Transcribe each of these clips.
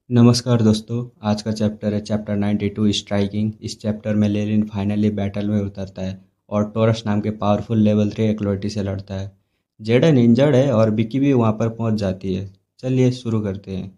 नमस्कार दोस्तों। आज का चैप्टर है चैप्टर 92 स्ट्राइकिंग। इस चैप्टर में लेलिन फाइनली बैटल में उतरता है और टोरस नाम के पावरफुल लेवल 3 एक्लोइटी से लड़ता है। जेडन इंजर्ड है और बिकी भी वहां पर पहुंच जाती है। चलिए शुरू करते हैं।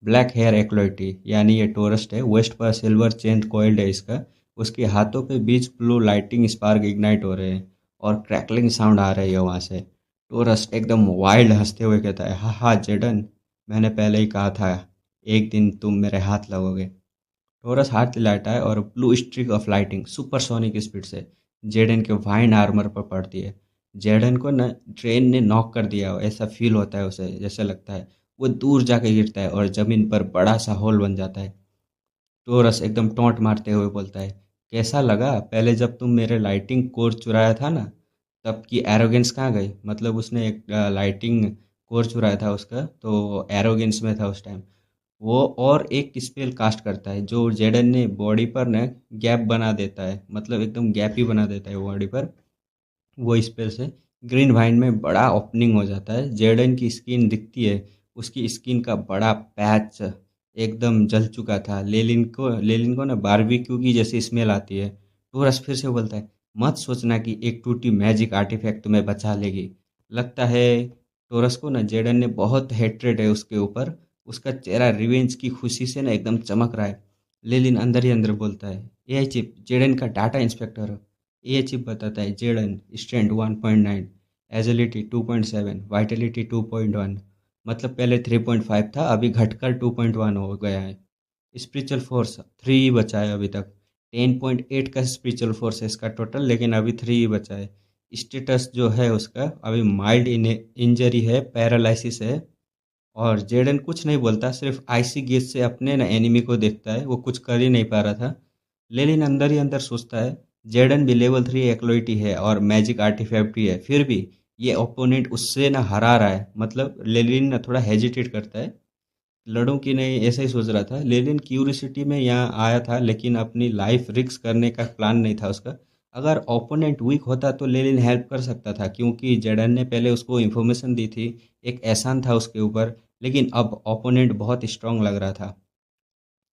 ब्लैक हेयर एक्लोइटी यानी ये टोरस्ट है। वेस्ट पर सिल्वर चेन कोइल्ड है इसका। उसके हाथों के बीच ब्लू लाइटिंग स्पार्क इग्नाइट हो रहे हैं और क्रैकलिंग साउंड आ रही है वहां से। टोरस्ट एकदम वाइल्ड हंसते हुए कहता है, हा हा जेडन, मैंने पहले ही कहा था एक दिन तुम मेरे हाथ लगोगे। टोरस हाथ हिलाता है और blue streak of lighting supersonic speed से जेडन के वाइन आर्मर पर पड़ती है। जेडन को न ट्रेन ने नॉक कर दिया हो ऐसा फील होता है उसे। जैसे लगता है वो दूर जाके गिरता है और जमीन पर बड़ा सा होल बन जाता है। टोरस एकदम टोंट मारते हुए बोलता है, कैसा लगा पहले जब तुम मेरे लाइटिंग कोर चुराया था ना? तब की एरोगेंस कहाँ गई? मतलब उसने एक लाइटिंग कोर चुराया था उसका, तो एरोगेंस में था उस टाइम वो। और एक स्पेल कास्ट करता है जो जेडन ने बॉडी पर न गैप बना देता है, मतलब एकदम गैप ही बना देता है बॉडी पर। वो स्पेल से ग्रीन वाइन में बड़ा ओपनिंग हो जाता है। जेडन की स्किन दिखती है। उसकी स्किन का बड़ा पैच एकदम जल चुका था। लेलिन को ना बारबेक्यू की जैसी स्मेल आती है। टोरस फिर से बोलता है, मत सोचना कि एक टूटी मैजिक आर्टिफैक्ट तुम्हें बचा लेगी। लगता है टोरस को ना जेडन ने बहुत हेट्रेड है उसके ऊपर। उसका चेहरा रिवेंज की खुशी से ना एकदम चमक रहा है। लेलिन अंदर ही अंदर बोलता है, एआई चिप जेडन का डाटा इंस्पेक्टर हो। ये चिप बताता है, जेडन स्ट्रेंथ 1.9, एजिलिटी 2.7, वाइटलिटी 2.1। मतलब पहले 3.5 था, अभी घटकर 2.1 हो गया है। स्पिरिचुअल फोर्स 3 ही बचा है अभी तक। 10.8 का स्पिरिचुअल फोर्स है इसका टोटल, लेकिन अभी 3 ही बचा है। स्टेटस जो है उसका अभी माइल्ड इंजरी है, पैरालिसिस है। और जेडन कुछ नहीं बोलता, सिर्फ आइसी गेज से अपने ना एनिमी को देखता है। वो कुछ कर ही नहीं पा रहा था। लेलिन अंदर ही अंदर सोचता है, जेडन भी लेवल 3 एक्लोइटी है और मैजिक आर्टिफैक्ट भी है, फिर भी ये ओपोनेंट उससे ना हरा रहा है। मतलब लेलिन ना थोड़ा हेजिटेट करता है, लड़ूं कि नहीं ऐसा ही सोच रहा था। लेलिन क्यूरियोसिटी में यहाँ आया था, लेकिन अपनी लाइफ रिस्क करने का प्लान नहीं था उसका। अगर ओपोनेंट वीक होता तो लेलिन हेल्प कर सकता था, क्योंकि जेडन ने पहले उसको इन्फॉर्मेशन दी थी, एक एहसान था उसके ऊपर। लेकिन अब ओपोनेंट बहुत स्ट्रांग लग रहा था।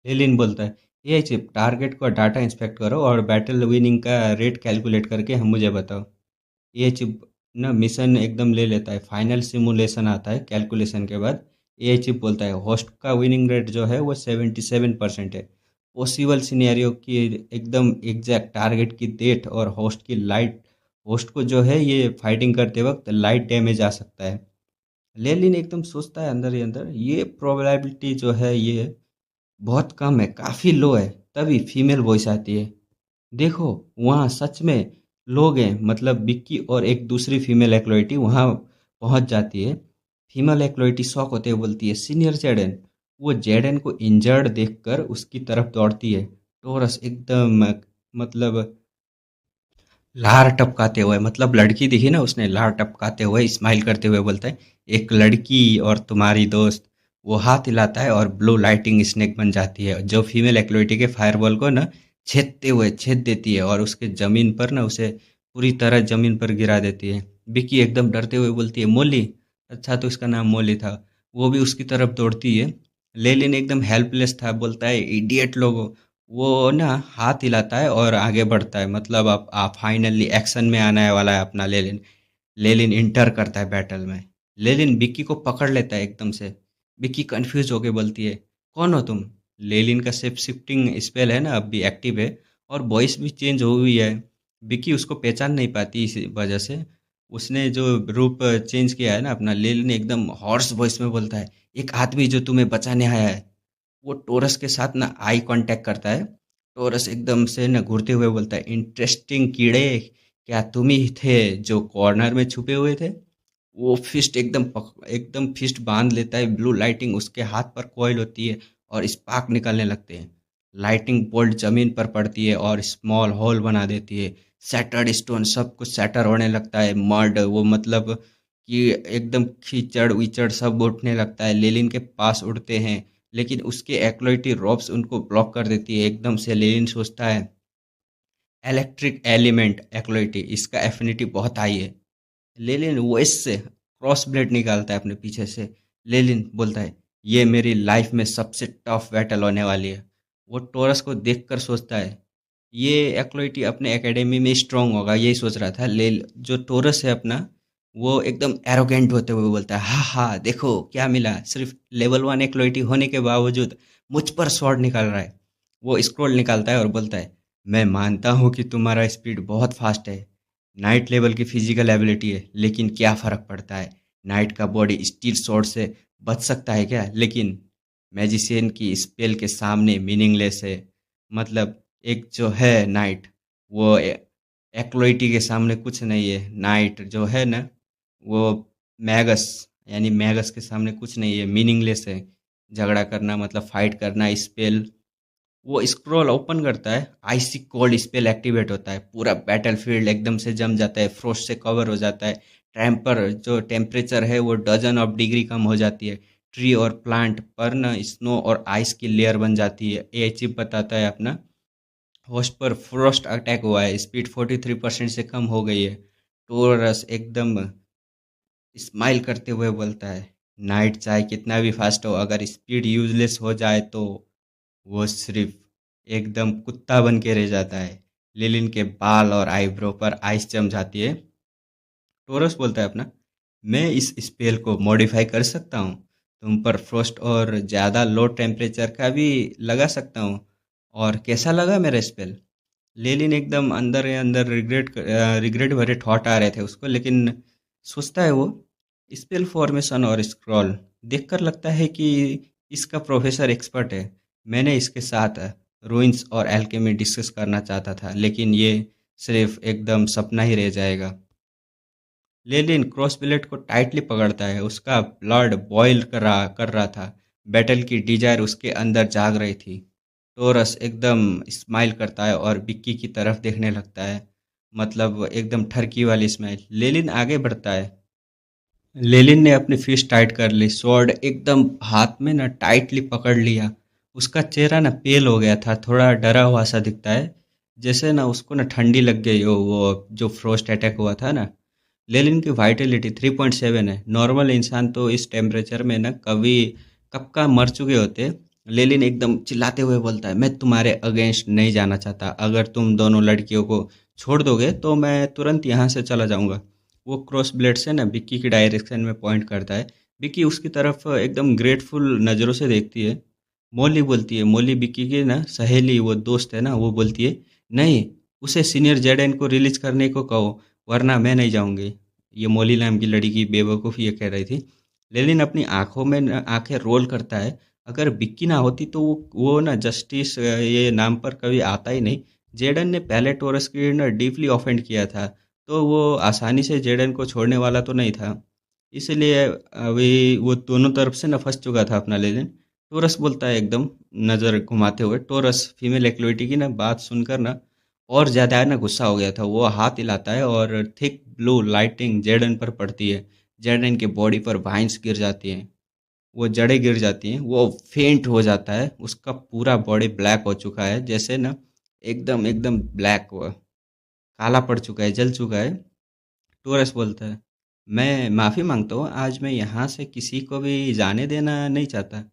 लेलिन बोलता है, ये चिप टारगेट का डाटा इंस्पेक्ट करो और बैटल विनिंग का रेट कैलकुलेट करके हम मुझे बताओ। ये चिप ना मिशन एकदम ले लेता है। फाइनल सिमुलेशन आता है कैलकुलेशन के बाद। ये चिप बोलता है, होस्ट का विनिंग रेट जो है वो 77% है। पॉसिबल सिनेरियो की एकदम एग्जैक्ट टारगेट की डेट और होस्ट को जो है ये फाइटिंग करते वक्त लाइट डैमेज आ सकता है। लेलिन एकदम सोचता है अंदर ही अंदर, ये प्रोबेबिलिटी जो है ये बहुत कम है, काफ़ी लो है। तभी फीमेल वॉइस आती है, देखो वहाँ सच में लोग हैं। मतलब बिक्की और एक दूसरी फीमेल एक्लोइटी वहाँ पहुँच जाती है। फीमेल एक्लोइटी शॉक होते हुए बोलती है, सीनियर जेडन। वो जेडन को इंजर्ड देखकर उसकी तरफ दौड़ती है। टोरस एकदम मतलब लार टपकाते हुए, मतलब लड़की दिखी ना उसने, लार टपकाते हुए स्माइल करते हुए बोलता है, एक लड़की और तुम्हारी दोस्त। वो हाथ हिलाता है और ब्लू लाइटिंग स्नेक बन जाती है जो फीमेल एक्लोइटी के फायरबॉल को ना छेद देती है और उसके जमीन पर ना उसे पूरी तरह जमीन पर गिरा देती है। विकी एकदम डरते हुए बोलती है, मोली। अच्छा तो इसका नाम मोली था। वो भी उसकी तरफ दौड़ती है। लेलिन एकदम हेल्पलेस था, बोलता है, इडियट लोगो। वो ना हाथ हिलाता है और आगे बढ़ता है। मतलब अब आप फाइनली एक्शन में आने वाला है अपना लेलिन। लेलिन इंटर करता है बैटल में। लेलिन बिक्की को पकड़ लेता है एकदम से। बिक्की कंफ्यूज होके बोलती है, कौन हो तुम? लेलिन का शेप शिफ्टिंग स्पेल है ना अब भी एक्टिव है और वॉइस भी चेंज हो हुई है। बिक्की उसको पहचान नहीं पाती, इस वजह से उसने जो रूप चेंज किया है ना अपना। लेलिन एकदम हॉर्स वॉइस में बोलता है, एक आदमी जो तुम्हें बचाने आया है। वो टोरस के साथ ना आई कांटेक्ट करता है। टोरस एकदम से ना घूरते हुए बोलता है, इंटरेस्टिंग कीड़े, क्या तुम ही थे जो कॉर्नर में छुपे हुए थे? वो फिस्ट एकदम फिस्ट बांध लेता है। ब्लू लाइटिंग उसके हाथ पर कॉइल होती है और स्पार्क निकलने लगते हैं। लाइटिंग बोल्ट जमीन पर पड़ती है और स्मॉल होल बना देती है। सैटर्ड स्टोन सब कुछ सैटर होने लगता है। मर्ड वो मतलब कि एकदम कीचड़ विचड़ सब उठने लगता है। लेलिन के पास उड़ते हैं, लेकिन उसके एक्लोइटी रॉब्स उनको ब्लॉक कर देती है एकदम से। लेलिन सोचता है, इलेक्ट्रिक एलिमेंट एक्लोइटी, इसका एफिनिटी बहुत हाई है। लेलिन वो इससे क्रॉस ब्लेड निकालता है अपने पीछे से। लेलिन बोलता है, ये मेरी लाइफ में सबसे टफ बैटल होने वाली है। वो टोरस को देखकर सोचता है ये एक्लोइटी अपने एकेडमी में स्ट्रांग होगा, यही सोच रहा था। ले जो टोरस है अपना, वो एकदम एरोगेंट होते हुए बोलता है, हाँ हाँ देखो क्या मिला, सिर्फ लेवल 1 एक्लोइटी होने के बावजूद मुझ पर स्वॉर्ड निकाल रहा है। वो स्क्रोल निकालता है और बोलता है, मैं मानता हूँ कि तुम्हारा स्पीड बहुत फास्ट है, नाइट लेवल की फिजिकल एबिलिटी है, लेकिन क्या फ़र्क पड़ता है। नाइट का बॉडी स्टील स्वॉर्ड से बच सकता है क्या, लेकिन मैजिशियन की स्पेल के सामने मीनिंगलेस है। मतलब एक जो है नाइट, वो एक्लोइटी के सामने कुछ नहीं है। नाइट जो है ना, वो मैगस, यानी मैगस के सामने कुछ नहीं है, मीनिंगलेस है। झगड़ा करना मतलब फाइट करना, स्पेल। वो स्क्रॉल ओपन करता है, आइसी कोल्ड स्पेल एक्टिवेट होता है, पूरा बैटलफील्ड एकदम से जम जाता है, फ्रोस्ट से कवर हो जाता है। टेम्पर जो टेम्परेचर है वो डजन ऑफ डिग्री कम हो जाती है। ट्री और प्लांट पर ना स्नो और आइस की लेयर बन जाती है। ये चिप बताता है अपना होस्ट पर फ्रोस्ट अटैक हुआ है, स्पीड 43% से कम हो गई है। टोरस एकदम स्माइल करते हुए बोलता है, नाइट चाहे कितना भी फास्ट हो, अगर स्पीड यूजलेस हो जाए तो वो सिर्फ एकदम कुत्ता बन के रह जाता है। लिलिन के बाल और आईब्रो पर आइस जम जाती है। टोरस बोलता है अपना, मैं इस स्पेल को मॉडिफाई कर सकता हूँ, तुम पर फ्रोस्ट और ज़्यादा लो टेम्परेचर का भी लगा सकता हूँ। और कैसा लगा मेरा स्पेल। लेलिन एकदम अंदर ही अंदर रिग्रेट भरे थॉट आ रहे थे उसको, लेकिन सोचता है वो, स्पेल फॉर्मेशन और स्क्रॉल देखकर लगता है कि इसका प्रोफेसर एक्सपर्ट है। मैंने इसके साथ रूइंस और एल्केमी डिस्कस करना चाहता था, लेकिन ये सिर्फ एकदम सपना ही रह जाएगा। लेलिन क्रॉस ब्लेड को टाइटली पकड़ता है, उसका ब्लड बॉयल कर रहा था। बैटल की डिजायर उसके अंदर जाग रही थी। टोरस एकदम स्माइल करता है और बिक्की की तरफ देखने लगता है, मतलब एकदम ठरकी वाली स्माइल। लेलिन आगे बढ़ता है। लेलिन ने अपनी फिस्ट टाइट कर ली, स्वॉर्ड एकदम हाथ में ना टाइटली पकड़ लिया। उसका चेहरा ना पेल हो गया था, थोड़ा डरा हुआ सा दिखता है, जैसे ना उसको ना ठंडी लग गई हो, वो जो फ्रोस्ट अटैक हुआ था ना। लेलिन की वाइटलिटी 3.7 है। नॉर्मल इंसान तो इस टेम्परेचर में ना कभी कब का मर चुके होते। लेलिन एकदम चिल्लाते हुए बोलता है, मैं तुम्हारे अगेंस्ट नहीं जाना चाहता, अगर तुम दोनों लड़कियों को छोड़ दोगे तो मैं तुरंत यहाँ से चला जाऊँगा। वो क्रॉस ब्लेड से ना बिक्की की डायरेक्शन में पॉइंट करता है। बिक्की उसकी तरफ एकदम ग्रेटफुल नज़रों से देखती है। मॉली बोलती है, मॉली बिक्की की ना सहेली, वो दोस्त है ना, वो बोलती है, नहीं, उसे सीनियर जेडन को रिलीज करने को कहो, वरना मैं नहीं जाऊंगी। ये मौली नाम की लड़की बेवकूफ़ ये कह रही थी। लेलिन अपनी आंखों में आंखें रोल करता है। अगर बिक्की ना होती तो वो ना जस्टिस ये नाम पर कभी आता ही नहीं। जेडन ने पहले टोरस की ना डीपली ऑफेंड किया था, तो वो आसानी से जेडन को छोड़ने वाला तो नहीं था। इसलिए अभी वो दोनों तरफ से ना फंस चुका था अपना लेलिन। टोरस बोलता है एकदम नज़र घुमाते हुए। टोरस फीमेल एक्लोइटी की ना बात सुनकर ना और ज़्यादा ना गुस्सा हो गया था। वो हाथ हिलाता है और थिक ब्लू लाइटिंग जेडन पर पड़ती है। जेडन की बॉडी पर वाइन्स गिर जाती हैं, वो जड़ें गिर जाती हैं, वो फेंट हो जाता है। उसका पूरा बॉडी ब्लैक हो चुका है, जैसे ना एकदम एकदम ब्लैक, हुआ काला पड़ चुका है, जल चुका है। टोरस बोलता है, मैं माफ़ी मांगता हूँ, आज मैं यहाँ से किसी को भी जाने देना नहीं चाहता।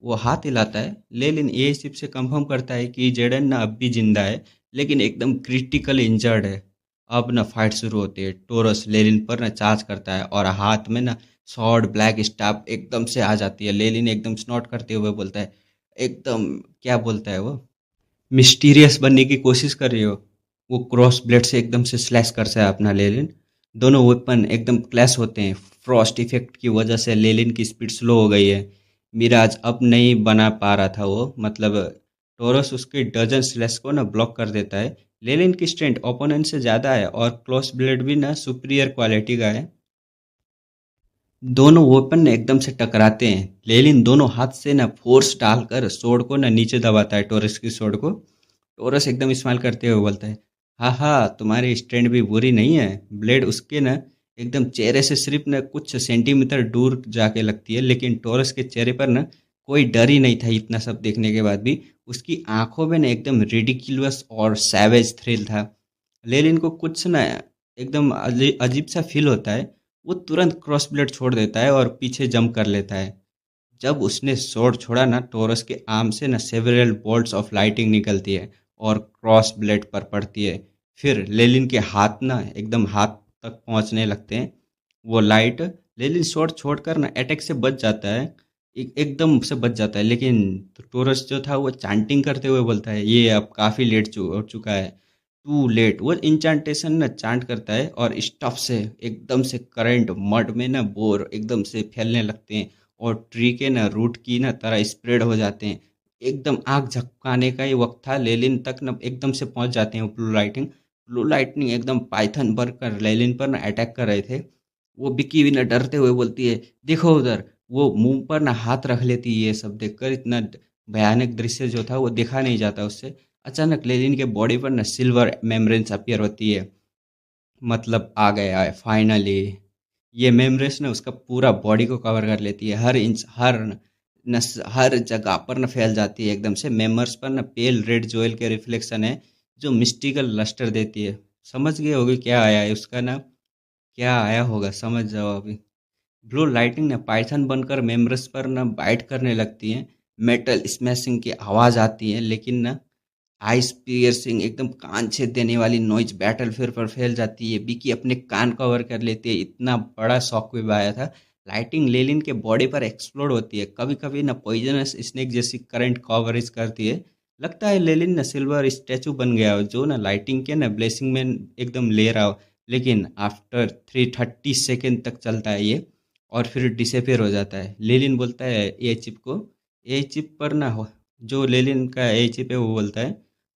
वो हाथ हिलाता है। लेलिन ए शिप से कंफर्म करता है कि जेडन ना अब भी जिंदा है, लेकिन एकदम क्रिटिकल इंजर्ड है। अब ना फाइट शुरू होती है। टोरस लेलिन पर ना चार्ज करता है और हाथ में ना शॉर्ट ब्लैक स्टाफ एकदम से आ जाती है। लेलिन एकदम स्नॉट करते हुए बोलता है, एकदम क्या बोलता है वो, मिस्टीरियस बनने की कोशिश कर रही हो। वो क्रॉस ब्लेड से एकदम से स्लैश करता है अपना लेलिन। दोनों वेपन एकदम क्लैश होते हैं। फ्रॉस्ट इफेक्ट की वजह से लेलिन की स्पीड स्लो हो गई है। मिराज अब नहीं बना पा रहा था वो, मतलब टोरस उसके डजन स्लैश को ना ब्लॉक कर देता है। लेलिन की स्ट्रेंथ ओपोनेंट से ज़्यादा है और क्रॉस ब्लेड भी ना सुपीरियर क्वालिटी का है। दोनों वेपन एकदम से टकराते हैं। लेलिन दोनों हाथ से ना फोर्स डालकर स्वॉर्ड को ना नीचे दबाता है, टोरस की स्वॉर्ड को। टोरस एकदम स्माइल करते हुए बोलता है, हाँ हाँ तुम्हारी स्ट्रेंथ भी बुरी नहीं है। ब्लेड उसके ना एकदम चेहरे से सिर्फ ना कुछ सेंटीमीटर दूर जाके लगती है, लेकिन टोरस के चेहरे पर ना कोई डर ही नहीं था। इतना सब देखने के बाद भी उसकी आंखों में ना एकदम रिडिकुलस और सैवेज थ्रिल था। लेलिन को कुछ ना एकदम अजीब सा फील होता है। वो तुरंत क्रॉस ब्लेड छोड़ देता है और पीछे जंप कर लेता है। जब उसने स्वॉर्ड छोड़ा ना, टोरस के आर्म से ना सेवरल बोल्ट्स ऑफ लाइटिंग निकलती है और क्रॉस ब्लेड पर पड़ती है। फिर लेलिन के हाथ ना एकदम हाथ तक पहुंचने लगते हैं वो लाइट। लेलिन स्वॉर्ड छोड़कर ना अटैक से बच जाता है, एकदम से बच जाता है, लेकिन टोरस जो था वो चांटिंग करते हुए बोलता है, ये अब काफ़ी लेट हो चुका है, टू लेट। वो इंचांटेशन ना चांट करता है और स्टफ से एकदम से करंट मड में ना बोर एकदम से फैलने लगते हैं और ट्री के ना रूट की ना तरह स्प्रेड हो जाते हैं। एकदम आग झपकाने का ही वक्त था, लेलिन तक ना एकदम से पहुंच जाते हैं ब्लू लाइटनिंग एकदम पाइथन बनकर लेलिन पर ना अटैक कर रहे थे। वो बिक्की भी ना डरते हुए बोलती है, देखो उधर। वो मुंह पर ना हाथ रख लेती है। ये सब देखकर इतना भयानक दृश्य जो था वो देखा नहीं जाता उससे। अचानक लेनिन के बॉडी पर ना सिल्वर मेम्ब्रेन्स अपीयर होती है। मतलब आ गया है फाइनली। ये मेम्ब्रेन्स ना उसका पूरा बॉडी को कवर कर लेती है, हर इंच हर नस हर जगह पर ना फैल जाती है एकदम से। मेम्बर्स पर ना पेल रेड जोएल के रिफ्लेक्शन है जो मिस्टिकल लस्टर देती है। समझ गए होगे क्या आया है उसका ना, क्या आया होगा समझ जाओ अभी। ब्लू लाइटिंग ना पाइथन बनकर मेम्बर्स पर ना बाइट करने लगती है। मेटल स्मैशिंग की आवाज़ आती है, लेकिन ना आइस पियर्सिंग एकदम कान छेद देने वाली नॉइज बैटल फील्ड पर फैल जाती है। बिकी अपने कान कवर कर लेती है, इतना बड़ा शॉकवेव आया था। लाइटिंग लेलिन के बॉडी पर एक्सप्लोड होती है, कभी कभी ना पॉइजनस स्नेक जैसी करंट कवरेज करती है। लगता है लेलिन ना सिल्वर स्टैचू बन गया हो जो ना लाइटिंग के ना ब्लेसिंग में एकदम ले रहा हो। लेकिन आफ्टर 330 सेकेंड तक चलता है ये और फिर डिसअपेयर हो जाता है। लेलिन बोलता है ए चिप को, ए चिप पर ना जो लेलिन का ए चिप है वो बोलता है,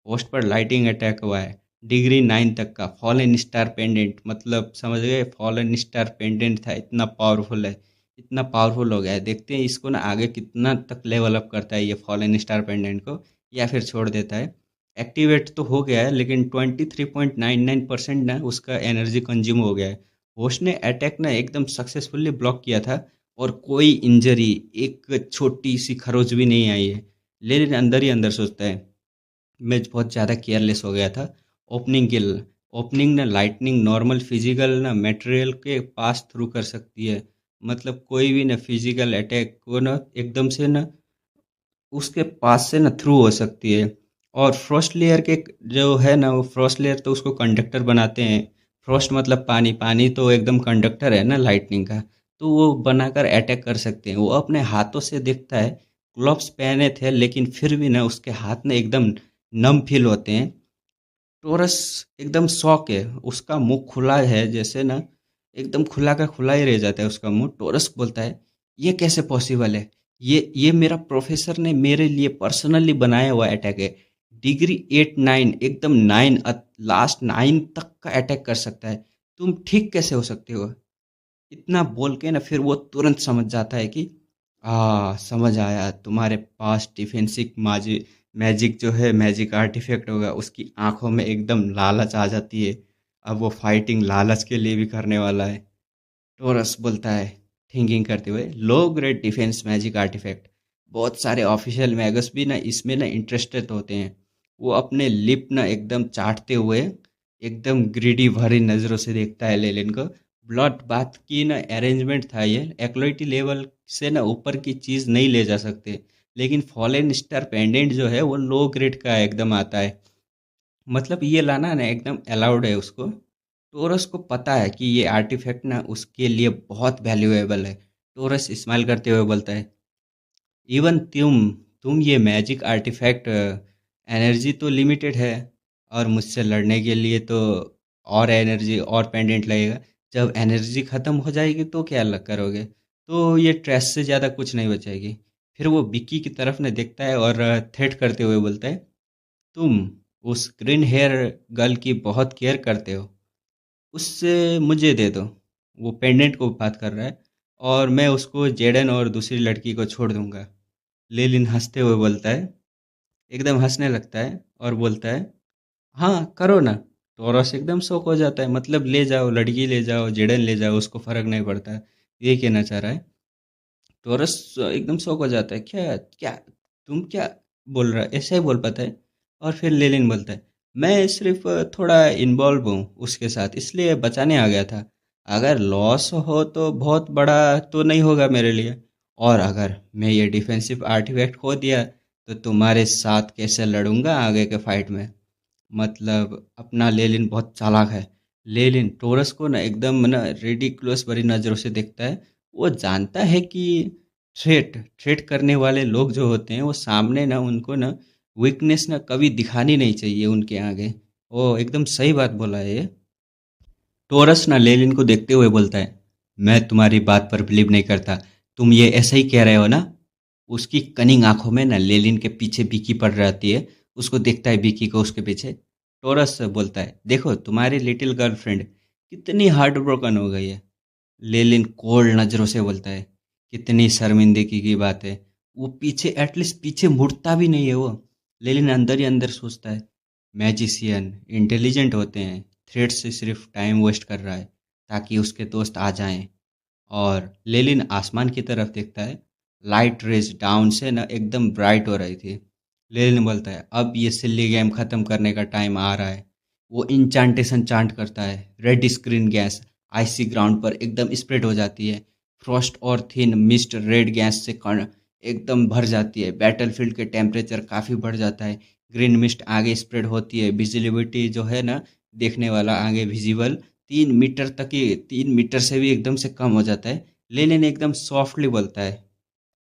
पोस्ट पर लाइटिंग अटैक हुआ है, डिग्री 9 तक का फॉलन स्टार पेंडेंट। मतलब समझ गए, फॉलन स्टार पेंडेंट था, इतना पावरफुल है, इतना पावरफुल हो गया है। देखते हैं इसको ना आगे कितना तक लेवल अप करता है ये फॉलन स्टार पेंडेंट को, या फिर छोड़ देता है। एक्टिवेट तो हो गया है, लेकिन 23.99% ना उसका एनर्जी कंज्यूम हो गया है। होस्ट ने अटैक ना एकदम सक्सेसफुली ब्लॉक किया था और कोई इंजरी, एक छोटी सी खरोच भी नहीं आई है। लेकिन अंदर ही अंदर सोचता है, मैं बहुत ज़्यादा केयरलेस हो गया था। ओपनिंग किल, ओपनिंग ना लाइटनिंग नॉर्मल फिजिकल ना मटेरियल के पास थ्रू कर सकती है। मतलब कोई भी ना फिजिकल अटैक को ना एकदम से ना उसके पास से ना थ्रू हो सकती है। और फ्रॉस्ट लेयर के जो है ना, वो फ्रॉस्ट लेयर तो उसको कंडक्टर बनाते हैं। फ्रॉस्ट मतलब पानी, पानी तो एकदम कंडक्टर है ना लाइटनिंग का, तो वो बनाकर अटैक कर सकते हैं। वो अपने हाथों से दिखता है, ग्लव्स पहने थे लेकिन फिर भी ना उसके हाथ में एकदम नम फील होते हैं। टोरस एकदम शॉक है, उसका मुंह खुला है जैसे ना एकदम खुला का खुला ही रह जाता है उसका मुंह। टोरस बोलता है, ये कैसे पॉसिबल है? ये मेरा प्रोफेसर ने मेरे लिए पर्सनली बनाया हुआ अटैक है। डिग्री 8 9 एकदम 9 लास्ट 9 तक का अटैक कर सकता है। तुम ठीक कैसे हो सकते हो? इतना बोल के ना फिर वो तुरंत समझ जाता है कि समझ आया, तुम्हारे पास डिफेंसिव मैजिक जो है, मैजिक आर्टिफैक्ट होगा। उसकी आंखों में एकदम लालच आ जाती है। अब वो फाइटिंग लालच के लिए भी करने वाला है। टोरस बोलता है थिंकिंग करते हुए, low grade defence magic artifact. बहुत सारे ऑफिशियल मैगस भी ना इसमें ना इंटरेस्टेड होते हैं। वो अपने लिप ना एकदम चाटते हुए एकदम ग्रीडी भरी नज़रों से देखता है लेलिन को। ब्लड बाथ की ना अरेंजमेंट था ये, एक्लोइटी लेवल से ना ऊपर की चीज़ नहीं ले जा सकते। लेकिन फॉलन स्टार पेंडेंट जो है वो लो ग्रेड का एकदम आता है। मतलब ये लाना ना एकदम अलाउड है उसको। टोरस को पता है कि ये आर्टिफैक्ट ना उसके लिए बहुत वैल्यूएबल है। टोरस स्माइल करते हुए बोलता है, इवन तुम ये मैजिक आर्टिफैक्ट एनर्जी तो लिमिटेड है, और मुझसे लड़ने के लिए तो और एनर्जी और पेंडेंट लगेगा। जब एनर्जी ख़त्म हो जाएगी तो क्या करोगे? तो ये ट्रेस से ज़्यादा कुछ नहीं बचेगी। फिर वो बिक्की की तरफ न देखता है और थ्रेट करते हुए बोलता है, तुम उस ग्रीन हेयर गर्ल की बहुत केयर करते हो, उससे मुझे दे दो। वो पेंडेंट को बात कर रहा है, और मैं उसको जेडन और दूसरी लड़की को छोड़ दूंगा। लेलिन हंसते हुए बोलता है, एकदम हंसने लगता है और बोलता है, हाँ करो ना। टोरस एकदम शौक हो जाता है, मतलब ले जाओ, लड़की ले जाओ, जेडन ले जाओ, उसको फ़र्क नहीं पड़ता। ये कहना चाह रहा है। टोरस एकदम शौक हो जाता है, क्या क्या तुम क्या बोल रहा है, ऐसे ही बोल पाता है। और फिर लेलिन बोलता है, मैं सिर्फ थोड़ा इन्वॉल्व हूँ उसके साथ, इसलिए बचाने आ गया था। अगर लॉस हो तो बहुत बड़ा तो नहीं होगा मेरे लिए, और अगर मैं ये डिफेंसिव आर्टिफैक्ट खो दिया तो तुम्हारे साथ कैसे लड़ूंगा आगे के फाइट में। मतलब अपना लेलिन बहुत चालाक है। लेलिन टोरस को ना एकदम ना रेडिकुलस भरी नज़रों से देखता है। वो जानता है कि थ्रेट थ्रेट करने वाले लोग जो होते हैं वो सामने ना उनको ना वीकनेस ना कभी दिखानी नहीं चाहिए उनके आगे। वो एकदम सही बात बोला है ये। टोरस ना लेलिन को देखते हुए बोलता है, मैं तुम्हारी बात पर बिलीव नहीं करता। तुम ये ऐसे ही कह रहे हो ना। उसकी कनिंग आंखों में ना लेलिन के पीछे बिकी पड़ जाती है। उसको देखता है बिकी को उसके पीछे। टोरस बोलता है, देखो तुम्हारी लिटिल गर्लफ्रेंड कितनी हार्ट ब्रोकन हो गई है। लेलिन कोल्ड नज़रों से बोलता है, कितनी शर्मिंदगी की बात है। वो पीछे एटलीस्ट पीछे मुड़ता भी नहीं है वो। लेलिन अंदर ही अंदर सोचता है, मैजिशियन इंटेलिजेंट होते हैं, थ्रेड से सिर्फ टाइम वेस्ट कर रहा है ताकि उसके दोस्त आ जाएं। और लेलिन आसमान की तरफ देखता है। लाइट रेज डाउन से ना एकदम ब्राइट हो रही थी। लेलिन बोलता है, अब ये सिल्ली गेम ख़त्म करने का टाइम आ रहा है। वो इंचांटेशन चांट करता है। रेड स्क्रीन गैस आइसी ग्राउंड पर एकदम स्प्रेड हो जाती है। फ्रॉस्ट और थिन मिस्ट रेड गैस से एकदम भर जाती है। बैटलफील्ड के टेम्परेचर काफ़ी बढ़ जाता है। ग्रीन मिस्ट आगे स्प्रेड होती है। विजिबिलिटी जो है ना, देखने वाला आगे विजिबल 3 मीटर तक ही, 3 मीटर से भी एकदम से कम हो जाता है। लेनिन एकदम सॉफ्टली बोलता है,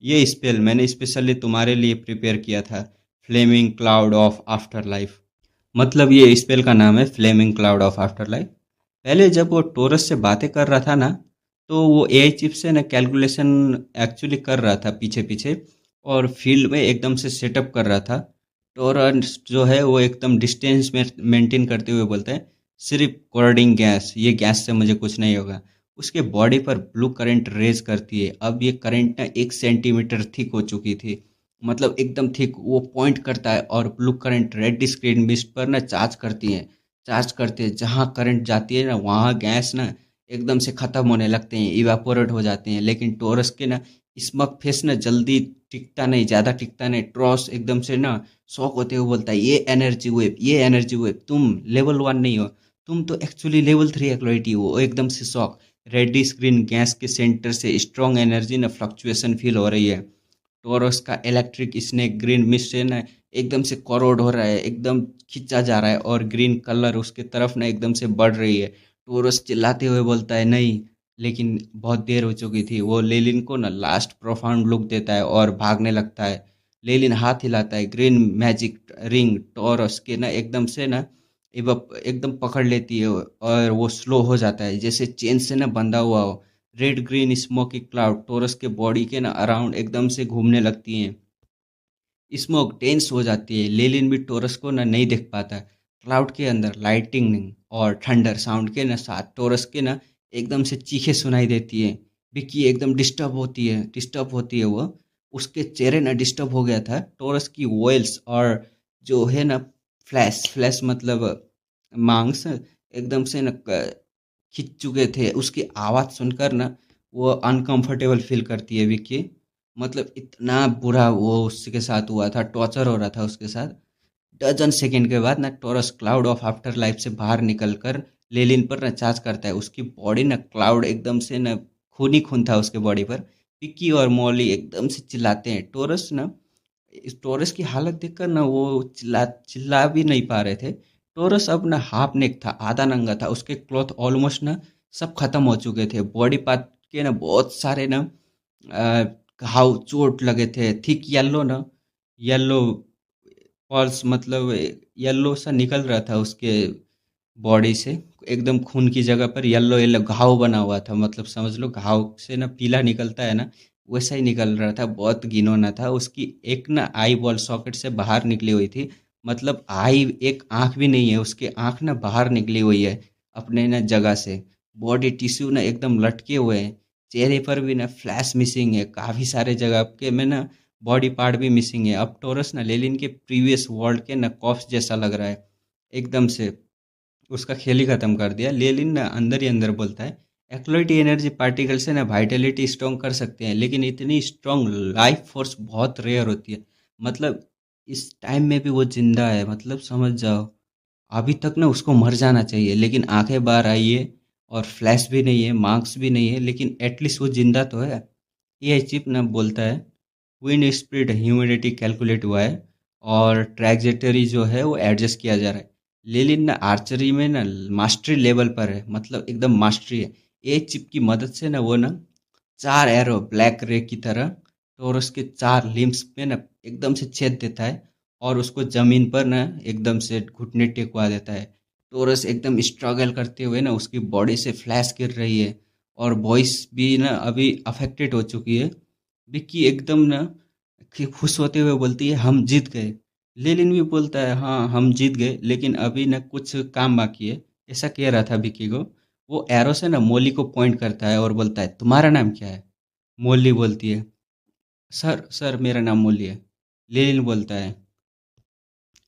ये स्पेल मैंने स्पेशली तुम्हारे लिए प्रिपेयर किया था, flaming cloud of afterlife. मतलब ये स्पेल का नाम है flaming cloud of afterlife. पहले जब वो टोरस से बातें कर रहा था ना, तो वो एआई चिप से ना कैलकुलेशन एक्चुअली कर रहा था पीछे पीछे, और फील्ड में एकदम से सेटअप कर रहा था। टोरस जो है वो एकदम डिस्टेंस में मेंटेन करते हुए बोलता है, सिर्फ कोर्डिंग गैस, ये गैस से मुझे कुछ नहीं होगा। उसके बॉडी पर ब्लू करंट रेज करती है। अब ये करंट ना 1 सेंटीमीटर थिक हो चुकी थी। मतलब एकदम थिक। वो पॉइंट करता है और blue current red screen mist पर ना चार्ज करती है। चार्ज करते हैं, जहाँ करंट जाती है ना वहाँ गैस ना एकदम से ख़त्म होने लगते हैं, इवापोरेट हो जाते हैं। लेकिन टोरस के ना स्मग फेस ना जल्दी टिकता नहीं, ज़्यादा टिकता नहीं। टोरस एकदम से ना शॉक होते हुए बोलता है, ये एनर्जी वेव, ये एनर्जी वेव, तुम लेवल 1 नहीं हो, तुम तो एक्चुअली लेवल 3 एक्लोइटी हो। वो एकदम से शॉक। रेड स्क्रीन गैस के सेंटर से स्ट्रॉन्ग एनर्जी ना फ्लक्चुएशन फील हो रही है। टोरस का इलेक्ट्रिक स्नेक ग्रीन मिस्ट से ना एकदम से करोड हो रहा है, एकदम खींचा जा रहा है, और ग्रीन कलर उसके तरफ ना एकदम से बढ़ रही है। टोरस चिल्लाते हुए बोलता है, नहीं। लेकिन बहुत देर हो चुकी थी। वो लेलिन को ना लास्ट प्रोफाउंड लुक देता है और भागने लगता है। लेलिन हाथ हिलाता है। ग्रीन मैजिक रिंग टोरस के ना एकदम से ना एकदम पकड़ लेती है, और वो स्लो हो जाता है जैसे चेन से ना बंधा हुआ हो। Red green smoky cloud Torus के बॉडी के ना अराउंड एकदम से घूमने लगती हैं। स्मोक डेंस हो जाती है। लेलिन भी टोरस को ना नहीं देख पाता। क्लाउड के अंदर लाइटिंग और थंडर साउंड के ना साथ टोरस के ना एकदम से चीखें सुनाई देती है। विक्की एकदम डिस्टर्ब होती है वो। उसके चेहरे ना डिस्टर्ब हो गया था। टोरस की वॉइल्स और जो है ना फ्लैश फ्लैश मतलब मांस एकदम से ना खिंच चुके थे। उसकी आवाज़ सुनकर ना वो अनकंफर्टेबल फील करती है विक्की। मतलब इतना बुरा वो उसके साथ हुआ था, टॉर्चर हो रहा था उसके साथ। डजन सेकंड के बाद ना Torus cloud of afterlife से बाहर निकलकर लेलिन पर ना चार्ज करता है। उसकी बॉडी ना क्लाउड एकदम से ना खून ही खून था उसके बॉडी पर। पिक्की और मॉली एकदम से चिल्लाते हैं। टोरस ना इस टोरस की हालत देखकर ना वो चिल्ला चिल्ला भी नहीं पा रहे थे। टोरस अब ना हाफ नेक था, आधा नंगा था। उसके क्लॉथ ऑलमोस्ट ना सब खत्म हो चुके थे। बॉडी पार्ट के ना बहुत सारे ना अ, घाव चोट लगे थे। थिक येलो ना, येलो पल्स मतलब येलो सा निकल रहा था उसके बॉडी से। एकदम खून की जगह पर येलो येलो घाव बना हुआ था। मतलब समझ लो घाव से ना पीला निकलता है ना, वैसा ही निकल रहा था। बहुत घिनौना था। उसकी एक ना आई बॉल सॉकेट से बाहर निकली हुई थी। मतलब आई, एक आंख भी नहीं है उसके। आंख ना बाहर निकली हुई है अपने ना जगह से। बॉडी टिश्यू ना एकदम लटके हुए हैं। चेहरे पर भी ना फ्लैश मिसिंग है। काफ़ी सारे जगह के में ना बॉडी पार्ट भी मिसिंग है। अब टोरस ना लेलिन के प्रीवियस वर्ल्ड के ना कॉप्स जैसा लग रहा है एकदम से। उसका खेल ही खत्म कर दिया। लेलिन ना अंदर ही अंदर बोलता है, एक्लोइटी एनर्जी पार्टिकल से ना वाइटलिटी स्ट्रॉन्ग कर सकते हैं, लेकिन इतनी स्ट्रॉन्ग लाइफ फोर्स बहुत रेयर होती है। मतलब इस टाइम में भी वो जिंदा है। मतलब समझ जाओ, अभी तक ना उसको मर जाना चाहिए, लेकिन आंखें बाहर आई है और फ्लैश भी नहीं है, मार्क्स भी नहीं है, लेकिन एटलीस्ट वो जिंदा तो है। एआई चिप ना बोलता है विंड स्पीड ह्यूमिडिटी कैलकुलेट हुआ है और ट्रैजेक्टरी जो है वो एडजस्ट किया जा रहा है। लेकिन ना आर्चरी में ना मास्टरी लेवल पर है, मतलब एकदम मास्टरी है। एआई चिप की मदद से ना वो ना 4 एरो ब्लैक रे की तरह टोरस के 4 लिम्स पे ना एकदम से छेद देता है और उसको जमीन पर ना एकदम से घुटने टेकवा देता है। टोरस एकदम स्ट्रगल करते हुए ना उसकी बॉडी से फ्लैश गिर रही है और वॉइस भी ना अभी अफेक्टेड हो चुकी है। विक्की एकदम ना खुश होते हुए बोलती है हम जीत गए। लेलिन भी बोलता है हाँ हम जीत गए, लेकिन अभी ना कुछ काम बाकी है। ऐसा कह रहा था विक्की को। वो एरो से ना मोली को पॉइंट करता है और बोलता है तुम्हारा नाम क्या है। मोली बोलती है सर सर मेरा नाम मोली है। लेलिन बोलता है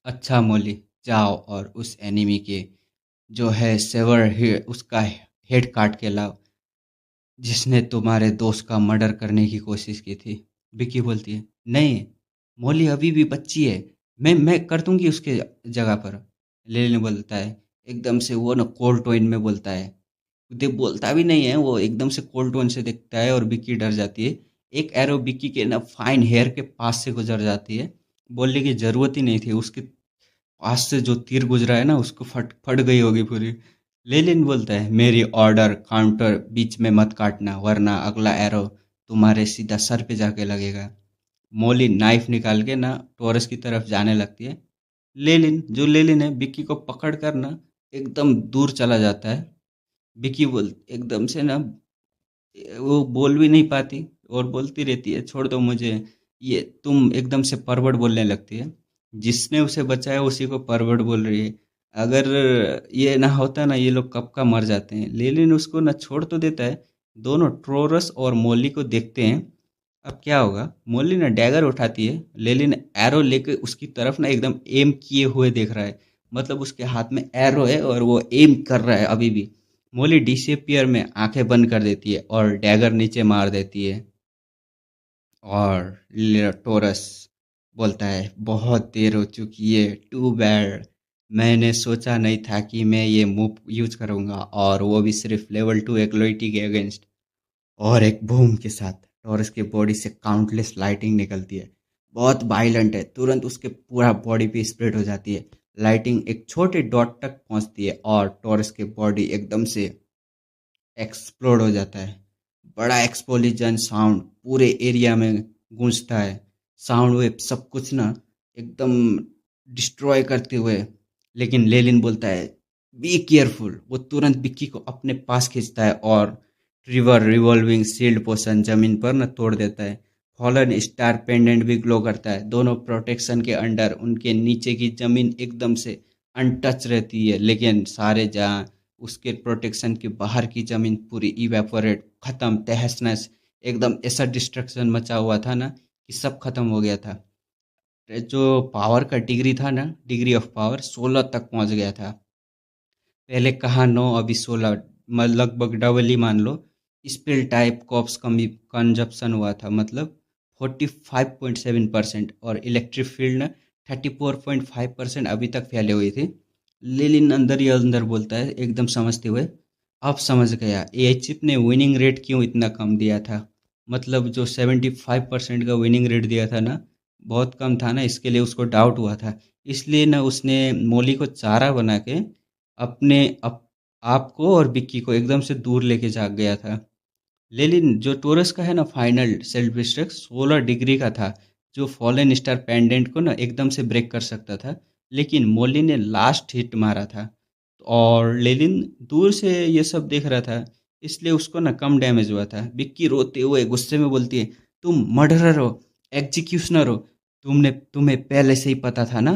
अच्छा मोली, जाओ और उस एनिमी के जो है सेवर उसका हेड काट के लाओ जिसने तुम्हारे दोस्त का मर्डर करने की कोशिश की थी। विक्की बोलती है नहीं, मॉली अभी भी बच्ची है, मैं कर दूंगी उसके जगह पर। लेलिन बोलता है एकदम से वो ना कोल्ड टोन में बोलता है। देख बोलता भी नहीं है, वो एकदम से कोल्ड टोन से देखता है और विक्की डर जाती है। एक एरो विक्की के ना फाइन हेयर के पास से गुजर जाती है। बोलने की जरूरत ही नहीं थी, उसके पास से जो तीर गुजरा है ना उसको फट फट गई होगी पूरी। लेलिन बोलता है मेरी ऑर्डर काउंटर बीच में मत काटना वरना अगला एरो तुम्हारे सीधा सर पे जाके लगेगा। मोली नाइफ निकाल के ना टोरस की तरफ जाने लगती है। लेलिन है विक्की को पकड़ कर ना एकदम दूर चला जाता है। विक्की बोल एकदम से ना वो बोल भी नहीं पाती और बोलती रहती है छोड़ दो मुझे। ये तुम एकदम से परवर्ड बोलने लगती है। जिसने उसे बचाया उसी को परवर्ड बोल रही है। अगर ये ना होता ना ये लोग कब का मर जाते हैं। लेलिन उसको ना छोड़ तो देता है। दोनों ट्रोरस और मोली को देखते हैं। अब क्या होगा। मोली ना डैगर उठाती है। लेलिन एरो लेके उसकी तरफ ना एकदम एम किए हुए देख रहा है, मतलब उसके हाथ में एरो है और वो एम कर रहा है अभी भी। मोली डिसपियर में आंखें बंद कर देती है और डैगर नीचे मार देती है। और टोरस बोलता है बहुत देर हो चुकी है, टू बैड। मैंने सोचा नहीं था कि मैं ये मूव यूज करूंगा और वो भी सिर्फ लेवल 2 एक्लोइटी के अगेंस्ट। और एक बूम के साथ टॉरस के बॉडी से काउंटलेस लाइटिंग निकलती है। बहुत वायलेंट है, तुरंत उसके पूरा बॉडी पे स्प्रेड हो जाती है। लाइटिंग एक छोटे डॉट तक पहुंचती है और टॉरस के बॉडी एकदम से एक्सप्लोड हो जाता है। बड़ा एक्सप्लोजन साउंड पूरे एरिया में गूंजता है। साउंड वेव सब कुछ ना एकदम डिस्ट्रॉय करते हुए। लेकिन लेलिन बोलता है बी केयरफुल। वो तुरंत बिक्की को अपने पास खींचता है और ट्रिवर रिवॉल्विंग शील्ड पोशन जमीन पर न तोड़ देता है। फॉलन स्टार पेंडेंट भी ग्लो करता है। दोनों प्रोटेक्शन के अंडर उनके नीचे की जमीन एकदम से अनटच रहती है, लेकिन सारे जहाँ उसके प्रोटेक्शन के बाहर की जमीन पूरी इवेपोरेट खत्म तहस नहस। एकदम ऐसा डिस्ट्रक्शन मचा हुआ था ना कि सब खत्म हो गया था। जो पावर का डिग्री था ना, डिग्री ऑफ पावर 16 तक पहुंच गया था। पहले कहा 9 अभी 16, लगभग डबल ही मान लो। स्पिल टाइप कॉप्स कंजप्शन हुआ था, मतलब 45.7%। और इलेक्ट्रिक फील्ड 34.5% अभी तक फैले हुए थे। लेलिन अंदर ही अंदर बोलता है एकदम समझते हुए अब समझ गया एआई चिप ने विनिंग रेट क्यों इतना कम दिया था। मतलब जो 75% का विनिंग रेट दिया था ना, बहुत कम था ना, इसके लिए उसको डाउट हुआ था। इसलिए ना उसने मोली को चारा बना के अपने आपको और विक्की को एकदम से दूर लेके जा गया था। लेकिन जो टोरस का है ना फाइनल सेल्फ डिस्ट्रक्ट 16 डिग्री का था, जो फॉलन स्टार पेंडेंट को ना एकदम से ब्रेक कर सकता था। लेकिन मोली ने लास्ट हिट मारा था और लेलिन दूर से ये सब देख रहा था, इसलिए उसको ना कम डैमेज हुआ था। विक्की रोते हुए गुस्से में बोलती है तुम मर्डरर हो, एग्जीक्यूशनर हो। तुम्हें पहले से ही पता था ना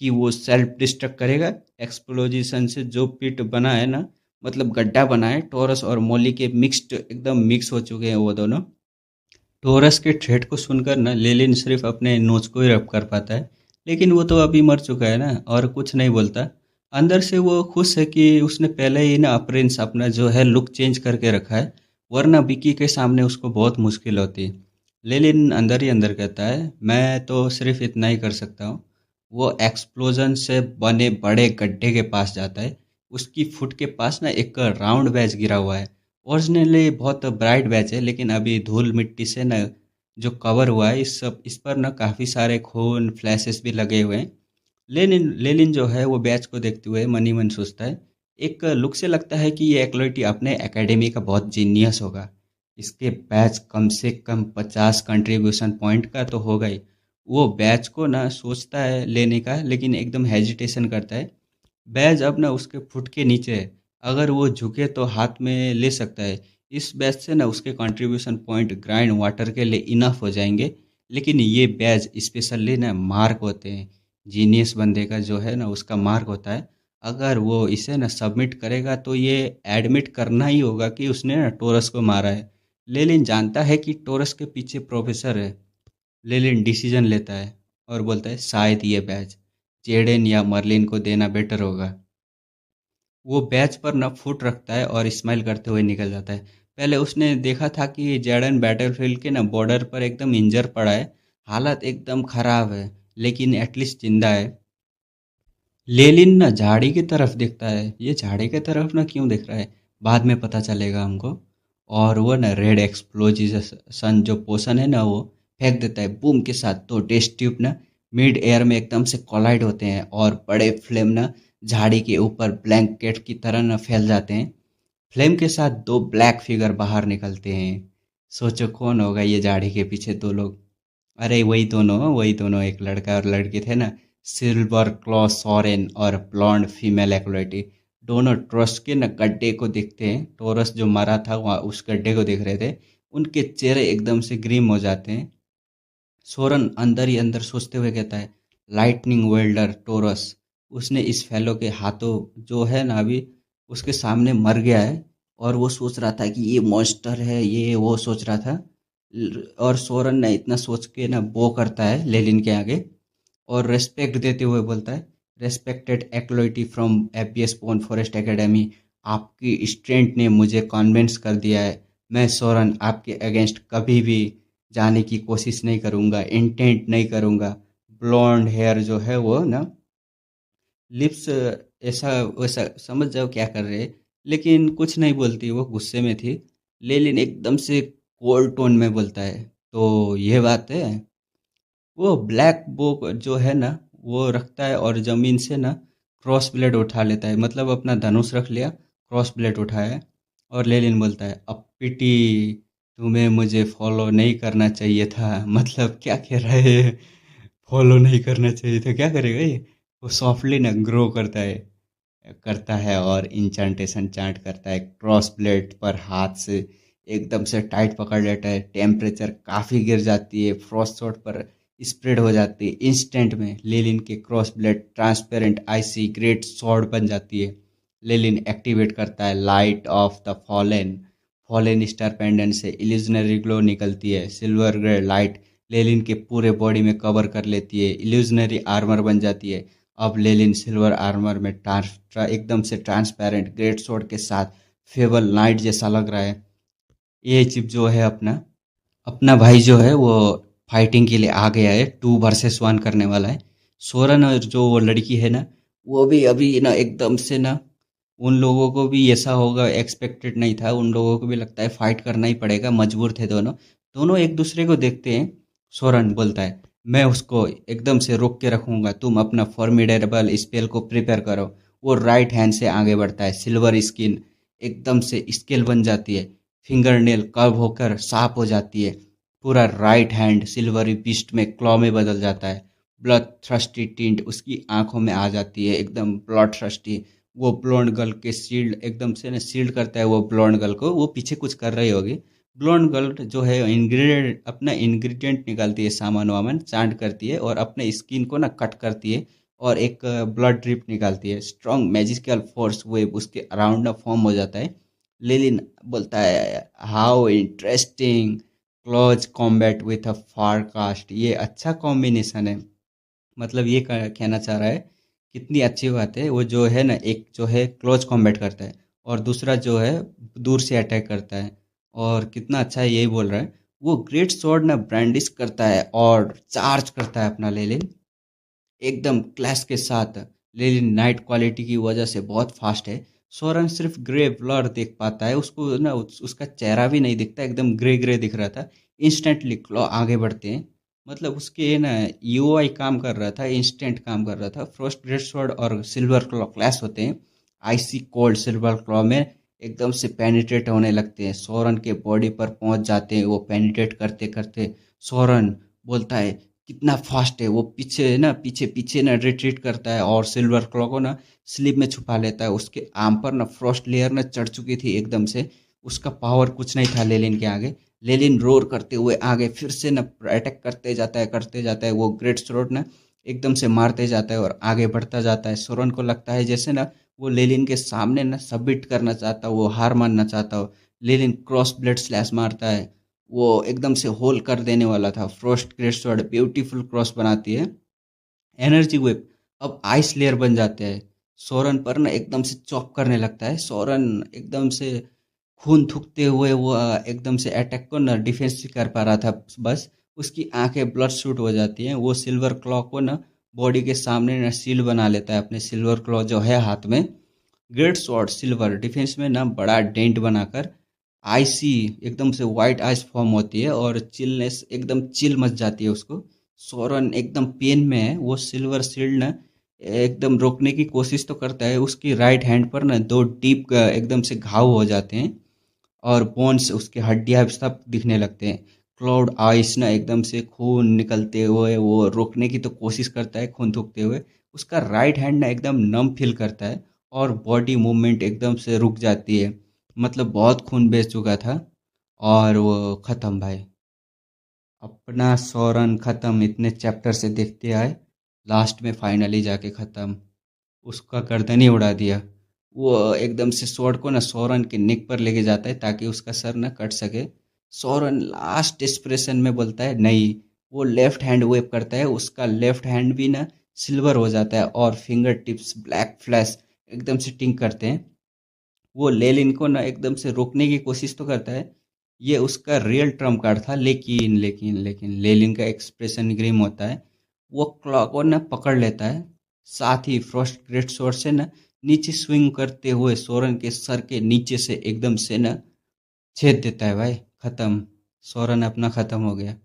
कि वो सेल्फ डिस्ट्रक्ट करेगा। एक्सप्लोजिशन से जो पिट बना है ना, मतलब गड्ढा बना है, टोरस और मोली के मिक्स्ड एकदम मिक्स हो चुके हैं वो दोनों। टोरस के थ्रेट को सुनकर ना लेलिन सिर्फ अपने नोच को ही रब कर पाता है। लेकिन वो तो अभी मर चुका है ना और कुछ नहीं बोलता। अंदर से वो खुश है कि उसने पहले ही ना अपरेंस अपना जो है लुक चेंज करके रखा है, वरना विकी के सामने उसको बहुत मुश्किल होती। लेलिन अंदर ही अंदर कहता है मैं तो सिर्फ इतना ही कर सकता हूँ। वो एक्सप्लोजन से बने बड़े गड्ढे के पास जाता है। उसकी फुट के पास ना एक राउंड बैच गिरा हुआ है ओरिजिनली बहुत ब्राइट बैच है, लेकिन अभी धूल मिट्टी से ना जो कवर हुआ है इस पर ना काफ़ी सारे खून फ्लैशेस भी लगे हुए हैं। लेनिन लेनिन जो है वो बैच को देखते हुए मन ही मन सोचता है, एक लुक से लगता है कि ये एक्लोइटी अपने एकेडमी का बहुत जीनियस होगा। इसके बैच कम से कम 50 कंट्रीब्यूशन पॉइंट का तो होगा ही। वो बैच को ना सोचता है लेने का, लेकिन एकदम हेजिटेशन करता है। बैच अब ना उसके फुट के नीचे है, अगर वो झुके तो हाथ में ले सकता है। इस बैच से ना उसके कंट्रीब्यूशन पॉइंट ग्राइंड वाटर के लिए इनफ हो जाएंगे। लेकिन ये बैच स्पेशली ना मार्क होते हैं, जीनियस बंदे का जो है ना उसका मार्क होता है। अगर वो इसे ना सबमिट करेगा तो ये एडमिट करना ही होगा कि उसने ना टोरस को मारा है। लेलिन जानता है कि टोरस के पीछे प्रोफेसर है। लेलिन डिसीजन लेता है और बोलता है शायद ये बैच जेडन या मर्लिन को देना बेटर होगा। वो बैच पर ना फुट रखता है और स्माइल करते हुए निकल जाता है। पहले उसने देखा था कि जेडन बैटलफील्ड के ना बॉर्डर पर एकदम इंजर पड़ा है, हालत एकदम खराब है, लेकिन एटलीस्ट जिंदा है। लेलिन ना झाड़ी की तरफ देखता है, ये झाड़ी की तरफ ना क्यों देख रहा है, बाद में पता चलेगा हमको। और वो ना रेड एक्सप्लोजन जो पोशन है ना वो फेंक देता है बूम के साथ, तो टेस्ट ट्यूब ना मिड एयर में एकदम से कोलाइड होते हैं और बड़े फ्लेम ना झाड़ी के ऊपर ब्लैंकेट की तरह ना फैल जाते हैं। फ्लेम के साथ दो ब्लैक फिगर बाहर निकलते हैं। सोचो कौन होगा ये झाड़ी के पीछे दो लोग। अरे वही दोनों एक लड़का और लड़की थे ना, सिल्वर क्लॉ सॉरेन और ब्लॉन्ड फीमेल एक्लोइटी। दोनों टोरस के न गड्ढे को देखते हैं, टोरस जो मरा था वहाँ उस गड्ढे को देख रहे थे। उनके चेहरे एकदम से ग्रीम हो जाते हैं। सोरन अंदर ही अंदर सोचते हुए कहता है, लाइटनिंग वेल्डर टोरस, उसने इस फैलो के हाथों जो है ना अभी उसके सामने मर गया है। और वो सोच रहा था कि ये मॉन्स्टर है, ये वो सोच रहा था। और सोरन ने इतना सोच के ना बो करता है लेलिन के आगे और रेस्पेक्ट देते हुए बोलता है, respected acolyte from APS pon forest academy, आपकी स्ट्रेंथ ने मुझे कन्विंस कर दिया है। मैं सोरन आपके अगेंस्ट कभी भी जाने की कोशिश नहीं करूँगा, इंटेंट नहीं करूँगा। ब्लॉन्ड हेयर जो है वो ना लिप्स ऐसा वैसा समझ जाओ क्या कर रहे हैं, लेकिन कुछ नहीं बोलती, वो गुस्से में थी। लेलिन एकदम से कोल्ड टोन में बोलता है, तो ये बात है। वो ब्लैक बुक जो है ना वो रखता है और ज़मीन से ना क्रॉस ब्लेड उठा लेता है, मतलब अपना धनुष रख लिया, क्रॉस ब्लेड उठाया। और लेलिन बोलता है, अब पिटी, तुम्हें मुझे फॉलो नहीं करना चाहिए था। मतलब क्या कह रहा है, फॉलो नहीं करना चाहिए था, क्या करेगा ये। वो सॉफ्टली ना ग्रो करता है और इंचांटेशन चांट करता है, क्रॉस ब्लेड पर हाथ से एकदम से टाइट पकड़ लेता है। टेम्परेचर काफ़ी गिर जाती है, फ्रॉस्ट शॉट पर स्प्रेड हो जाती है। इंस्टेंट में लेलिन के cross blade transparent icy great sword बन जाती है। लेलिन एक्टिवेट करता है light of the fallen. Fallen star pendant से इल्यूजनरी ग्लो निकलती है, सिल्वर ग्रे लाइट लेलिन के पूरे बॉडी में कवर कर लेती है, इल्यूजनरी आर्मर बन जाती है। अब लेलिन सिल्वर आर्मर में एकदम से ट्रांसपेरेंट ग्रेट स्वॉर्ड के साथ फेबल नाइट जैसा लग रहा है। ये चिप जो है अपना अपना भाई जो है वो फाइटिंग के लिए आ गया है, 2 वर्सेस 1 करने वाला है। सोरन और जो वो लड़की है ना वो भी अभी ना एकदम से ना, उन लोगों को भी ऐसा होगा एक्सपेक्टेड नहीं था, उन लोगों को भी लगता है फाइट करना ही पड़ेगा, मजबूर थे दोनों। दोनों एक दूसरे को देखते हैं। सोरन बोलता है, मैं उसको एकदम से रोक के रखूंगा, तुम अपना फॉर्मिडेबल स्पेल को प्रिपेयर करो। वो राइट हैंड से आगे बढ़ता है, सिल्वर स्किन एकदम से स्केल बन जाती है, फिंगरनेल कर्व होकर साफ हो जाती है, पूरा राइट हैंड सिल्वरी बिस्ट में क्लॉ में बदल जाता है। ब्लड थ्रस्टी टिंट उसकी आंखों में आ जाती है, एकदम ब्लड थ्रस्टी। वो ब्लॉन्ड गर्ल के शील्ड एकदम से ना शील्ड करता है वो ब्लॉन्ड गर्ल को, वो पीछे कुछ कर रही होगी। ब्लॉन्ड गर्ल जो है इंग्रेडिएंट अपना इंग्रेडिएंट निकालती है, सामान वामान चांट करती है और अपने स्किन को ना कट करती है और एक ब्लड ड्रिप निकालती है। स्ट्रॉन्ग मैजिकल फोर्स वेव उसके अराउंड ना फॉर्म हो जाता है। लेलिन बोलता है, how interesting, close combat with a far cast, ये अच्छा कॉम्बिनेशन है। मतलब ये कहना चाह रहा है, कितनी अच्छी बात है। वो जो है ना एक जो है क्लोज कॉम्बैट करता है और दूसरा जो है दूर से अटैक करता है, और कितना अच्छा है यही बोल रहा है। वो ग्रेट स्वॉर्ड ना ब्रांडिश करता है और चार्ज करता है अपना लेलिन एकदम क्लैश के साथ। लेकिन नाइट क्वालिटी की वजह से बहुत फास्ट है, सोरन सिर्फ ग्रे ब्लर देख पाता है, उसको ना उसका चेहरा भी नहीं दिखता, एकदम ग्रे ग्रे दिख रहा था। इंस्टेंटली क्लॉ आगे बढ़ते हैं, मतलब उसके ना यूआई काम कर रहा था, इंस्टेंट काम कर रहा था। फ्रोस्ट ग्रेट स्वॉर्ड और सिल्वर क्लॉ क्लैश होते हैं। आइसी कोल्ड सिल्वर क्लॉ में एकदम से पेनिट्रेट होने लगते हैं, सोरन के बॉडी पर पहुंच जाते हैं। वो पेनिट्रेट करते करते सोरन बोलता है कितना फास्ट है, वो पीछे ना पीछे पीछे ना रिट्रीट करता है और सिल्वर क्लॉ को ना स्लीप में छुपा लेता है। उसके आर्म पर ना फ्रॉस्ट लेयर ना चढ़ चुकी थी एकदम से, उसका पावर कुछ नहीं था लेलिन के आगे। लेलिन रोर करते हुए आगे फिर से ना अटैक करते जाता है। वो ग्रेट स्वॉर्ड ना एकदम से मारते जाता है और आगे बढ़ता जाता है। सोरन को लगता है जैसे ना वो लेलिन के सामने ना सबमिट करना चाहता हो, वो हार मानना चाहता हो। लेलिन क्रॉस ब्लेड स्लैश मारता है, वो एकदम से होल कर देने वाला था। Frost great sword beautiful cross बनाती है। एनर्जी वेव अब आइस लेयर बन जाते हैं, सोरन पर ना एकदम से चॉप करने लगता है। सोरन एकदम से खून थूकते हुए वो एकदम से अटैक को ना डिफेंस कर पा रहा था, बस उसकी आंखें ब्लड शूट हो जाती हैं। वो सिल्वर क्लॉ को ना बॉडी के सामने ना सील बना लेता है अपने सिल्वर क्लॉ जो है हाथ में। ग्रेट स्वॉर्ड सिल्वर डिफेंस में ना बड़ा डेंट बनाकर आईसी एकदम से वाइट आइस फॉर्म होती है और चिलनेस एकदम चिल मच जाती है उसको। सोरन एकदम पेन में है, वो सिल्वर शील्ड ना एकदम रोकने की कोशिश तो करता है। उसकी राइट हैंड पर ना दो डीप एकदम से घाव हो जाते हैं और बोन्स उसके हड्डियां सब दिखने लगते हैं। क्लाउड आइस ना एकदम से खून निकलते हुए वो रोकने की तो कोशिश करता है खून थूकते हुए। उसका राइट हैंड ना एकदम नम फील करता है और बॉडी मूवमेंट एकदम से रुक जाती है, मतलब बहुत खून बह चुका था। और वो ख़त्म भाई, अपना सोरन ख़त्म। इतने चैप्टर से देखते आए, लास्ट में फाइनली जाके ख़त्म, उसका गर्दन ही उड़ा दिया। वो एकदम से स्वॉर्ड को ना सोरन के नेक पर लेके जाता है ताकि उसका सर ना कट सके। सोरन लास्ट एक्सप्रेशन में बोलता है नहीं। वो लेफ्ट हैंड वेव करता है, उसका लेफ्ट हैंड भी ना सिल्वर हो जाता है और फिंगर टिप्स ब्लैक फ्लैश एकदम से टिंक करते हैं। वो लेलिन को ना एकदम से रोकने की कोशिश तो करता है, ये उसका रियल ट्रम्प कार्ड था, लेकिन लेकिन लेकिन लेलिन का एक्सप्रेशन ग्रीम होता है। वो क्लॉक को ना पकड़ लेता है, साथ ही फ्रॉस्ट ग्रेट स्वॉर्ड से ना नीचे स्विंग करते हुए सोरन के सर के नीचे से एकदम से ना छेद देता है भाई। खत्म, सोरन अपना खत्म हो गया।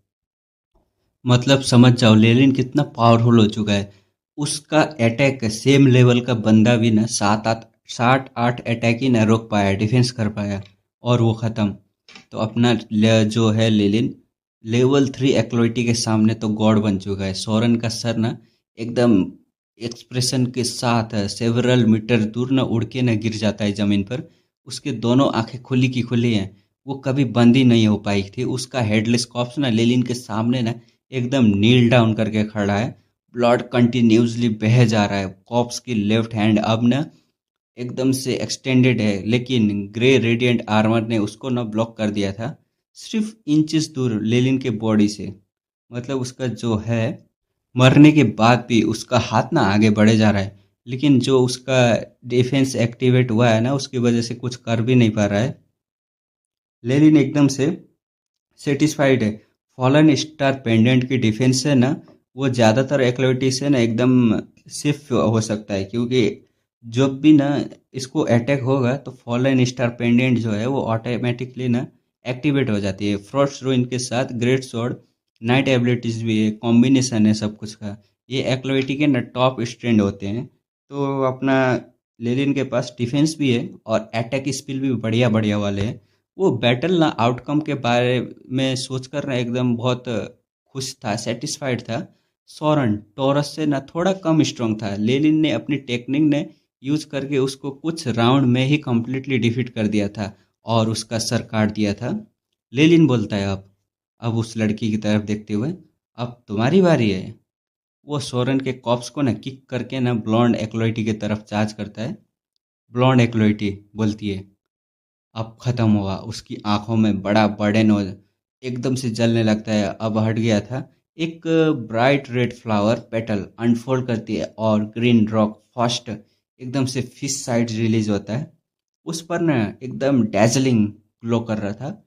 मतलब समझ जाओ लेलिन कितना पावरफुल हो चुका है। उसका अटैक सेम लेवल का बंदा भी ना सात आठ अटैक ही ना रोक पाया, डिफेंस कर पाया और वो ख़त्म। तो अपना जो है लेलिन लेवल 3 एक्लोइटी के सामने तो गॉड बन चुका है। सोरन का सर ना एकदम एक्सप्रेशन के साथ सेवरल मीटर दूर ना उड़ के ना गिर जाता है ज़मीन पर। उसके दोनों आंखें खुली की खुली हैं, वो कभी बंद ही नहीं हो पाई थी। उसका हेडलेस कॉप्स ना लेलिन के सामने ना एकदम नील डाउन करके खड़ा है। ब्लड कंटिन्यूसली बह जा रहा है। कॉप्स की लेफ्ट हैंड अब ना एकदम से एक्सटेंडेड है, लेकिन ग्रे रेडिएंट आर्मर ने उसको ना ब्लॉक कर दिया था, सिर्फ इंचेस दूर लेलिन के बॉडी से। मतलब उसका जो है मरने के बाद भी उसका हाथ ना आगे बढ़े जा रहा है, लेकिन जो उसका डिफेंस एक्टिवेट हुआ है ना उसकी वजह से कुछ कर भी नहीं पा रहा है। लेलिन एकदम से सेटिस्फाइड है। फॉलन स्टार पेंडेंट की डिफेंस से ना वो ज़्यादातर एक्टिविटी से ना एकदम सिर्फ हो सकता है, क्योंकि जब भी ना इसको अटैक होगा तो फॉलन स्टार पेंडेंट जो है वो ऑटोमेटिकली ना एक्टिवेट हो जाती है। फ्रॉस्ट रूइन के साथ ग्रेट स्वॉर्ड नाइट एबिलिटीज भी है, कॉम्बिनेशन है सब कुछ का। ये एक्टिविटी के ना टॉप स्ट्रेंड होते हैं। तो अपना लेलिन के पास डिफेंस भी है और अटैक स्किल भी बढ़िया बढ़िया वाले हैं। वो बैटल ना आउटकम के बारे में सोचकर ना एकदम बहुत खुश था, सेटिस्फाइड था। सोरन टॉरस से ना थोड़ा कम स्ट्रांग था। लेनिन ने अपनी टेक्निक ने यूज करके उसको कुछ राउंड में ही कंप्लीटली डिफीट कर दिया था और उसका सर काट दिया था। लेनिन बोलता है अब उस लड़की की तरफ देखते हुए, अब तुम्हारी बारी है। वो सोरन के कॉप्स को ना किक करके ना ब्लॉन्ड एक्लोइटी की तरफ चार्ज करता है। ब्लॉन्ड एक्लोइटी बोलती है अब खत्म हुआ। उसकी आंखों में बड़ा बर्डन हो एकदम से जलने लगता है, अब हट गया था। एक bright red flower petal unfold करती है और ग्रीन रॉक फर्स्ट एकदम से फिश साइड रिलीज होता है। उस पर ना एकदम डैजलिंग ग्लो कर रहा था।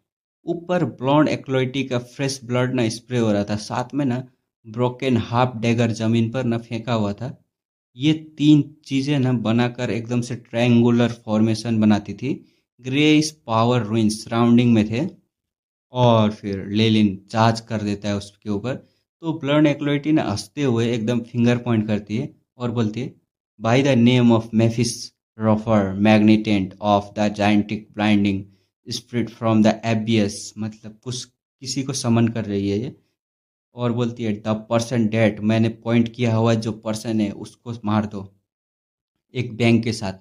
ऊपर ब्लॉन्ड एक्लोइटी का फ्रेश ब्लड ना स्प्रे हो रहा था, साथ में ना ब्रोकन हाफ डैगर जमीन पर ना फेंका हुआ था। ये तीन चीजें ना बनाकर एकदम से ट्रायंगुलर फॉर्मेशन बनाती थी। ग्रे इस पावर रूइंस सराउंडिंग में थे और फिर लेलिन चार्ज कर देता है उसके ऊपर। तो ब्लड एक्लोइटी ना हंसते हुए एकदम फिंगर पॉइंट करती है और बोलती है, by the name of Mephis Rofer magnificent of the gigantic blinding spirit from the abyss, मतलब कुछ किसी को समन कर रही है ये। और बोलती है, द पर्सन डेट, मैंने पॉइंट किया हुआ जो पर्सन है उसको मार दो। एक बैंक के साथ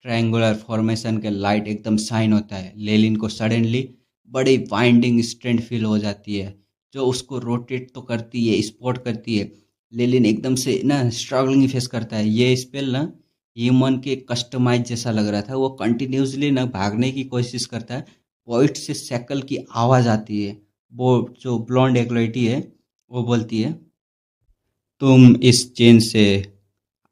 ट्रायंगुलर फॉर्मेशन के लाइट एकदम शाइन होता है। लेलिन को सडनली बड़ी वाइंडिंग स्ट्रेंथ फील हो जाती है जो उसको रोटेट तो करती है, स्पॉट करती है। लेलिन एकदम से ना स्ट्रगलिंग फेस करता है। ये स्पेल ना ह्यूमन के कस्टमाइज जैसा लग रहा था। वो कंटिन्यूसली ना भागने की कोशिश करता है। पॉइंट से शैकल की आवाज़ आती है। वो जो ब्लॉन्ड एक्लोइटी है वो बोलती है, तुम इस चेन से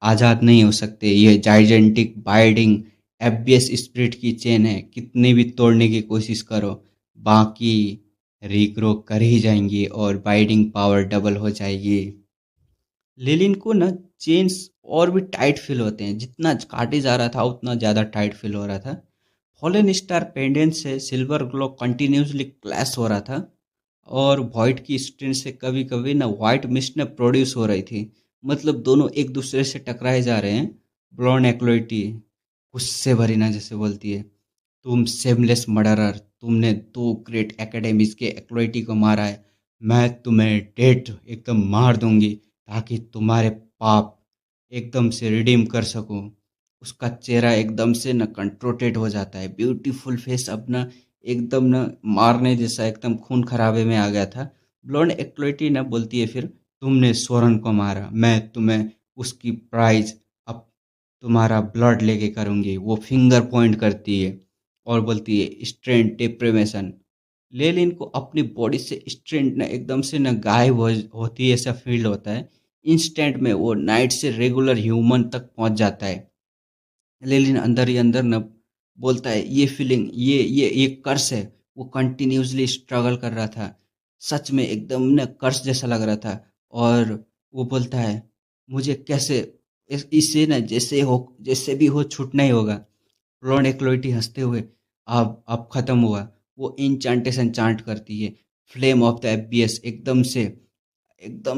आज़ाद नहीं हो सकते। ये जाइजेंटिक बाइडिंग एबियस स्पिरिट की चेन है। कितनी भी तोड़ने की कोशिश करो, बाकी रीग्रो कर ही जाएंगी और बाइडिंग पावर डबल हो जाएगी। लेलिन को ना चेन्स और भी टाइट फील होते हैं। जितना काटे जा रहा था उतना ज़्यादा टाइट फील हो रहा था। फॉलन स्टार पेंडेंट से सिल्वर ग्लो कंटिन्यूसली क्लैश हो रहा था और वाइट की स्ट्रेंथ से कभी कभी ना वाइट मिस्ट ना प्रोड्यूस हो रही थी। मतलब दोनों एक दूसरे से टकराए जा रहे हैं। ब्लॉन्ड एक्लोइटी गुस्से भरी ना जैसे बोलती है, तुम सेमलेस मर्डरर, तुमने दो ग्रेट एकेडमीज के एक्लोइटी को मारा है। मैं तुम्हें डेट एकदम मार दूंगी ताकि तुम्हारे पाप एकदम से रिडीम कर सकूं। उसका चेहरा एकदम से न कंट्रोटेड हो जाता है। ब्यूटीफुल फेस अपना एकदम न मारने जैसा एकदम खून खराबे में आ गया था। ब्लॉन्ड एक्लोइटी न बोलती है फिर, तुमने सोरन को मारा, मैं तुम्हें उसकी प्राइज अब तुम्हारा ब्लड लेके करूंगी। वो फिंगर पॉइंट करती है और बोलती है, स्ट्रेंथ डिप्रेवेशन। लेलिन को अपनी बॉडी से स्ट्रेंथ न एकदम से न गायब होती है ऐसा फील होता है। इंस्टेंट में वो नाइट से रेगुलर ह्यूमन तक पहुंच जाता है। लेलिन अंदर ही अंदर न बोलता है, ये फीलिंग, ये कर्स है। वो कंटिन्यूसली स्ट्रगल कर रहा था। सच में एकदम न कर्स जैसा लग रहा था। और वो बोलता है, मुझे कैसे इससे न जैसे भी हो छूटना ही होगा। ब्लॉन्ड एक्लोइटी हंसते हुए, अब खत्म हुआ। वो इंचांटेशन चांट करती है। फ्लेम ऑफ द एबियस एकदम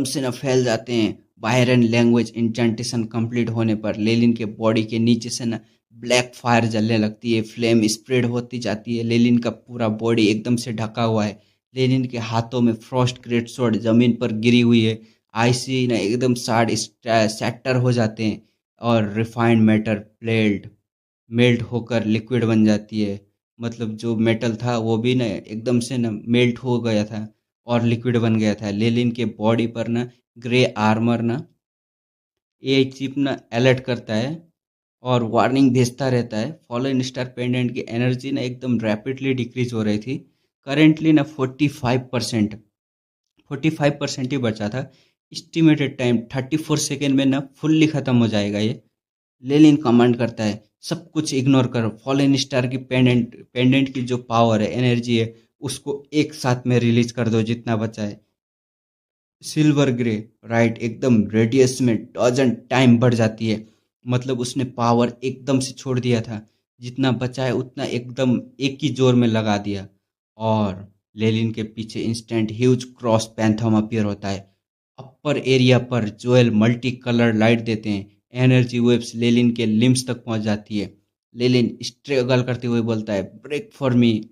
से ना फैल जाते हैं। बायरन लैंग्वेज इंचेंटेशन कंप्लीट होने पर लेलिन के बॉडी के नीचे से ना ब्लैक फायर जलने लगती है। फ्लेम स्प्रेड होती जाती है। लेलिन का पूरा बॉडी एकदम से ढका हुआ है। लेनिन के हाथों में फ्रॉस्ट ग्रेट स्वॉर्ड जमीन पर गिरी हुई है। आईसी ना एकदम साड़ सैटर हो जाते हैं और रिफाइंड मैटर प्लेट मेल्ट होकर लिक्विड बन जाती है। मतलब जो मेटल था वो भी ना एकदम से ना मेल्ट हो गया था और लिक्विड बन गया था। लेलिन के बॉडी पर ना ग्रे आर्मर ना ये चिप ना अलर्ट करता है और वार्निंग भेजता रहता है। फॉलन स्टार पेंडेंट की एनर्जी ना एकदम रैपिडली डिक्रीज हो रही थी। करेंटली ना 45% ही बचा था। एस्टिमेटेड टाइम 34 सेकेंड में ना फुल्ली ख़त्म हो जाएगा ये। लेनिन कमांड करता है, सब कुछ इग्नोर करो। फॉलन स्टार की पेंडेंट की जो पावर है, एनर्जी है, उसको एक साथ में रिलीज कर दो जितना बचा है। सिल्वर ग्रे राइट एकदम रेडियस में डजन टाइम बढ़ जाती है। मतलब उसने पावर एकदम से छोड़ दिया था। जितना बचा है उतना एकदम एक ही जोर में लगा दिया। और लेलिन के पीछे इंस्टेंट ह्यूज क्रॉस पैंथम अपीयर होता है। अपर एरिया पर जोएल मल्टी कलर लाइट देते हैं। एनर्जी वेव्स लेलिन के लिम्स तक पहुंच जाती है। लेलिन स्ट्रगल करते हुए बोलता है, ब्रेक फॉर मी।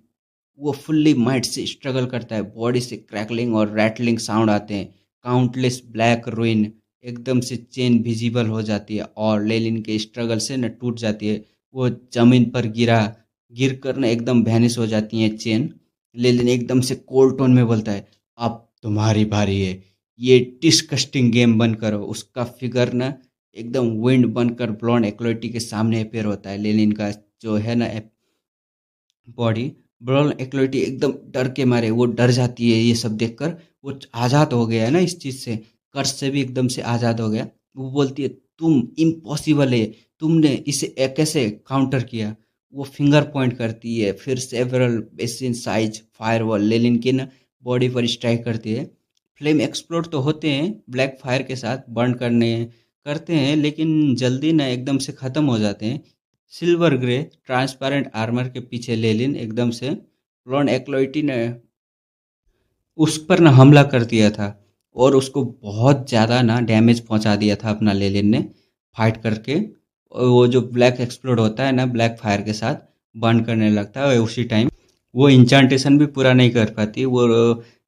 वो फुल्ली माइट से स्ट्रगल करता है। बॉडी से क्रैकलिंग और रैटलिंग साउंड आते हैं। काउंटलेस ब्लैक रुइन एकदम से चेन विजिबल हो जाती है और लेलिन के स्ट्रगल से न टूट जाती है। वो जमीन पर गिर कर न एकदम वैनिश हो जाती है चेन। लेलिन एकदम से कोल्ड टोन में बोलता है, अब तुम्हारी बारी है। ये डिस्कस्टिंग गेम बंद करो। उसका फिगर न एकदम विंड बनकर ब्लॉन्ड एक्लोइटी के सामने अपेयर होता है। लेलिन का जो है ना बॉडी, ब्रॉन एक्लोइटी एकदम डर के मारे वो डर जाती है ये सब देखकर। वो आज़ाद हो गया है ना इस चीज़ से, कर्ज से भी एकदम से आज़ाद हो गया। वो बोलती है, तुम इम्पॉसिबल है, तुमने इसे कैसे काउंटर किया। वो फिंगर पॉइंट करती है। फिर सेवरल बेसिन साइज फायरवॉल लेलिन के ना बॉडी पर स्ट्राइक करती है। फ्लेम एक्सप्लोड तो होते हैं ब्लैक फायर के साथ बर्न करने करते हैं, लेकिन जल्दी ना एकदम से ख़त्म हो जाते हैं। सिल्वर ग्रे ट्रांसपेरेंट आर्मर के पीछे लेलिन एकदम से लॉर्ड एक्लोइटी ने उस पर ना हमला कर दिया था और उसको बहुत ज़्यादा ना डैमेज पहुंचा दिया था अपना लेलिन ने फाइट करके। और वो जो ब्लैक एक्सप्लोड होता है ना ब्लैक फायर के साथ बर्न करने लगता है उसी टाइम। वो इंचांटेशन भी पूरा नहीं कर पाती। वो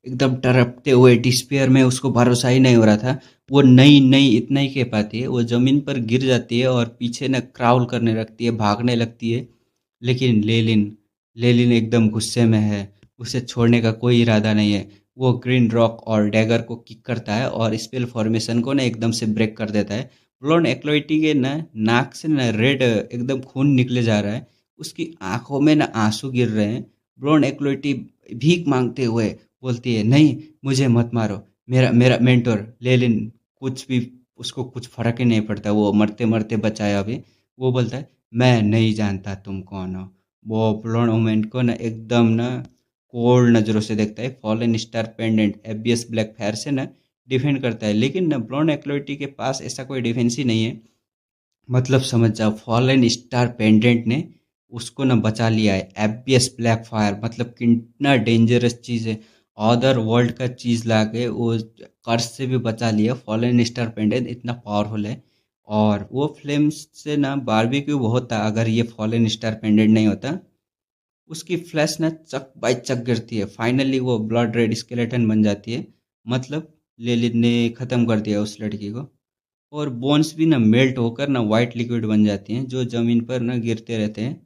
एकदम तड़पते हुए डिस्पेयर में, उसको भरोसा ही नहीं हो रहा था। वो नई नई इतना ही कह पाती है, वो ज़मीन पर गिर जाती है और पीछे ना क्राउल करने लगती है, भागने लगती है। लेकिन लेलिन लेलिन एकदम गुस्से में है, उसे छोड़ने का कोई इरादा नहीं है। वो ग्रीन रॉक और डैगर को किक करता है और स्पेल फॉर्मेशन को ना एकदम से ब्रेक कर देता है। ब्लोन एक्लोइटी के ना नाक से ना रेड एकदम खून निकले जा रहा है, उसकी आंखों में ना आंसू गिर रहे हैं। ब्लोन एक्लोइटी भीख मांगते हुए बोलती है, नहीं, मुझे मत मारो। मेरा मेरा मेंटोर लेलिन कुछ भी, उसको कुछ फर्क ही नहीं पड़ता, वो मरते मरते बचाया अभी। वो बोलता है, मैं नहीं जानता तुम कौन हो। वो ब्लोन वुमेन को ना एकदम ना कोल्ड नज़रों से देखता है। Fallen star pendant ABS black fire से ना डिफेंड करता है, लेकिन ना ब्लोन एक्लोइटी के पास ऐसा कोई डिफेंस ही नहीं है। मतलब समझ जाओ, फॉलन स्टार पेंडेंट ने उसको ना बचा लिया है। एबीएस ब्लैक फायर मतलब कितना डेंजरस चीज़ है। अदर वर्ल्ड का चीज़ ला के वो कर्स से भी बचा लिया। फॉलन स्टार पेंडेंट इतना पावरफुल है। और वो फ्लेम्स से ना बारबेक्यू होता अगर ये फॉलन स्टार पेंडेंट नहीं होता। उसकी फ्लैश ना चक बाई चक गिरती है। फाइनली वो ब्लड रेड स्केलेटन बन जाती है। मतलब लेलिन ने ख़त्म कर दिया उस लड़की को। और बोन्स भी ना मेल्ट होकर ना वाइट लिक्विड बन जाती हैं जो ज़मीन पर ना गिरते रहते हैं।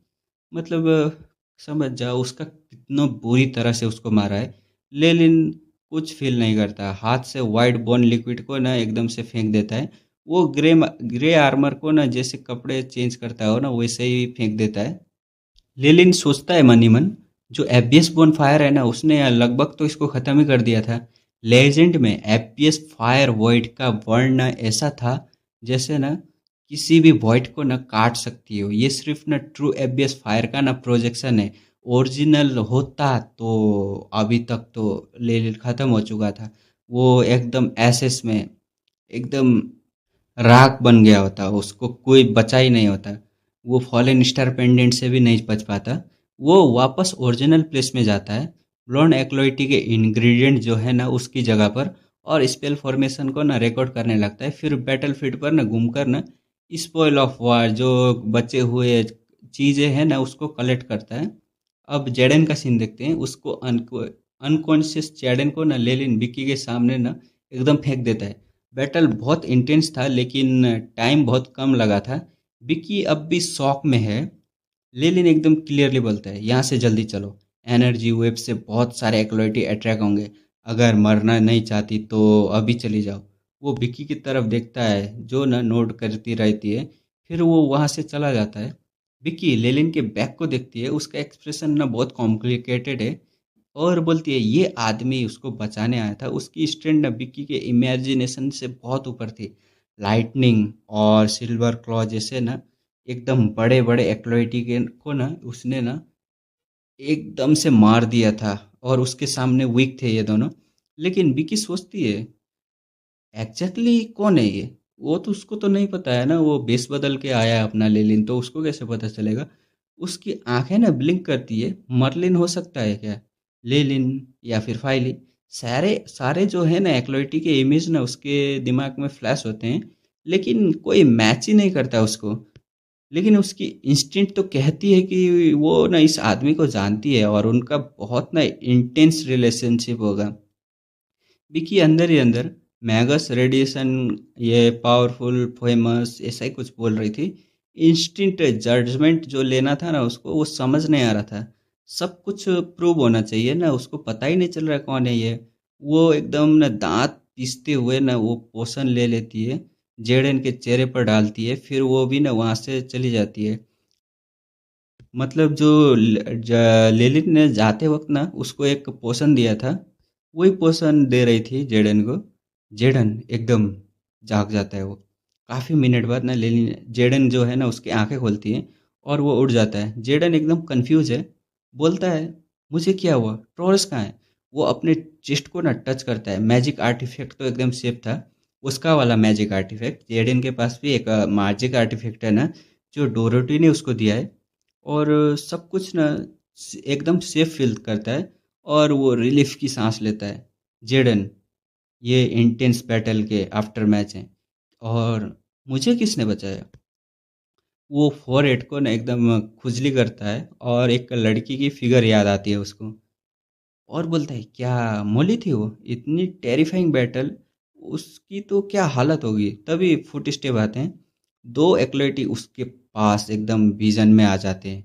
मतलब समझ जाओ उसका कितना बुरी तरह से उसको मारा है। लेलिन कुछ फील नहीं करता, हाथ से वाइट बोन लिक्विड को ना एकदम से फेंक देता है। वो ग्रे आर्मर को ना जैसे कपड़े चेंज करता हो ना वैसे ही फेंक देता है। लेलिन सोचता है मन ही मन, जो एबीएस बोन फायर है ना उसने लगभग तो इसको ख़त्म ही कर दिया था। लेजेंड में एबीएस फायर वॉइड का वर्ण ना ऐसा था जैसे ना किसी भी वॉइड को ना काट सकती हो। ये सिर्फ ना ट्रू एबीएस फायर का ना प्रोजेक्शन है। ओरिजिनल होता तो अभी तक तो लेलिन ख़त्म हो चुका था। वो एकदम एसेस में एकदम राख बन गया होता, उसको कोई बचा ही नहीं होता। वो फॉलन स्टार पेंडेंट से भी नहीं बच पाता। वो वापस ओरिजिनल प्लेस में जाता है, ब्लॉन्ड एक्लोइटी के इंग्रेडिएंट जो है ना उसकी जगह पर, और स्पेल फॉर्मेशन को ना रिकॉर्ड करने लगता है। फिर बैटल फील्ड पर ना घूमकर ना स्पॉइल ऑफ वार जो बचे हुए चीज़ें हैं ना उसको कलेक्ट करता है। अब जेडन का सीन देखते हैं। उसको अनकॉन्शियस जेडन को ना लेलिन विक्की के सामने ना एकदम फेंक देता है। बैटल बहुत इंटेंस था लेकिन टाइम बहुत कम लगा था। विक्की अब भी शॉक में है। लेलिन एकदम क्लियरली बोलता है, यहाँ से जल्दी चलो, एनर्जी वेव से बहुत सारे एक्लोइटी अट्रैक्ट होंगे। अगर मरना नहीं चाहती तो अभी चली जाओ। वो विक्की की तरफ देखता है जो ना नोट करती रहती है, फिर वो वहाँ से चला जाता है। विक्की लेलिन के बैग को देखती है, उसका एक्सप्रेशन ना बहुत कॉम्प्लिकेटेड है और बोलती है ये आदमी उसको बचाने आया था। उसकी स्ट्रेंथ ना विक्की के इमेजिनेशन से बहुत ऊपर थी। लाइटनिंग और सिल्वर क्लॉ जैसे ना एकदम बड़े बड़े एक्लोइटी के को ना उसने ना एकदम से मार दिया था और उसके सामने वीक थे ये दोनों। लेकिन विक्की सोचती है, एग्जैक्टली कौन है ये? वो तो उसको तो नहीं पता है ना, वो बेस बदल के आया है अपना लेलिन, तो उसको कैसे पता चलेगा? उसकी आंखें ना ब्लिंक करती है। मर्लिन हो सकता है क्या? लेलिन या फिर फाइली? सारे सारे जो है ना एक्लोइटी के इमेज ना उसके दिमाग में फ्लैश होते हैं, लेकिन कोई मैच ही नहीं करता उसको। लेकिन उसकी इंस्टिंक्ट तो कहती है कि वो ना इस आदमी को जानती है और उनका बहुत ना इंटेंस रिलेशनशिप होगा। विकी अंदर ही अंदर मैगस रेडिएशन, ये पावरफुल फेमस ऐसा ही कुछ बोल रही थी। इंस्टिंक्ट जजमेंट जो लेना था ना उसको, वो समझ नहीं आ रहा था। सब कुछ प्रूव होना चाहिए ना, उसको पता ही नहीं चल रहा कौन है ये। वो एकदम ना दांत पीसते हुए ना वो पोषण ले लेती है, जेडन के चेहरे पर डालती है, फिर वो भी ना वहाँ से चली जाती है। मतलब जो लेलिन ने जाते वक्त ना उसको एक पोषण दिया था, वही पोषण दे रही थी जेडन को। जेडन एकदम जाग जाता है वो। काफ़ी मिनट बाद ना लेलिन जेडन जो है ना उसकी आंखें खोलती है और वो उठ जाता है। जेडन एकदम कंफ्यूज है, बोलता है, मुझे क्या हुआ, टॉरस कहाँ है? वो अपने चेस्ट को ना टच करता है। मैजिक आर्टिफैक्ट तो एकदम सेफ था। उसका वाला मैजिक आर्टिफैक्ट। जेडन के पास भी एक मैजिक आर्टिफैक्ट है ना, जो डोरोटी ने उसको दिया है, और सब कुछ ना एकदम सेफ फील करता है, और वो रिलीफ की सांस लेता है। जेडन ये इंटेंस बैटल के आफ्टर मैच है, और मुझे किसने बचाया। वो फोरहेड को ना एकदम खुजली करता है, और एक लड़की की फिगर याद आती है उसको, और बोलता है क्या मोली थी वो, इतनी टेरिफाइंग बैटल, उसकी तो क्या हालत होगी। तभी फुट स्टेप आते हैं, दो एक्लोइटी उसके पास एकदम विजन में आ जाते हैं।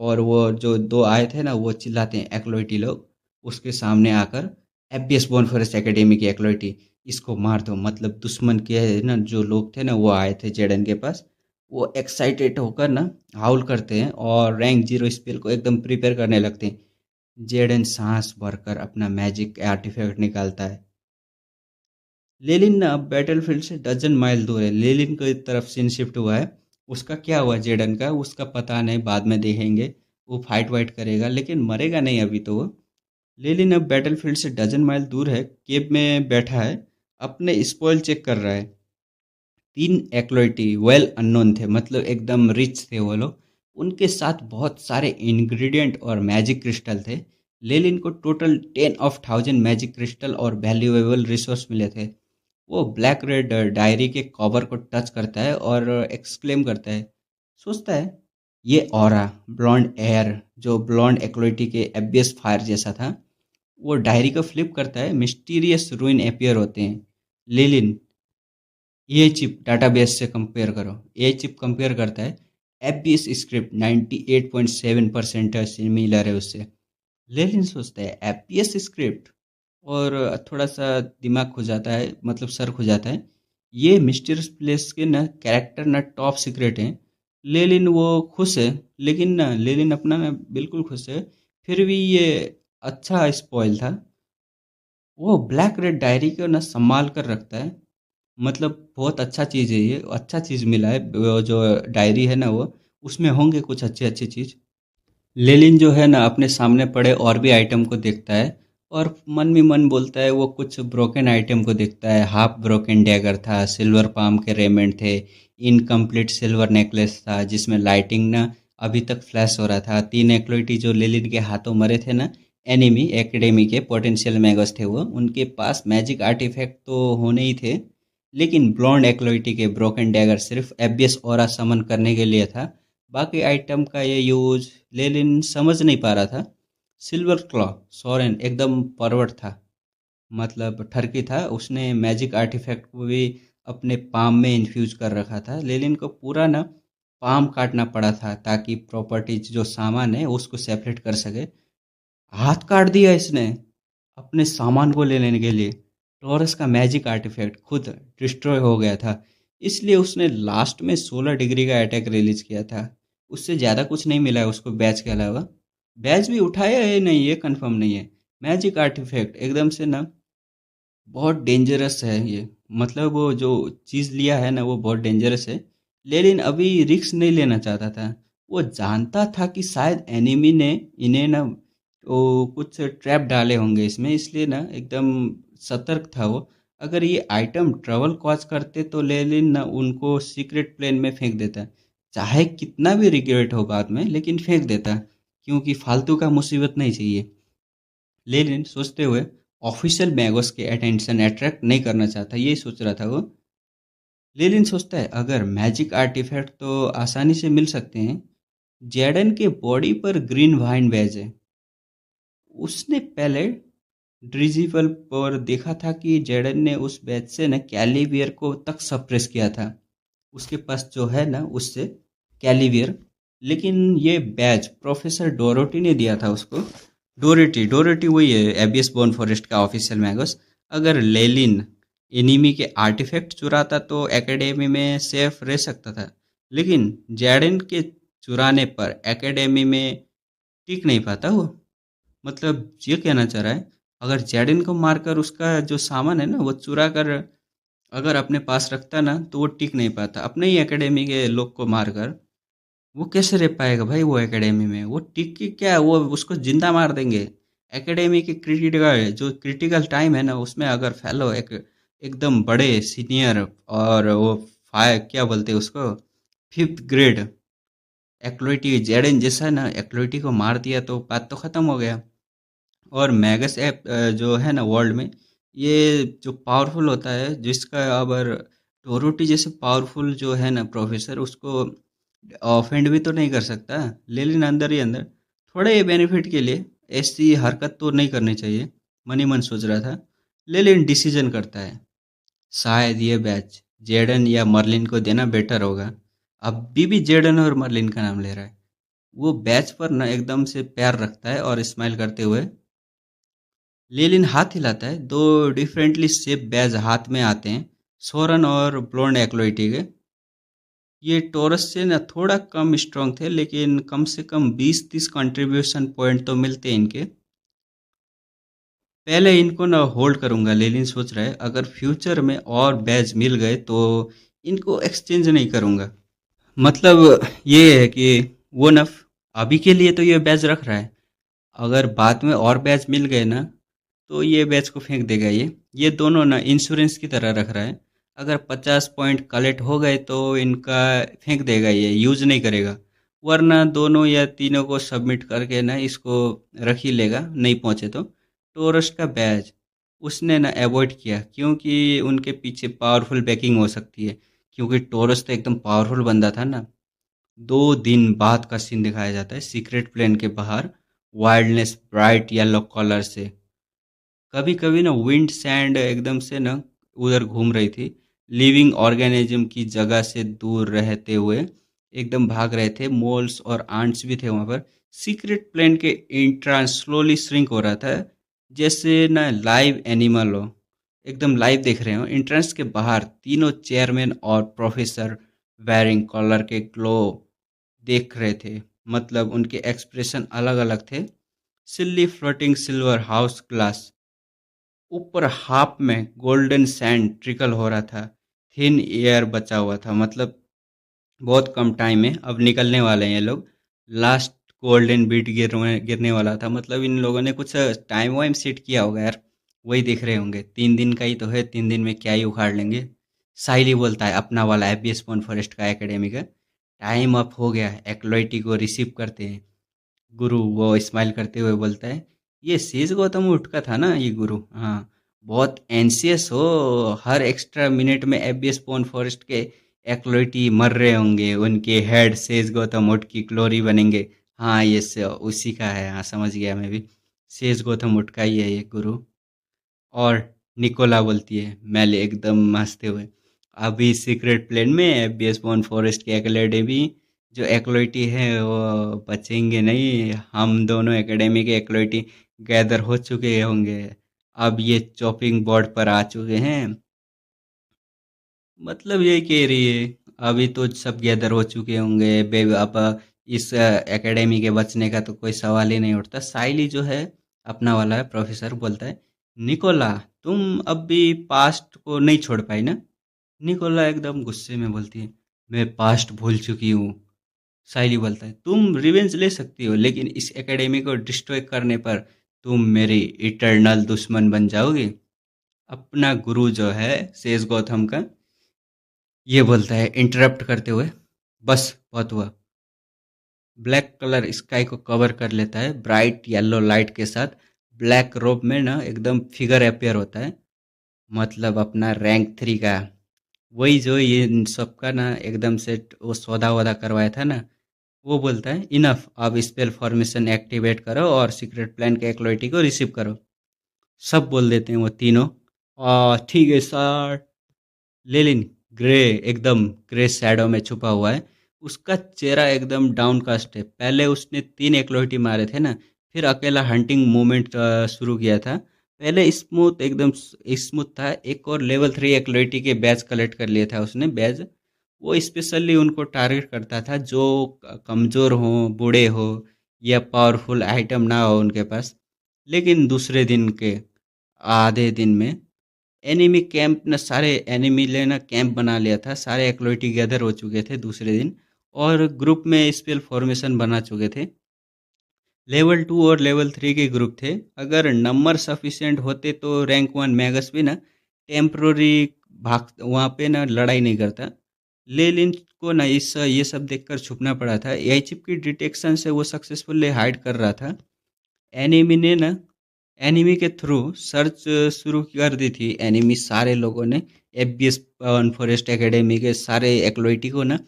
और वो जो दो आए थे ना, वो चिल्लाते हैं एक्लोइटी लोग उसके सामने आकर, एफबीएस बॉर्न फॉरेस्ट एकेडमी की एक्लोइटी, इसको मार दो। मतलब दुश्मन के ना जो लोग थे ना, वो आए थे जेडन के पास, वो एक्साइटेड होकर ना हाउल करते हैं, और रैंक 0 स्पेल को एकदम प्रिपेयर करने लगते हैं। जेडन सांस भरकर अपना मैजिक आर्टिफैक्ट निकालता है। लेलिन ना अब बैटलफील्ड से डजन माइल दूर है, लेलिन की तरफ सीन शिफ्ट हुआ है। उसका क्या हुआ जेडन का, उसका पता नहीं, बाद में देखेंगे। वो फाइट वाइट करेगा लेकिन मरेगा नहीं अभी तो वो। लेलिन अब बैटलफील्ड से डजन माइल दूर है, केब में बैठा है, अपने स्पॉइल चेक कर रहा है। 3 एक्लोइटी वेल अननोन थे, मतलब एकदम रिच थे वो लोग। उनके साथ बहुत सारे इंग्रेडिएंट और मैजिक क्रिस्टल थे। लेलिन को टोटल 10,000 मैजिक क्रिस्टल और वैल्यूएबल रिसोर्स मिले थे। वो ब्लैक रेड डायरी के कवर को टच करता है और एक्सक्लेम करता है, सोचता है ये ऑरा ब्लॉन्ड एयर, जो ब्लॉन्ड एक्लोइटी के एबियस फायर जैसा था। वो डायरी को फ्लिप करता है, मिस्टीरियस रूइन अपीयर होते हैं। लेलिन ये चिप डाटाबेस से कंपेयर करो। ये चिप कंपेयर करता है, एफबीएस स्क्रिप्ट 98.7% सिमिलर है उससे। लेकिन सोचता है एफबीएस स्क्रिप्ट, और थोड़ा सा दिमाग खो जाता है, मतलब सर खो जाता है। ये मिस्टीरियस प्लेस के ना कैरेक्टर ना टॉप सीक्रेट हैं। लेलिन वो खुश है, लेकिन ना लेलिन अपना ना बिल्कुल खुश है, फिर भी ये अच्छा स्पॉइल था। वो ब्लैक रेड डायरी को ना संभाल कर रखता है, मतलब बहुत अच्छा चीज़ है ये, अच्छा चीज़ मिला है। वो जो डायरी है ना, वो उसमें होंगे कुछ अच्छी अच्छी चीज़। लेलिन जो है ना अपने सामने पड़े और भी आइटम को देखता है, और मन में मन बोलता है। वो कुछ ब्रोकन आइटम को देखता है, हाफ ब्रोकन डैगर था, सिल्वर पाम के रेमेंट थे, इनकम्प्लीट सिल्वर नेकलेस था जिसमें लाइटिंग ना अभी तक फ्लैश हो रहा था। 3 एक्लोइटी जो लेलिन के हाथों मरे थे ना, एनिमी एकेडमी के पोटेंशियल मैगस थे वो, उनके पास मैजिक आर्टिफैक्ट तो होने ही थे, लेकिन ब्लॉन्ड एक्लोइटी के ब्रोकन डैगर सिर्फ एबियस ऑरा समन करने के लिए था। बाकी आइटम का ये यूज लेलिन समझ नहीं पा रहा था। सिल्वर क्लॉ सोरेन एकदम परवट था, मतलब ठरकी था। उसने मैजिक आर्टिफैक्ट को भी अपने पाम में इन्फ्यूज कर रखा था। लेलिन को पूरा ना पाम काटना पड़ा था ताकि प्रॉपर्टीज जो सामान है उसको सेपरेट कर सके। हाथ काट दिया इसने अपने सामान को ले लेने के लिए। टॉरस का मैजिक आर्टिफैक्ट खुद डिस्ट्रॉय हो गया था, इसलिए उसने लास्ट में 16 डिग्री का अटैक रिलीज किया था। उससे ज़्यादा कुछ नहीं मिला है उसको बैच के अलावा। बैच भी उठाया है नहीं, ये कंफर्म नहीं है। मैजिक आर्टिफैक्ट एकदम से ना बहुत डेंजरस है ये, मतलब वो जो चीज़ लिया है ना वो बहुत डेंजरस है। लेकिन अभी रिस्क नहीं लेना चाहता था। वो जानता था कि शायद एनिमी ने इन्हें ना वो कुछ ट्रैप डाले होंगे इसमें, इसलिए ना एकदम सतर्क था वो। अगर ये आइटम ट्रबल कॉज करते तो लेलिन ना उनको सीक्रेट प्लेन में फेंक देता, चाहे कितना भी रिग्रेट हो बाद में, लेकिन फेंक देता, क्योंकि फालतू का मुसीबत नहीं चाहिए। लेनिन सोचते हुए ऑफिशियल मैगोस के अटेंशन अट्रैक्ट नहीं करना चाहता, यही सोच रहा था वो। लेनिन सोचता है अगर मैजिक आर्टिफैक्ट तो आसानी से मिल सकते हैं। जेडन के बॉडी पर ग्रीन वाइन बैज है। उसने पहले ड्रिजिबल पर देखा था कि जेडन ने उस बैज से न कैलिवियर को तक सप्रेस किया था, उसके पास जो है ना उससे कैलिवियर। लेकिन ये बैज प्रोफेसर डोरोटी ने दिया था उसको। डोरेटी डोरेटी वही है एबियस बोर्न फॉरेस्ट का ऑफिशियल मैगस। अगर लेलिन एनिमी के आर्टिफैक्ट चुराता तो एकेडमी में सेफ रह सकता था, लेकिन जैडन के चुराने पर एकेडमी में टिक नहीं पाता वो। मतलब ये कहना चाह रहा है, अगर जैडन को मारकर उसका जो सामान है ना वो चुरा कर अगर अपने पास रखता ना, तो वो टिक नहीं पाता। अपने ही एकेडमी के लोग को मारकर वो कैसे रह पाएगा भाई वो एकेडमी में, वो टिक के क्या, वो उसको जिंदा मार देंगे। एकेडमी के क्रिटिकल जो क्रिटिकल टाइम है ना उसमें अगर फेलो एक एकदम बड़े सीनियर, और वो फायर क्या बोलते हैं उसको, 5th ग्रेड एक्लोइटी जेडन जैसा ना एक्लोइटी को मार दिया तो बात तो ख़त्म हो गया। और मैगस ऐप जो है ना वर्ल्ड में, ये जो पावरफुल होता है जिसका, अब टोरोटी जैसे पावरफुल जो है ना प्रोफेसर, उसको ऑफेंड भी तो नहीं कर सकता। लेकिन अंदर ही अंदर थोड़े बेनिफिट के लिए ऐसी हरकत तो नहीं करनी चाहिए, मन ही मन सोच रहा था। लेलिन डिसीजन करता है, शायद ये बैच जेडन या मर्लिन को देना बेटर होगा। अब भी जेडन और मर्लिन का नाम ले रहा है। वो बैच पर ना एकदम से पैर रखता है और स्माइल करते हुए लेलिन हाथ हिलाता है। दो डिफरेंटली शेप बैज हाथ में आते हैं, सोरन और ब्लोंड एक्लोइटी के। ये टोरस से ना थोड़ा कम स्ट्रांग थे, लेकिन कम से कम 20-30 कंट्रीब्यूशन पॉइंट तो मिलते हैं इनके। पहले इनको ना होल्ड करूंगा, लेलिन सोच रहा है। अगर फ्यूचर में और बैज मिल गए तो इनको एक्सचेंज नहीं करूंगा। मतलब ये है कि वो नफ अभी के लिए तो ये बैच रख रहा है। अगर बाद में और बैच मिल गए ना तो ये बैच को फेंक देगा। ये दोनों ना इंश्योरेंस की तरह रख रहा है। अगर 50 पॉइंट कलेक्ट हो गए तो इनका फेंक देगा, ये यूज नहीं करेगा। वरना दोनों या तीनों को सबमिट करके ना इसको रख ही लेगा, नहीं पहुंचे तो। टोरस का बैच उसने ना अवॉइड किया, क्योंकि उनके पीछे पावरफुल बैकिंग हो सकती है। क्योंकि टोरस तो एकदम पावरफुल बंदा था ना। 2 दिन बाद का सीन दिखाया जाता है सीक्रेट प्लेन के बाहर। वाइल्डनेस ब्राइट येलो कलर से, कभी कभी ना विंड सैंड एकदम से ना उधर घूम रही थी। लिविंग ऑर्गेनिज्म की जगह से दूर रहते हुए एकदम भाग रहे थे। मोल्स और आंट्स भी थे वहां पर। सीक्रेट प्लेन के इंट्रांस स्लोली श्रिंक हो रहा था, जैसे ना लाइव एनिमल हो, एकदम लाइव देख रहे हो। इंट्रेंस के बाहर तीनों चेयरमैन और प्रोफेसर वेरिंग कलर के ग्लो देख रहे थे। मतलब उनके एक्सप्रेशन अलग अलग थे। सिल्ली फ्लोटिंग सिल्वर हाउस ग्लास, ऊपर हाफ में गोल्डन सैंड ट्रिकल हो रहा था। थिन एयर बचा हुआ था, मतलब बहुत कम टाइम है, अब निकलने वाले हैं ये लोग। लास्ट गोल्डन बीट गिरने वाला था। मतलब इन लोगों ने कुछ टाइम वाइम सेट किया होगा यार, वही देख रहे होंगे। 3 दिन का ही तो है, 3 दिन में क्या ही उखाड़ लेंगे। साइली बोलता है अपना वाला एबीएस पॉन फॉरेस्ट का एकेडमी का, टाइम अप हो गया, एक्लोइटी को रिसीव करते हैं। गुरु वो स्माइल करते हुए बोलता है, ये शेष गौतम उठ का था ना ये गुरु, हाँ। बहुत एंसियस हो, हर एक्स्ट्रा मिनट में एबीएस पोन फॉरेस्ट के एक्लोइटी मर रहे होंगे, उनके हेड शेष गौतम उठ की ग्लोरी बनेंगे। हाँ ये उसी का है, हाँ समझ गया मैं भी, शेष गौतम उठ का ही है ये गुरु। और निकोला बोलती है मैले एकदम हंसते हुए, अभी सीक्रेट प्लेन में एबीएस पॉन फॉरेस्ट की एकेडमी जो एक्लोइटी है वो बचेंगे नहीं। हम दोनों एकेडमी के एक्लोइटी गैदर हो चुके होंगे, अब ये चॉपिंग बोर्ड पर आ चुके हैं। मतलब ये कह रही है अभी तो सब गैदर हो चुके होंगे अब इस एकेडमी के बचने का तो कोई सवाल ही नहीं उठता। साइली जो है अपना वाला है प्रोफेसर बोलता है, निकोला तुम अब भी पास्ट को नहीं छोड़ पाई ना। निकोला एकदम गुस्से में बोलती है, मैं पास्ट भूल चुकी हूँ। साइली बोलता है, तुम रिवेंज ले सकती हो, लेकिन इस एकेडमी को डिस्ट्रॉय करने पर तुम मेरी इटर्नल दुश्मन बन जाओगी। अपना गुरु जो है शेष गौतम का, ये बोलता है इंटरप्ट करते हुए, बस बहुत हुआ। ब्लैक कलर स्काई को कवर कर लेता है ब्राइट येलो लाइट के साथ। ब्लैक रोब में ना एकदम फिगर अपेयर होता है, मतलब अपना रैंक 3 का। वही जो ये इन सबका ना एकदम से वो सौदा वौदा करवाया था ना। वो बोलता है, इनफ, अब स्पेल फॉर्मेशन एक्टिवेट करो और सीक्रेट प्लान के एक्लोइटी को रिसीव करो। सब बोल देते हैं वो तीनों, ठीक है सर। लेलिन ग्रे, एकदम ग्रे शैडो में छुपा हुआ है। उसका चेहरा एकदम डाउनकास्ट है। पहले उसने 3 एक्लोइटी मारे थे ना, फिर अकेला हंटिंग मूवमेंट शुरू किया था। पहले स्मूथ, एकदम स्मूथ था। एक और लेवल 3 एक्लोइटी के बैच कलेक्ट कर लिया था उसने बैच। वो स्पेशली उनको टारगेट करता था जो कमज़ोर हो, बूढ़े हो, या पावरफुल आइटम ना हो उनके पास। लेकिन दूसरे दिन के आधे दिन में एनिमी कैंप न सारे एनिमी ने ना कैंप बना लिया था। सारे एक्लोइटी गैदर हो चुके थे दूसरे दिन, और ग्रुप में स्पेल फॉर्मेशन बना चुके थे। लेवल 2 और लेवल 3 के ग्रुप थे। अगर नंबर सफिशिएंट होते तो रैंक 1 मैगस भी ना टेम्पररी भाग वहाँ पे ना लड़ाई नहीं करता। लेलिन को ना इस ये सब देखकर छुपना पड़ा था। एआई चिप की डिटेक्शन से वो सक्सेसफुली हाइड कर रहा था। एनिमी ने ना एनिमी के थ्रू सर्च शुरू कर दी थी। एनिमी सारे लोगों ने एफबीएस फॉरेस्ट एकेडमी के सारे एक्लोइटी को ना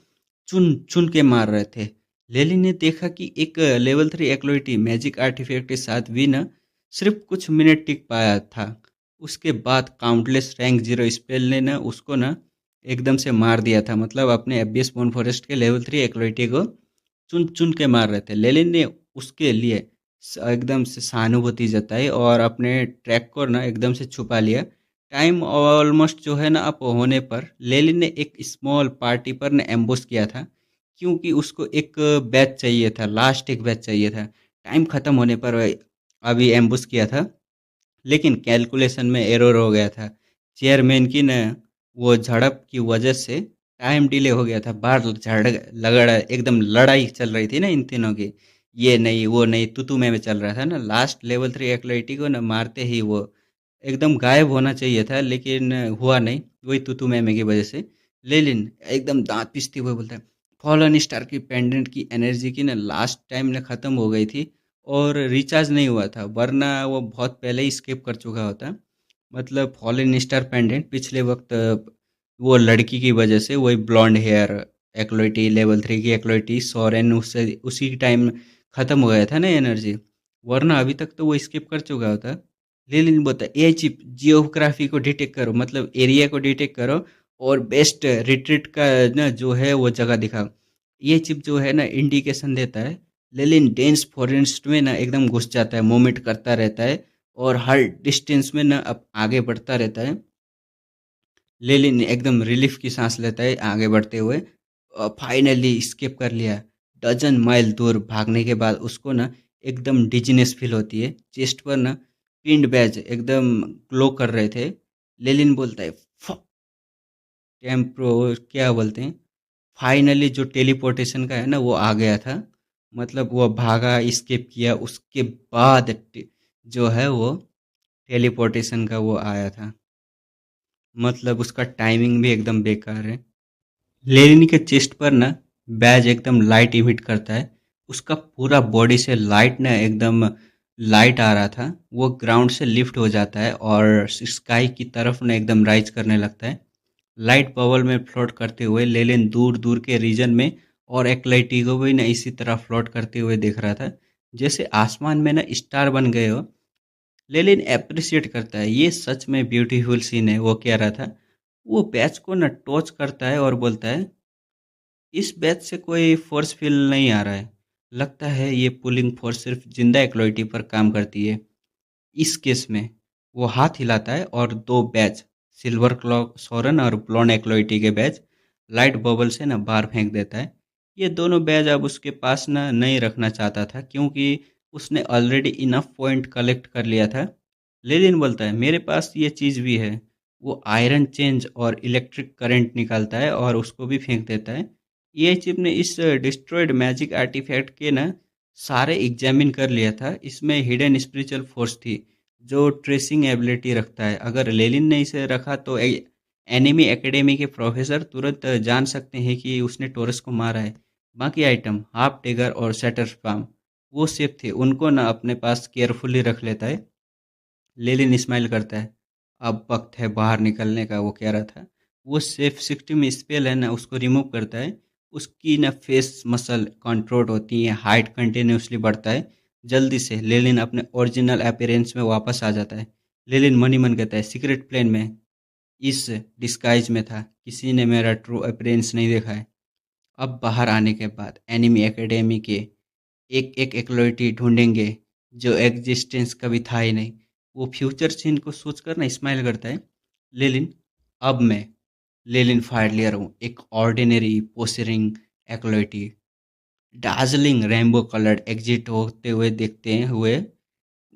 चुन चुन के मार रहे थे। लेली ने देखा कि एक लेवल 3 एक्लोइटी मैजिक आर्टिफैक्ट के साथ भी ना सिर्फ कुछ मिनट टिक पाया था। उसके बाद काउंटलेस रैंक 0 स्पेल ने ना उसको ना एकदम से मार दिया था। मतलब अपने एफबीएस बोन फॉरेस्ट के लेवल 3 एक्लोइटी को चुन चुन के मार रहे थे। लेलिन ने उसके लिए एकदम से सहानुभूति जताई और अपने ट्रैक को ना एकदम से छुपा लिया। टाइम ऑलमोस्ट जो है ना अप होने पर लेलिन ने एक स्मॉल पार्टी पर ना एम्बुश किया था, क्योंकि उसको एक बैच चाहिए था, लास्ट एक बैच चाहिए था। टाइम ख़त्म होने पर अभी एम्बुश किया था, लेकिन कैलकुलेशन में एरर हो गया था। चेयरमैन की न वो झड़प की वजह से टाइम डिले हो गया था। बाहर झड़ लगड़ एकदम लड़ाई चल रही थी ना इन तीनों की, ये नहीं वो नहीं तू में चल रहा था ना। लास्ट लेवल 3 एक्लोइटी को न मारते ही वो एकदम गायब होना चाहिए था, लेकिन हुआ नहीं, वही तू में की वजह से। लेलिन एकदम दांत पिसते हुए बोलता है, फॉलन स्टार की पेंडेंट की एनर्जी की न लास्ट टाइम ने ख़त्म हो गई थी और रिचार्ज नहीं हुआ था, वरना वो बहुत पहले ही स्किप कर चुका होता। मतलब फॉलन स्टार पेंडेंट पिछले वक्त वो लड़की की वजह से, वही ब्लॉन्ड हेयर एक्लोइटी लेवल 3 की एक्लोइटी सोरेन, उससे उसी टाइम ख़त्म हो गया था ना एनर्जी, वरना अभी तक तो वो स्किप कर चुका होता। लेलिन बोलता है ए चिप जियोग्राफी को डिटेक्ट करो, मतलब एरिया को डिटेक्ट करो और बेस्ट रिट्रीट का ना जो है वो जगह दिखाओ। ये चिप जो है ना इंडिकेशन देता है। लेलिन डेंस फॉरेस्ट में ना एकदम घुस जाता है, मूवमेंट करता रहता है और हर डिस्टेंस में ना अब आगे बढ़ता रहता है। लेलिन एकदम रिलीफ की सांस लेता है आगे बढ़ते हुए। फाइनली स्केप कर लिया। डजन माइल दूर भागने के बाद उसको ना एकदम डिजीनेस फील होती है। चेस्ट पर ना पिंड बैज एकदम ग्लो कर रहे थे। लेलिन बोलता है टेम्प्रो क्या बोलते हैं, फाइनली जो टेलीपोर्टेशन का है ना वो आ गया था। मतलब वो भागा, स्केप किया, उसके बाद जो है वो टेलीपोर्टेशन का वो आया था। मतलब उसका टाइमिंग भी एकदम बेकार है। लेनिन के चेस्ट पर ना बैज एकदम लाइट इमिट करता है। उसका पूरा बॉडी से लाइट ना एकदम लाइट आ रहा था। वो ग्राउंड से लिफ्ट हो जाता है और स्काई की तरफ ना एकदम राइज करने लगता है। लाइट बबल में फ्लोट करते हुए लेलिन दूर दूर के रीजन में और एक्लाइटी को भी ना इसी तरह फ्लोट करते हुए देख रहा था, जैसे आसमान में ना स्टार बन गए हो। लेलिन अप्रिशिएट करता है, ये सच में ब्यूटीफुल सीन है। वो कह रहा था, वो बैच को ना टॉर्च करता है और बोलता है, इस बैच से कोई फोर्स फील नहीं आ रहा है। लगता है ये पुलिंग फोर्स सिर्फ जिंदा एक्लोइटी पर काम करती है। इस केस में वो हाथ हिलाता है और दो बैच, सिल्वर क्लॉक सोरन और ब्लॉन्ड एक्लोइटी के बैच, लाइट बबल से ना बाहर फेंक देता है। ये दोनों बैच अब उसके पास ना नहीं रखना चाहता था, क्योंकि उसने ऑलरेडी इनफ पॉइंट कलेक्ट कर लिया था। लेलिन बोलता है, मेरे पास ये चीज़ भी है। वो आयरन चेंज और इलेक्ट्रिक करंट निकालता है और उसको भी फेंक देता है। ये चिप ने इस डिस्ट्रॉयड मैजिक आर्टिफैक्ट के ना सारे एग्जामिन कर लिया था। इसमें हिडन स्पिरिचुअल फोर्स थी जो ट्रेसिंग एबिलिटी रखता है। अगर लेलिन ने इसे रखा तो एनिमी एकेडमी के प्रोफेसर तुरंत जान सकते हैं कि उसने टोरस को मारा है। बाकी आइटम हाफ टिगर और सेटर स्पाम वो सेफ थे, उनको ना अपने पास केयरफुली रख लेता है। लेलिन स्माइल करता है, अब वक्त है बाहर निकलने का। वो कह रहा था, वो सेफ सिक्सटी में स्पेल है ना उसको रिमूव करता है। उसकी ना फेस मसल कंट्रोल होती है, हाइट कंटिन्यूसली बढ़ता है। जल्दी से लेलिन अपने ओरिजिनल अपीयरेंस में वापस आ जाता है। लेलिन मनी मन कहता है, सीक्रेट प्लेन में इस डिस्गाइज में था, किसी ने मेरा ट्रू अपीयरेंस नहीं देखा है। अब बाहर आने के बाद एनिमी एकेडमी के एक एक एक्लोइटी ढूंढेंगे जो एग्जिस्टेंस कभी था ही नहीं। वो फ्यूचर सीन को सोचकर ना स्माइल करता है। लेलिन, अब मैं लेलिन फायरलियर हूँ, एक ordinary posturing acolyte. Dazzling rainbow coloured exit होते हुए देखते हुए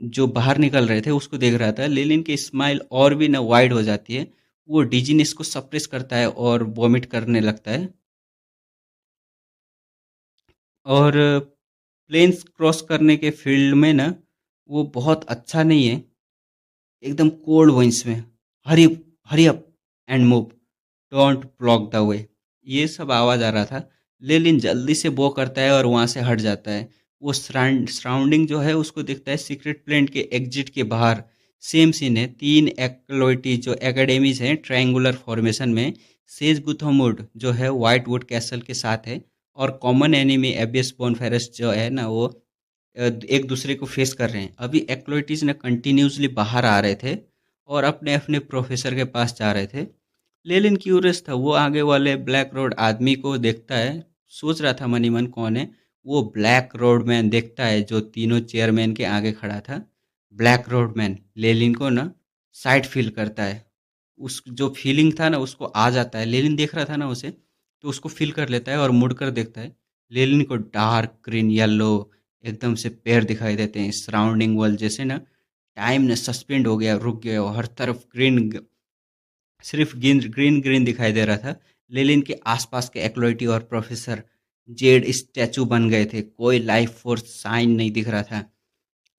जो बाहर निकल रहे थे उसको देख रहा था। लेलिन की स्माइल और भी ना वाइड हो जाती है। वो डिजीनेस को सप्रेस करता है और वॉमिट करने लगता है। और प्लेन्स क्रॉस करने के फील्ड में ना वो बहुत अच्छा नहीं है। एकदम कोल्ड वॉइस में, hurry hurry up and move, don't block the way. ये सब आवाज़ आ रहा था। लेलिन जल्दी से वो करता है और वहाँ से हट जाता है। वो सराउंडिंग जो है उसको देखता है, सीक्रेट प्लेन के एग्जिट के बाहर सेम सीन है। 3 एक्लोइटी जो एकेडमीज हैं ट्रायंगुलर फॉर्मेशन में। सेज गुथोमुड जो है वाइट वुड कैसल के साथ है, और कॉमन एनिमी एबियस बोनफेरस जो है ना वो एक दूसरे को फेस कर रहे हैं। अभी एक्लोइटीज ने कंटिन्यूसली बाहर आ रहे थे और अपने अपने प्रोफेसर के पास जा रहे थे। लेलिन क्यूरियस था, वो आगे वाले ब्लैक रोड आदमी को देखता है। सोच रहा था मनी मन कौन है। वो ब्लैक रोड मैन देखता है जो तीनों चेयरमैन के आगे खड़ा था। ब्लैक रोड मैन लेलिन को ना साइड फील करता है। उस जो फीलिंग था ना उसको आ जाता है। लेलिन देख रहा था ना उसे, तो उसको फील कर लेता है और मुड़कर देखता है। लेलिन को डार्क ग्रीन येलो एकदम से पेड़ दिखाई देते हैं सराउंडिंग वर्ल्ड जैसे ना। टाइम ने सस्पेंड हो गया, रुक गया, और हर तरफ ग्रीन, सिर्फ ग्रीन ग्रीन ग्रीन दिखाई दे रहा था। लेलिन के आसपास के एक्लोइटी और प्रोफेसर जेड स्टैचू बन गए थे। कोई लाइफ फोर्स साइन नहीं दिख रहा था।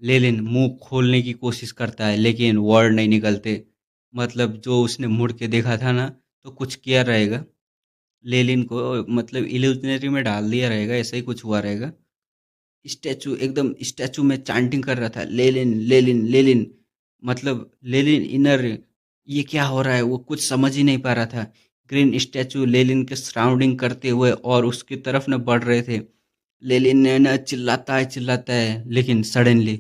लेलिन मुंह खोलने की कोशिश करता है लेकिन वर्ड नहीं निकलते। मतलब जो उसने मुड़ के देखा था ना, तो कुछ किया रहेगा। लेलिन को मतलब इल्यूजनरी में डाल दिया रहेगा, ऐसा ही कुछ हुआ रहेगा। स्टैचू एकदम स्टैचू में चांटिंग कर रहा था, लेलिन लेलिन लेलिन। मतलब लेलिन इनर, ये क्या हो रहा है वो कुछ समझ ही नहीं पा रहा था। ग्रीन स्टैचू लेलिन के सराउंडिंग करते हुए और उसकी तरफ न बढ़ रहे थे। लेलिन ने न चिल्लाता है लेकिन सडनली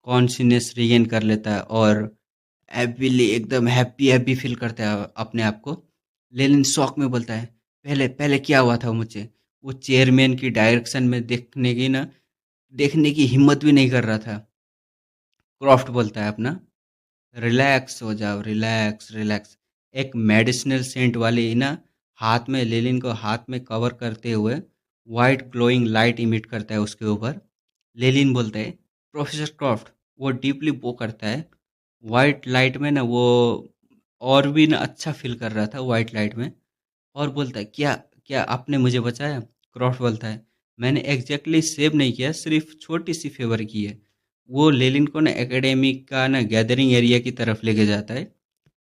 कॉन्शियसनेस रिगेन कर लेता है और हैप्पीली एकदम हैप्पी हैप्पी फील करता है अपने आप को। लेनिन शॉक में बोलता है, पहले पहले क्या हुआ था मुझे। वो चेयरमैन की डायरेक्शन में देखने की हिम्मत भी नहीं कर रहा था। क्रॉफ्ट बोलता है अपना, रिलैक्स हो जाओ, रिलैक्स रिलैक्स। एक मेडिसिनल सेंट वाली ना हाथ में, लेलिन को हाथ में कवर करते हुए वाइट ग्लोइंग लाइट इमिट करता है उसके ऊपर। लेलिन बोलता है, प्रोफेसर क्रॉफ्ट। वो डीपली वो करता है वाइट लाइट में ना, वो और भी ना अच्छा फील कर रहा था वाइट लाइट में। और बोलता है, क्या क्या आपने मुझे बचाया। क्रॉफ्ट बोलता है, मैंने एग्जैक्टली सेव नहीं किया, सिर्फ छोटी सी फेवर की है। वो लेलिन को ना एकेडमी का ना गैदरिंग एरिया की तरफ लेके जाता है।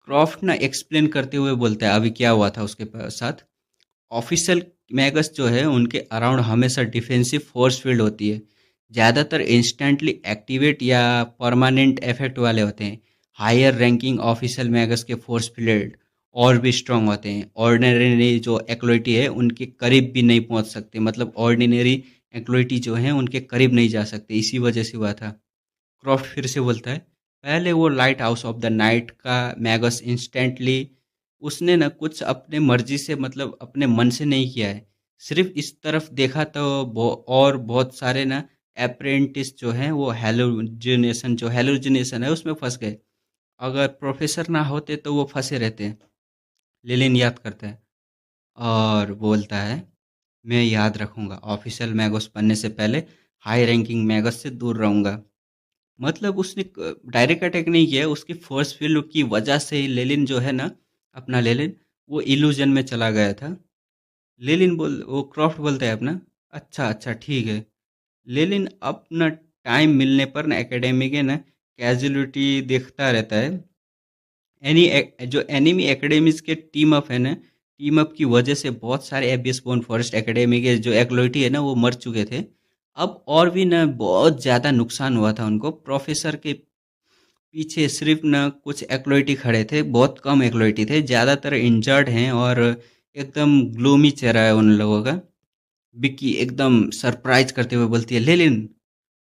क्रॉफ्ट ना एक्सप्लेन करते हुए बोलता है अभी क्या हुआ था उसके साथ। ऑफिशियल मैगस जो है उनके अराउंड हमेशा डिफेंसिव फोर्स फील्ड होती है। ज़्यादातर इंस्टेंटली एक्टिवेट या परमानेंट इफेक्ट वाले होते हैं। हायर रैंकिंग ऑफिशियल मैगस के फोर्स फील्ड और भी स्ट्रांग होते हैं। ऑर्डिनरी जो एक्लोइटी है उनके करीब भी नहीं पहुंच सकते, मतलब ऑर्डिनरी एक्लोइटी जो है उनके करीब नहीं जा सकते, इसी वजह से हुआ था। क्रॉफ्ट फिर से बोलता है, पहले वो light house of the night का मैगस इंस्टेंटली उसने ना कुछ अपने मर्जी से, मतलब अपने मन से नहीं किया है। सिर्फ इस तरफ देखा तो और बहुत सारे ना अप्रेंटिस जो हैं वो हेलुजिनेशन है उसमें फंस गए। अगर प्रोफेसर ना होते तो वो फंसे रहते। लेलिन याद करता है और बोलता है, मैं याद रखूंगा, ऑफिशियल मैगस बनने से पहले हाई रैंकिंग मैगस से दूर रहूंगा। मतलब उसने डायरेक्ट अटैक नहीं किया, उसकी फोर्स फील्ड की वजह से ही लेलिन जो है ना, अपना लेलिन वो इल्यूजन में चला गया था। लेलिन वो क्रॉफ्ट बोलता है अपना, अच्छा अच्छा ठीक है। लेलिन अपना टाइम मिलने पर ना एकेडमी के ना कैजुअलिटी देखता रहता है। जो एनिमी एकेडमीज के टीम अप है ना, टीम अप की वजह से बहुत सारे एबियस बोन फॉरेस्ट एकेडमी के जो एक्लोइटी है ना वो मर चुके थे। अब और भी ना बहुत ज़्यादा नुकसान हुआ था उनको। प्रोफेसर के पीछे सिर्फ ना कुछ एक्लोइटी खड़े थे, बहुत कम एक्लोइटी थे, ज़्यादातर इंजर्ड हैं और एकदम ग्लूमी चेहरा है उन लोगों का। बिक्की एकदम सरप्राइज करते हुए बोलती है, लेलिन।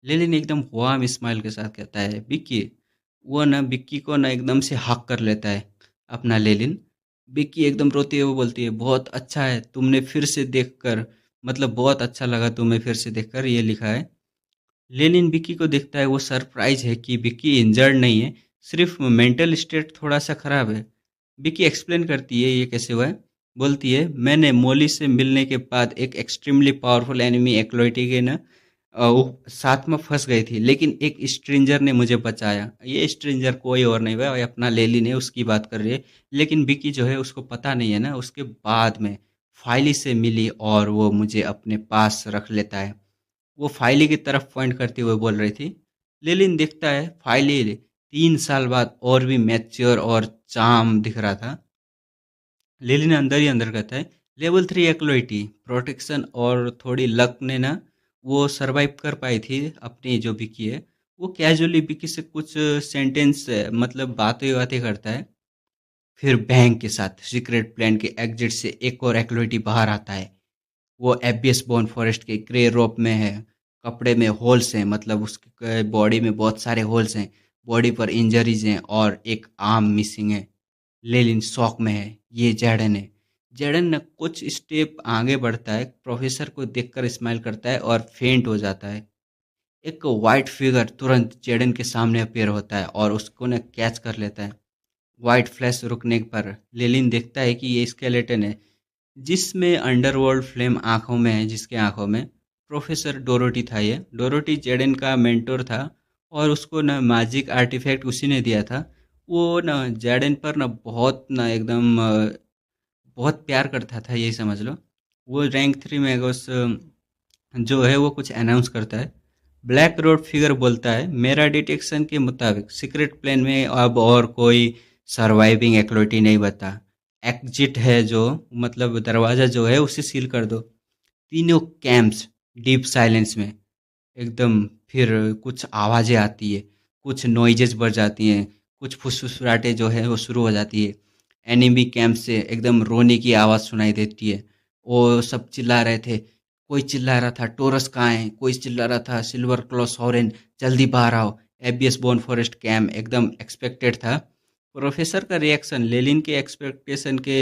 लेलिन एकदम वार्म स्माइल के साथ कहता है, बिक्की। वो ना बिक्की को ना एकदम से हक कर लेता है अपना लेलिन। बिक्की एकदम रोती हुए बोलती है, बहुत अच्छा है तुमने फिर से देखकर, मतलब बहुत अच्छा लगा तुम्हें फिर से देखकर, ये लिखा है। लेनिन विक्की को देखता है, वो सरप्राइज है कि विक्की इंजर्ड नहीं है, सिर्फ मेंटल स्टेट थोड़ा सा खराब है। विक्की एक्सप्लेन करती है ये कैसे हुआ है। बोलती है, मैंने मोली से मिलने के बाद एक एक्सट्रीमली पावरफुल एनिमी एक्लोइटी के ना वो साथ में फंस गई थी, लेकिन एक स्ट्रेंजर ने मुझे बचाया। ये स्ट्रेंजर कोई और नहीं हुआ, ये अपना लेलिन है, उसकी बात कर रही है। लेकिन विक्की जो है उसको पता नहीं है ना, उसके बाद में फाइली से मिली और वो मुझे अपने पास रख लेता है। वो फाइली की तरफ पॉइंट करते हुए बोल रही थी। लेलिन देखता है फाइली 3 साल बाद और भी मैच्योर और चार्म दिख रहा था। लेलिन अंदर ही अंदर कहता है लेवल 3 एक्लोइटी प्रोटेक्शन और थोड़ी लक ने ना वो सरवाइव कर पाई थी अपनी जो विकी है। वो कैजुअली विकी से कुछ सेंटेंस मतलब बातें बातें करता है। फिर बैंक के साथ सीक्रेट प्लान के एग्जिट से एक और एक्लोइटी बाहर आता है। वो एबियस बोन फॉरेस्ट के ग्रे रोप में है। कपड़े में होल्स हैं, मतलब उसके बॉडी में बहुत सारे होल्स हैं। बॉडी पर इंजरीज हैं और एक आर्म मिसिंग है। लेलिन शॉक में है। ये जैडन है। जैडन न कुछ स्टेप आगे बढ़ता है, प्रोफेसर को देखकर स्माइल करता है और फेंट हो जाता है। एक वाइट फिगर तुरंत जेडन के सामने अपेयर होता है और उसको न कैच कर लेता है। वाइट फ्लैश रुकने पर लेलिन देखता है कि ये स्केलेटन है, जिसमें अंडरवर्ल्ड फ्लेम आंखों में है, जिसके आंखों में प्रोफेसर डोरोटी था। ये डोरोटी जेडन का मेंटोर था और उसको न मैजिक आर्टिफैक्ट उसी ने दिया था। वो न जेडन पर न बहुत न एकदम बहुत प्यार करता था, यही समझ लो। वो रैंक 3 मैगोस जो है वो कुछ अनाउंस करता है। ब्लैक रोड फिगर बोलता है मेरा डिटेक्शन के मुताबिक सीक्रेट प्लेन में अब और कोई सर्वाइविंग एक्लोटी नहीं बता। एग्जिट है जो, मतलब दरवाज़ा जो है उसे सील कर दो। तीनों कैंप्स डीप साइलेंस में एकदम। फिर कुछ आवाज़ें आती है, कुछ नॉइजेस बढ़ जाती हैं, कुछ फुसफुसाहटें जो है वो शुरू हो जाती है। एनिमी कैंप से एकदम रोने की आवाज़ सुनाई देती है। वो सब चिल्ला रहे थे। कोई चिल्ला रहा था टोरस कहाँ है, कोई चिल्ला रहा था सिल्वर क्लॉ सॉरेन जल्दी बाहर आओ। एबियस बोन फॉरेस्ट कैंप एकदम एक्सपेक्टेड था। प्रोफेसर का रिएक्शन लेलिन के एक्सपेक्टेशन के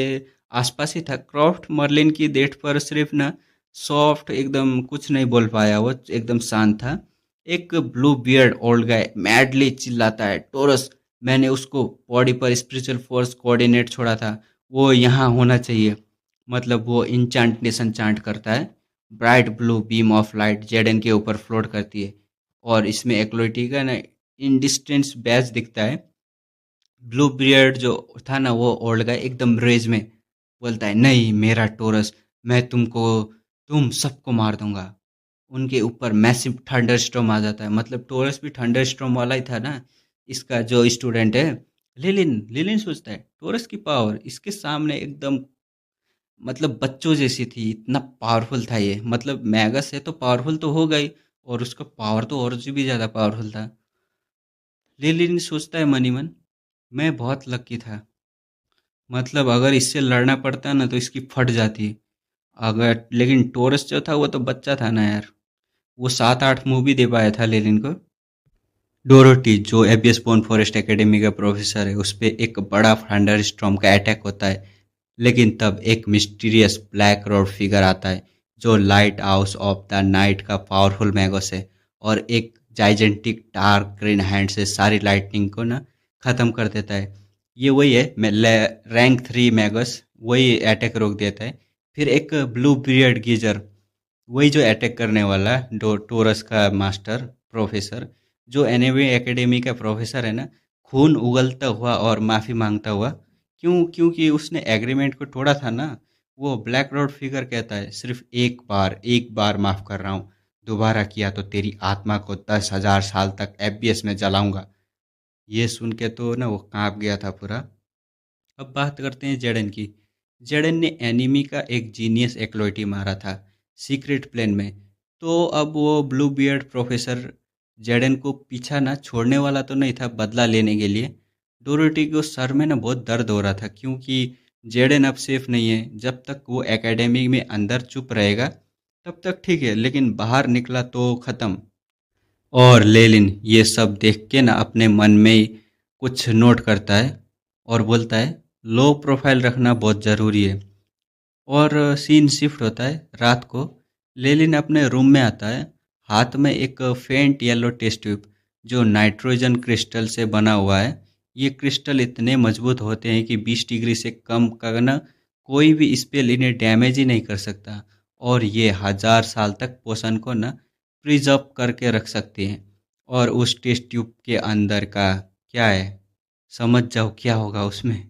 आसपास ही था। क्रॉफ्ट मर्लिन की डेट पर सिर्फ ना सॉफ्ट एकदम कुछ नहीं बोल पाया, वो एकदम शांत था। एक blue beard old guy madly चिल्लाता है टोरस, मैंने उसको बॉडी पर स्पिरिचुअल फोर्स कोऑर्डिनेट छोड़ा था, वो यहाँ होना चाहिए। मतलब वो इंचांटेशन चांट करता है। Bright blue beam of light Jaden के ऊपर फ्लोट करती है और इसमें एक्लोइटी का ना इंडिस्टेंस बैच दिखता है। ब्लू बियर्ड जो था ना वो ओल्ड गाय एकदम रेज में बोलता है नहीं मेरा टोरस, मैं तुम सबको मार दूंगा। उनके ऊपर मैसिव थंडर स्टॉर्म आ जाता है। मतलब टोरस भी थंडर स्टॉर्म वाला ही था ना, इसका जो स्टूडेंट है। लिलिन लिलिन सोचता है टोरस की पावर इसके सामने एकदम मतलब बच्चों जैसी थी, इतना पावरफुल था ये। मतलब मैगस है तो पावरफुल तो हो गई, और उसका पावर तो और भी ज़्यादा पावरफुल था। लिलिन सोचता है मन ही मन, मैं बहुत लकी था। मतलब अगर इससे लड़ना पड़ता ना तो इसकी फट जाती। अगर लेकिन टोरस जो था वो तो बच्चा था ना यार, वो 7-8 मूवी दे पाया था लेलिन को। डोरोटी जो एबियस बोन फॉरेस्ट एकेडमी का प्रोफेसर है, उस पर एक बड़ा थंडर स्टॉर्म का अटैक होता है। लेकिन तब एक मिस्टीरियस ब्लैक रोड फिगर आता है जो light house of the night का पावरफुल मैगस है, और एक जाइजेंटिक डार्क ग्रीन हैंड से सारी लाइटनिंग को ना ख़त्म कर देता है। ये वही है रैंक 3 मैगस, वही अटैक रोक देता है। फिर एक ब्लू पीरियड गीजर, वही जो अटैक करने वाला टोरस का मास्टर प्रोफेसर, जो एनएवी एकेडमी का प्रोफेसर है ना, खून उगलता हुआ और माफ़ी मांगता हुआ। क्योंकि उसने एग्रीमेंट को तोड़ा था ना। वो ब्लैक रोड फिगर कहता है सिर्फ एक बार माफ़ कर रहा हूँ, दोबारा किया तो तेरी आत्मा को 10,000 साल तक एफबीएस में जलाऊंगा। ये सुन के तो ना वो कांप गया था पूरा। अब बात करते हैं जेडन की। जेडन ने एनिमी का एक जीनियस एक्लोइटी मारा था सीक्रेट प्लेन में। तो अब वो ब्लू बियर्ड प्रोफेसर जेडन को पीछा ना छोड़ने वाला तो नहीं था बदला लेने के लिए। डोरोटी को सर में ना बहुत दर्द हो रहा था, क्योंकि जेडन अब सेफ नहीं है। जब तक वो एकेडमी में अंदर चुप रहेगा तब तक ठीक है, लेकिन बाहर निकला तो ख़त्म। और लेलिन ये सब देख के ना अपने मन में ही कुछ नोट करता है और बोलता है लो प्रोफाइल रखना बहुत ज़रूरी है। और सीन शिफ्ट होता है रात को। लेलिन अपने रूम में आता है, हाथ में एक फेंट येलो टेस्ट ट्यूब जो नाइट्रोजन क्रिस्टल से बना हुआ है। ये क्रिस्टल इतने मजबूत होते हैं कि 20 डिग्री से कम का ना कोई भी स्पेल इन्हें डैमेज ही नहीं कर सकता, और ये 1000 साल तक पोषण को ना प्रिजर्व करके रख सकते हैं। और उस टेस्ट ट्यूब के अंदर का क्या है, समझ जाओ क्या होगा उसमें।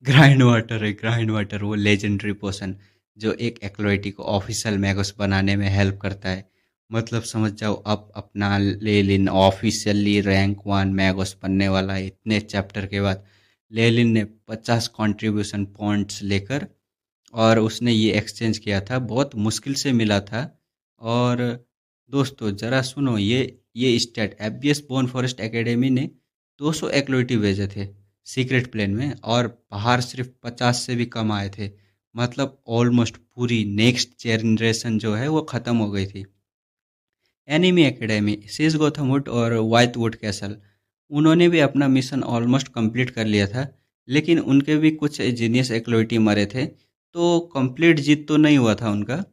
ग्राइंड वाटर है, ग्राइंड वाटर, वो लेजेंडरी पोशन जो एक एक्लोइटी को ऑफिशियल मैगस बनाने में हेल्प करता है। मतलब समझ जाओ, अब अपना लेलिन ऑफिशियली रैंक 1 मैगोस बनने वाला है इतने चैप्टर के बाद। लेलिन ने 50 कंट्रीब्यूशन पॉइंट्स लेकर, और उसने ये एक्सचेंज किया था, बहुत मुश्किल से मिला था। और दोस्तों ज़रा सुनो, ये state FBS bone forest academy ने 200 एक्लोइटी भेजे थे सीक्रेट प्लेन में, और बाहर सिर्फ 50 से भी कम आए थे। मतलब ऑलमोस्ट पूरी नेक्स्ट जनरेशन जो है वो ख़त्म हो गई थी। एनिमी एकेडमी, सीज गोथमवुड और वाइटवुड कैसल, उन्होंने भी अपना मिशन ऑलमोस्ट कंप्लीट कर लिया था, लेकिन उनके भी कुछ जीनियस एक्लोइटी मरे थे, तो कंप्लीट जीत तो नहीं हुआ था उनका।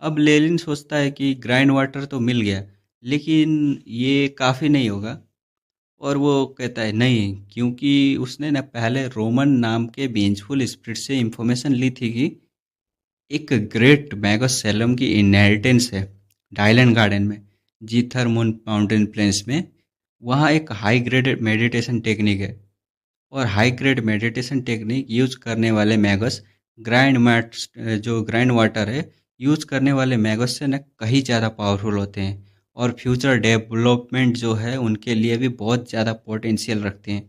अब लेलिन सोचता है कि ग्राइंड वाटर तो मिल गया, लेकिन ये काफ़ी नहीं होगा। और वो कहता है नहीं, क्योंकि उसने ना पहले रोमन नाम के बेंचफुल स्पिरिट से इंफॉर्मेशन ली थी कि एक ग्रेट मैगस सेलम की इनहेरिटेंस है डायलन गार्डन में, जीथर मून माउंटेन प्लेन्स में। वहाँ एक हाई ग्रेड मेडिटेशन टेक्निक है, और high grade meditation technique use करने वाले मैगस ग्राइंड वाटर है, यूज करने वाले मैगस से ना कहीं ज़्यादा पावरफुल होते हैं, और फ्यूचर डेवलपमेंट जो है उनके लिए भी बहुत ज़्यादा पोटेंशियल रखते हैं।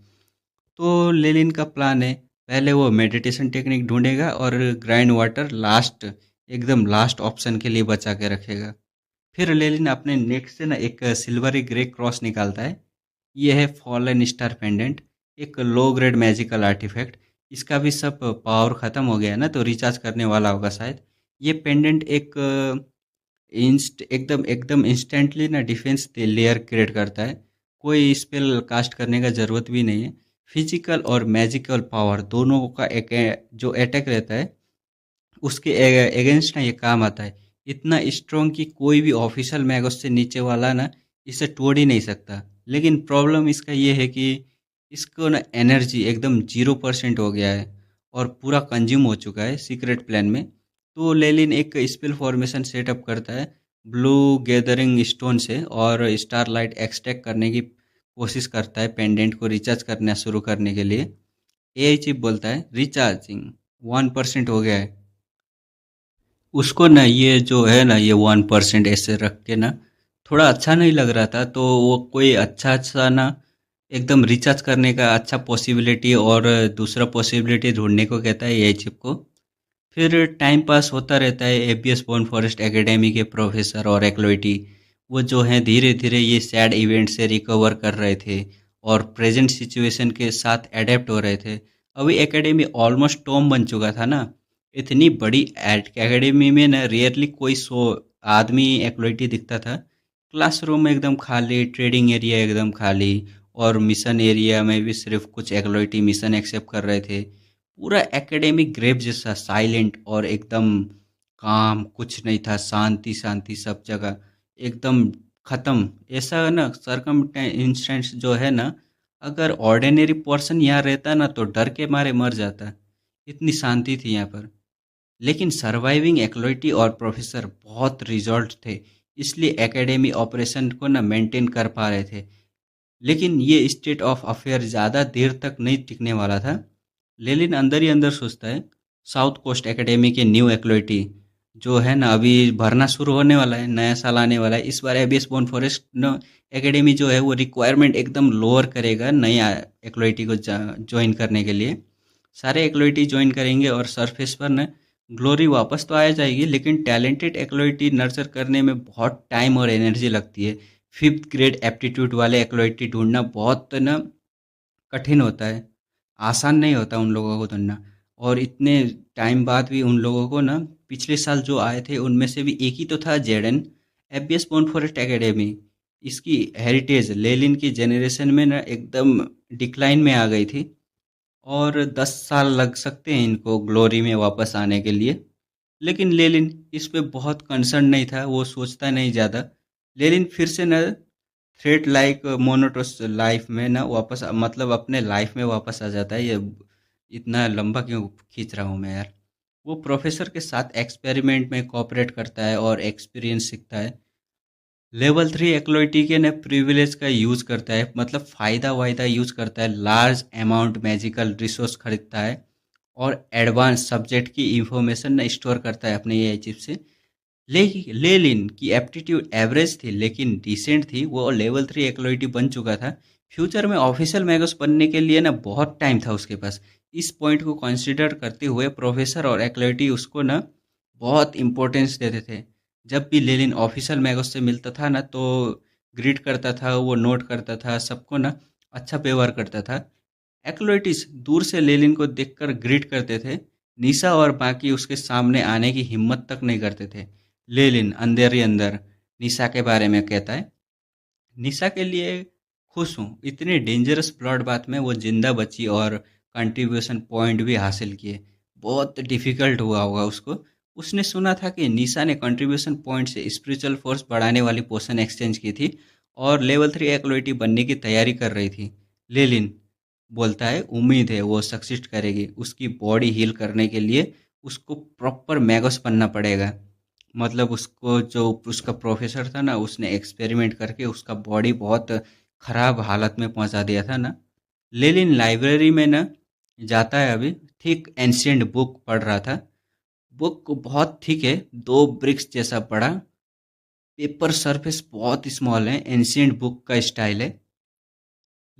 तो लेलिन का प्लान है, पहले वो मेडिटेशन टेक्निक ढूंढेगा और ग्राइंड वाटर लास्ट, एकदम लास्ट ऑप्शन के लिए बचा के रखेगा। फिर लेलिन अपने नेक से ना एक सिल्वरी ग्रे क्रॉस निकालता है। ये है फॉलन स्टार पेंडेंट, एक लो ग्रेड मैजिकल आर्टिफैक्ट। इसका भी सब पावर ख़त्म हो गया है ना, तो रिचार्ज करने वाला होगा शायद। ये पेंडेंट एक एकदम एकदम इंस्टेंटली ना डिफेंस लेयर क्रिएट करता है। कोई स्पेल कास्ट करने का ज़रूरत भी नहीं है। फिजिकल और मैजिकल पावर दोनों का एक जो अटैक रहता है उसके अगेंस्ट ना ये काम आता है। इतना स्ट्रॉन्ग कि कोई भी ऑफिशियल मैगस से नीचे वाला ना इसे तोड़ ही नहीं सकता। लेकिन प्रॉब्लम इसका ये है कि इसको ना एनर्जी एकदम 0% हो गया है, और पूरा कंज्यूम हो चुका है सीक्रेट प्लान में। तो लेलिन एक स्पेल फॉर्मेशन सेटअप करता है ब्लू गैदरिंग स्टोन से, और स्टारलाइट एक्सट्रैक्ट करने की कोशिश करता है पेंडेंट को रिचार्ज करना शुरू करने के लिए। एआई चिप बोलता है रिचार्जिंग 1% हो गया है। उसको ना ये जो है ना ये 1% ऐसे रख के ना थोड़ा अच्छा नहीं लग रहा था, तो वो कोई अच्छा अच्छा ना एकदम रिचार्ज करने का अच्छा पॉसिबिलिटी और दूसरा पॉसिबिलिटी ढूंढने को कहता है एआई चिप को। फिर टाइम पास होता रहता है। एपीएस बॉर्न फॉरेस्ट एकेडमी के प्रोफेसर और एक्लोइटी, वो जो हैं धीरे धीरे ये सैड इवेंट से रिकवर कर रहे थे और प्रेजेंट सिचुएशन के साथ अडेप्ट हो रहे थे। अभी एकेडमी ऑलमोस्ट टॉम बन चुका था ना। इतनी बड़ी एकेडमी में ना रियरली कोई आदमी एक्लोइटी दिखता था। क्लासरूम एकदम खाली, ट्रेडिंग एरिया एकदम खाली, और मिशन एरिया में भी सिर्फ कुछ एक्लोइटी मिशन एक्सेप्ट कर रहे थे। पूरा एकेडमिक ग्रेव जैसा साइलेंट और एकदम काम, कुछ नहीं था, शांति शांति सब जगह, एकदम खत्म। ऐसा ना सरकम इंस्टेंस जो है ना, अगर ऑर्डिनरी पर्सन यहाँ रहता ना तो डर के मारे मर जाता। इतनी शांति थी यहाँ पर। लेकिन सर्वाइविंग एक्लोइटी और प्रोफेसर बहुत रिजॉल्ट थे, इसलिए एकेडमी ऑपरेशन को ना मेंटेन कर पा रहे थे। लेकिन ये स्टेट ऑफ अफेयर ज़्यादा देर तक नहीं टिकने वाला था। लेलिन अंदर ही अंदर सोचता है, साउथ कोस्ट एकेडमी के न्यू एक्लोइटी जो है ना अभी भरना शुरू होने वाला है, नया साल आने वाला है। इस बार एबीएस बोन फॉरेस्ट एकेडमी जो है वो रिक्वायरमेंट एकदम लोअर करेगा नया एक्लोइटी को ज्वाइन करने के लिए। सारे एक्लोइटी ज्वाइन करेंगे और सरफेस पर ना ग्लोरी वापस तो आ जाएगी, लेकिन टैलेंटेड एक्लोइटी नर्चर करने में बहुत टाइम और एनर्जी लगती है। 5th ग्रेड एप्टीट्यूड वाले एक्लोइटी ढूंढना बहुत ना कठिन होता है, आसान नहीं होता उन लोगों को ढूंढना। और इतने टाइम बाद भी उन लोगों को ना, पिछले साल जो आए थे उनमें से भी एक ही तो था Jaden. FBS bone forest academy, इसकी हेरिटेज लेलिन की जेनरेशन में ना एकदम डिक्लाइन में आ गई थी, और 10 साल लग सकते हैं इनको ग्लोरी में वापस आने के लिए। लेकिन लेलिन इस पे बहुत कंसर्न नहीं था, वो सोचता नहीं ज़्यादा। लेलिन फिर से न थ्रेड लाइक मोनोटोस लाइफ में ना वापस, मतलब अपने लाइफ में वापस आ जाता है। ये इतना लंबा क्यों खींच रहा हूँ मैं यार। वो प्रोफेसर के साथ एक्सपेरिमेंट में कोऑपरेट करता है और एक्सपीरियंस सीखता है। लेवल 3 एक्लोइटी के ने प्रिविलेज का यूज़ करता है, मतलब फ़ायदा वायदा यूज़ करता है, लार्ज अमाउंट मैजिकल रिसोर्स खरीदता है और एडवांस सब्जेक्ट की इंफॉर्मेशन ना स्टोर करता है अपने ये चिप से। लेलिन की एप्टीट्यूड एवरेज थी लेकिन डिसेंट थी, वो लेवल 3 एक्लोइटी बन चुका था। फ्यूचर में ऑफिशियल मैगस बनने के लिए ना बहुत टाइम था उसके पास। इस पॉइंट को कंसिडर करते हुए प्रोफेसर और एक्लोइटी उसको ना बहुत इम्पोर्टेंस देते थे। जब भी लेलिन ऑफिशियल मैगस से मिलता था ना तो ग्रीट करता था, वो नोट करता था, सबको ना अच्छा व्यवहार करता था। एक्लोइटिस दूर से लेलिन को देखकर ग्रीट करते थे। निशा और बाकी उसके सामने आने की हिम्मत तक नहीं करते थे। लेलिन अंदर ही अंदर निशा के बारे में कहता है, निशा के लिए खुश हूँ, इतनी डेंजरस ब्लड बात में वो जिंदा बची और कंट्रीब्यूशन पॉइंट भी हासिल किए। बहुत डिफिकल्ट हुआ होगा उसको। उसने सुना था कि निशा ने कंट्रीब्यूशन पॉइंट से स्पिरिचुअल फोर्स बढ़ाने वाली पोशन एक्सचेंज की थी और लेवल 3 एक्लोइटी बनने की तैयारी कर रही थी। लेलिन बोलता है उम्मीद है वो सक्सीड करेगी। उसकी बॉडी हील करने के लिए उसको प्रॉपर मैगस बनना पड़ेगा। मतलब उसको जो उसका प्रोफेसर था ना, उसने एक्सपेरिमेंट करके उसका बॉडी बहुत ख़राब हालत में पहुंचा दिया था ना। लेलिन लाइब्रेरी में ना जाता है अभी, ठीक एंशियंट बुक पढ़ रहा था। बुक बहुत थिक है, 2 ब्रिक्स जैसा बड़ा, पेपर सरफेस बहुत स्मॉल है, एंशियंट बुक का स्टाइल है।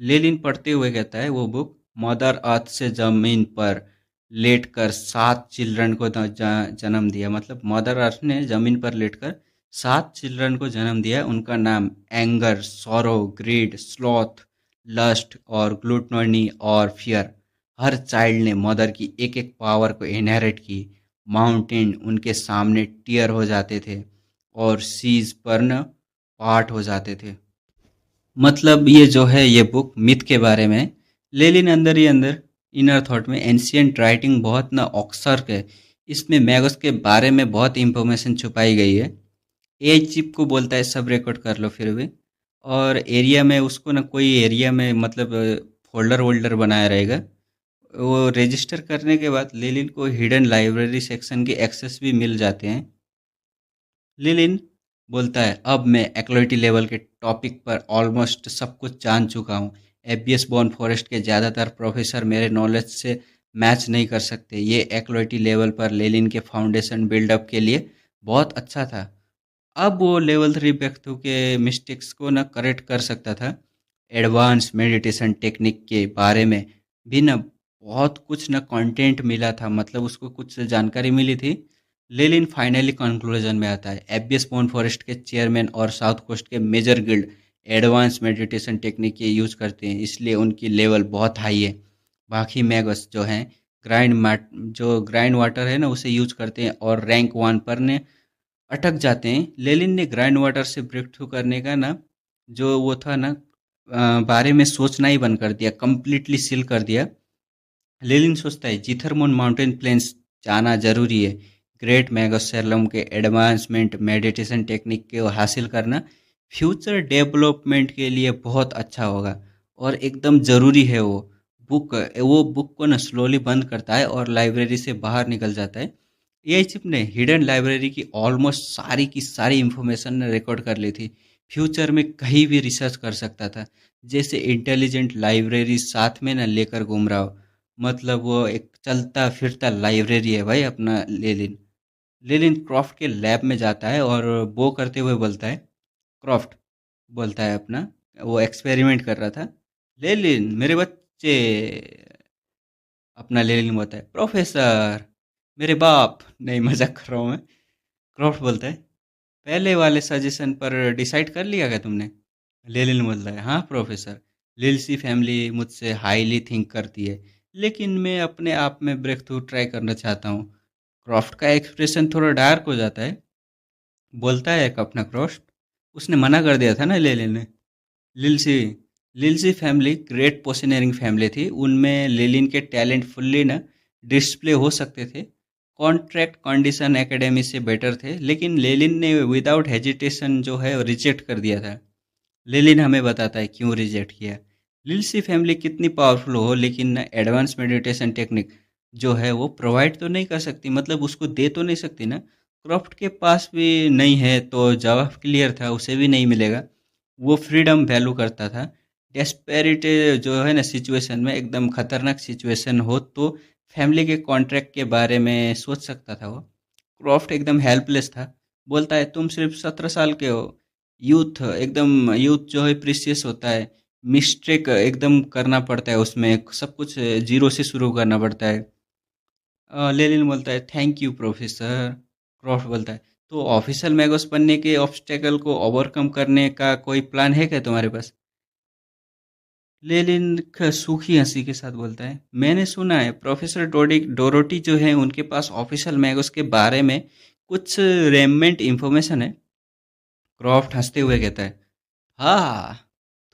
लेनिन पढ़ते हुए कहता है वो बुक, मदर अर्थ से जमीन पर लेटकर 7 चिल्ड्रन को जन्म दिया। मतलब मदर अर्थ ने जमीन पर लेटकर 7 चिल्ड्रन को जन्म दिया। उनका नाम anger, sorrow, greed, sloth, lust और ग्लूटनी और फियर। हर चाइल्ड ने मदर की एक एक पावर को इनहेरिट की। माउंटेन उनके सामने टीयर हो जाते थे और सीज पर न पार्ट हो जाते थे। मतलब ये जो है ये बुक मिथ के बारे में है। लेकिन अंदर ही अंदर इनर थॉट में एंशियंट राइटिंग बहुत ना ऑक्सर्क है। इसमें मैगस के बारे में बहुत इंफॉर्मेशन छुपाई गई है। एज चिप को बोलता है सब रिकॉर्ड कर लो फिर भी। और एरिया में उसको ना कोई एरिया में मतलब फोल्डर वोल्डर बनाया रहेगा। वो रजिस्टर करने के बाद लेलिन को हिडन लाइब्रेरी सेक्शन के एक्सेस भी मिल जाते हैं। लिलिन बोलता है अब मैं एक्लोइटी लेवल के टॉपिक पर ऑलमोस्ट सब कुछ जान चुका हूँ। एबियस बॉर्न फॉरेस्ट के ज़्यादातर प्रोफेसर मेरे नॉलेज से मैच नहीं कर सकते। ये एक्लोइटी लेवल पर लेलिन के फाउंडेशन बिल्डअप के लिए बहुत अच्छा था। अब वो लेवल 3 व्यक्तियों के मिस्टेक्स को ना करेक्ट कर सकता था। एडवांस मेडिटेशन टेक्निक के बारे में भी ना बहुत कुछ ना कंटेंट मिला था, मतलब उसको कुछ जानकारी मिली थी। लेलिन फाइनली कंक्लूजन में आता है, एबियस बॉर्न फॉरेस्ट के चेयरमैन और साउथ कोस्ट के major guild advance meditation technique के यूज करते हैं, इसलिए उनकी लेवल बहुत हाई है। बाकी मैगस जो हैं ग्राइंड वाटर है ना उसे यूज करते हैं और रैंक 1 पर ने अटक जाते हैं। लेलिन ने ग्राइंड वाटर से ब्रेक थ्रू करने का ना जो वो था ना बारे में सोचना ही बंद कर दिया, कंप्लीटली सील कर दिया। लेलिन सोचता है जिथरमोन माउंटेन प्लेन्स जाना जरूरी है। ग्रेट मैगोसेलम के एडवांसमेंट मेडिटेशन टेक्निक को हासिल करना फ्यूचर डेवलपमेंट के लिए बहुत अच्छा होगा और एकदम ज़रूरी है। वो बुक को ना स्लोली बंद करता है और लाइब्रेरी से बाहर निकल जाता है। एआई चिप ने हिडन लाइब्रेरी की ऑलमोस्ट सारी की सारी इंफॉर्मेशन रिकॉर्ड कर ली थी। फ्यूचर में कहीं भी रिसर्च कर सकता था, जैसे इंटेलिजेंट लाइब्रेरी साथ में ना लेकर घूम रहा हो। मतलब वो एक चलता फिरता लाइब्रेरी है भाई अपना लेलिन। लेलिन क्रॉफ्ट के लैब में जाता है और वो करते हुए बोलता है, क्रॉफ्ट बोलता है अपना, वो एक्सपेरिमेंट कर रहा था। लेलिन मेरे बच्चे, अपना लेलिन बोलता है प्रोफेसर मेरे बाप, नहीं मजाक कर रहा हूँ मैं। क्रॉफ्ट बोलता है पहले वाले सजेशन पर डिसाइड कर लिया क्या तुमने? लेलिन बोलता है हाँ प्रोफेसर, लिलसी फैमिली मुझसे हाईली थिंक करती है, लेकिन मैं अपने आप में ब्रेक थ्रू ट्राई करना चाहता हूँ। क्रॉफ्ट का एक्सप्रेशन थोड़ा डार्क हो जाता है। बोलता है एक अपना क्रॉफ्ट, उसने मना कर दिया था ना लेलिन ने। लिलसी लिलसी फैमिली ग्रेट पोशनरिंग फैमिली थी, उनमें लेलिन के टैलेंट फुल्ली ना डिस्प्ले हो सकते थे। कॉन्ट्रैक्ट कंडीशन एकेडमी से बेटर थे, लेकिन लेलिन ने विदाउट हेजिटेशन जो है रिजेक्ट कर दिया था। लेलिन हमें बताता है क्यों रिजेक्ट किया। लिलसी फैमिली कितनी पावरफुल हो लेकिन एडवांस मेडिटेशन टेक्निक जो है वो प्रोवाइड तो नहीं कर सकती, मतलब उसको दे तो नहीं सकती ना। क्रॉफ्ट के पास भी नहीं है तो जवाब क्लियर था, उसे भी नहीं मिलेगा। वो फ्रीडम वैल्यू करता था। डेस्पेरिट जो है ना सिचुएशन में, एकदम खतरनाक सिचुएशन हो तो फैमिली के कॉन्ट्रैक्ट के बारे में सोच सकता था वो। क्रॉफ्ट एकदम हेल्पलेस था। बोलता है तुम सिर्फ 17 साल के हो। यूथ एकदम, यूथ जो है प्रीसियस होता है। मिस्टेक एकदम करना पड़ता है, उसमें सब कुछ जीरो से शुरू करना पड़ता है। लेनिन बोलता है थैंक यू प्रोफेसर। क्रॉफ्ट बोलता है तो ऑफिशियल मैगोस बनने के ऑब्स्टेकल को ओवरकम करने का कोई प्लान है क्या तुम्हारे पास? लेनिन सूखी हंसी के साथ बोलता है मैंने सुना है प्रोफेसर डोरोटी जो है उनके पास ऑफिशियल मैगोस के बारे में कुछ रेमेंट इंफॉर्मेशन है। क्रॉफ्ट हंसते हुए कहता है हाँ,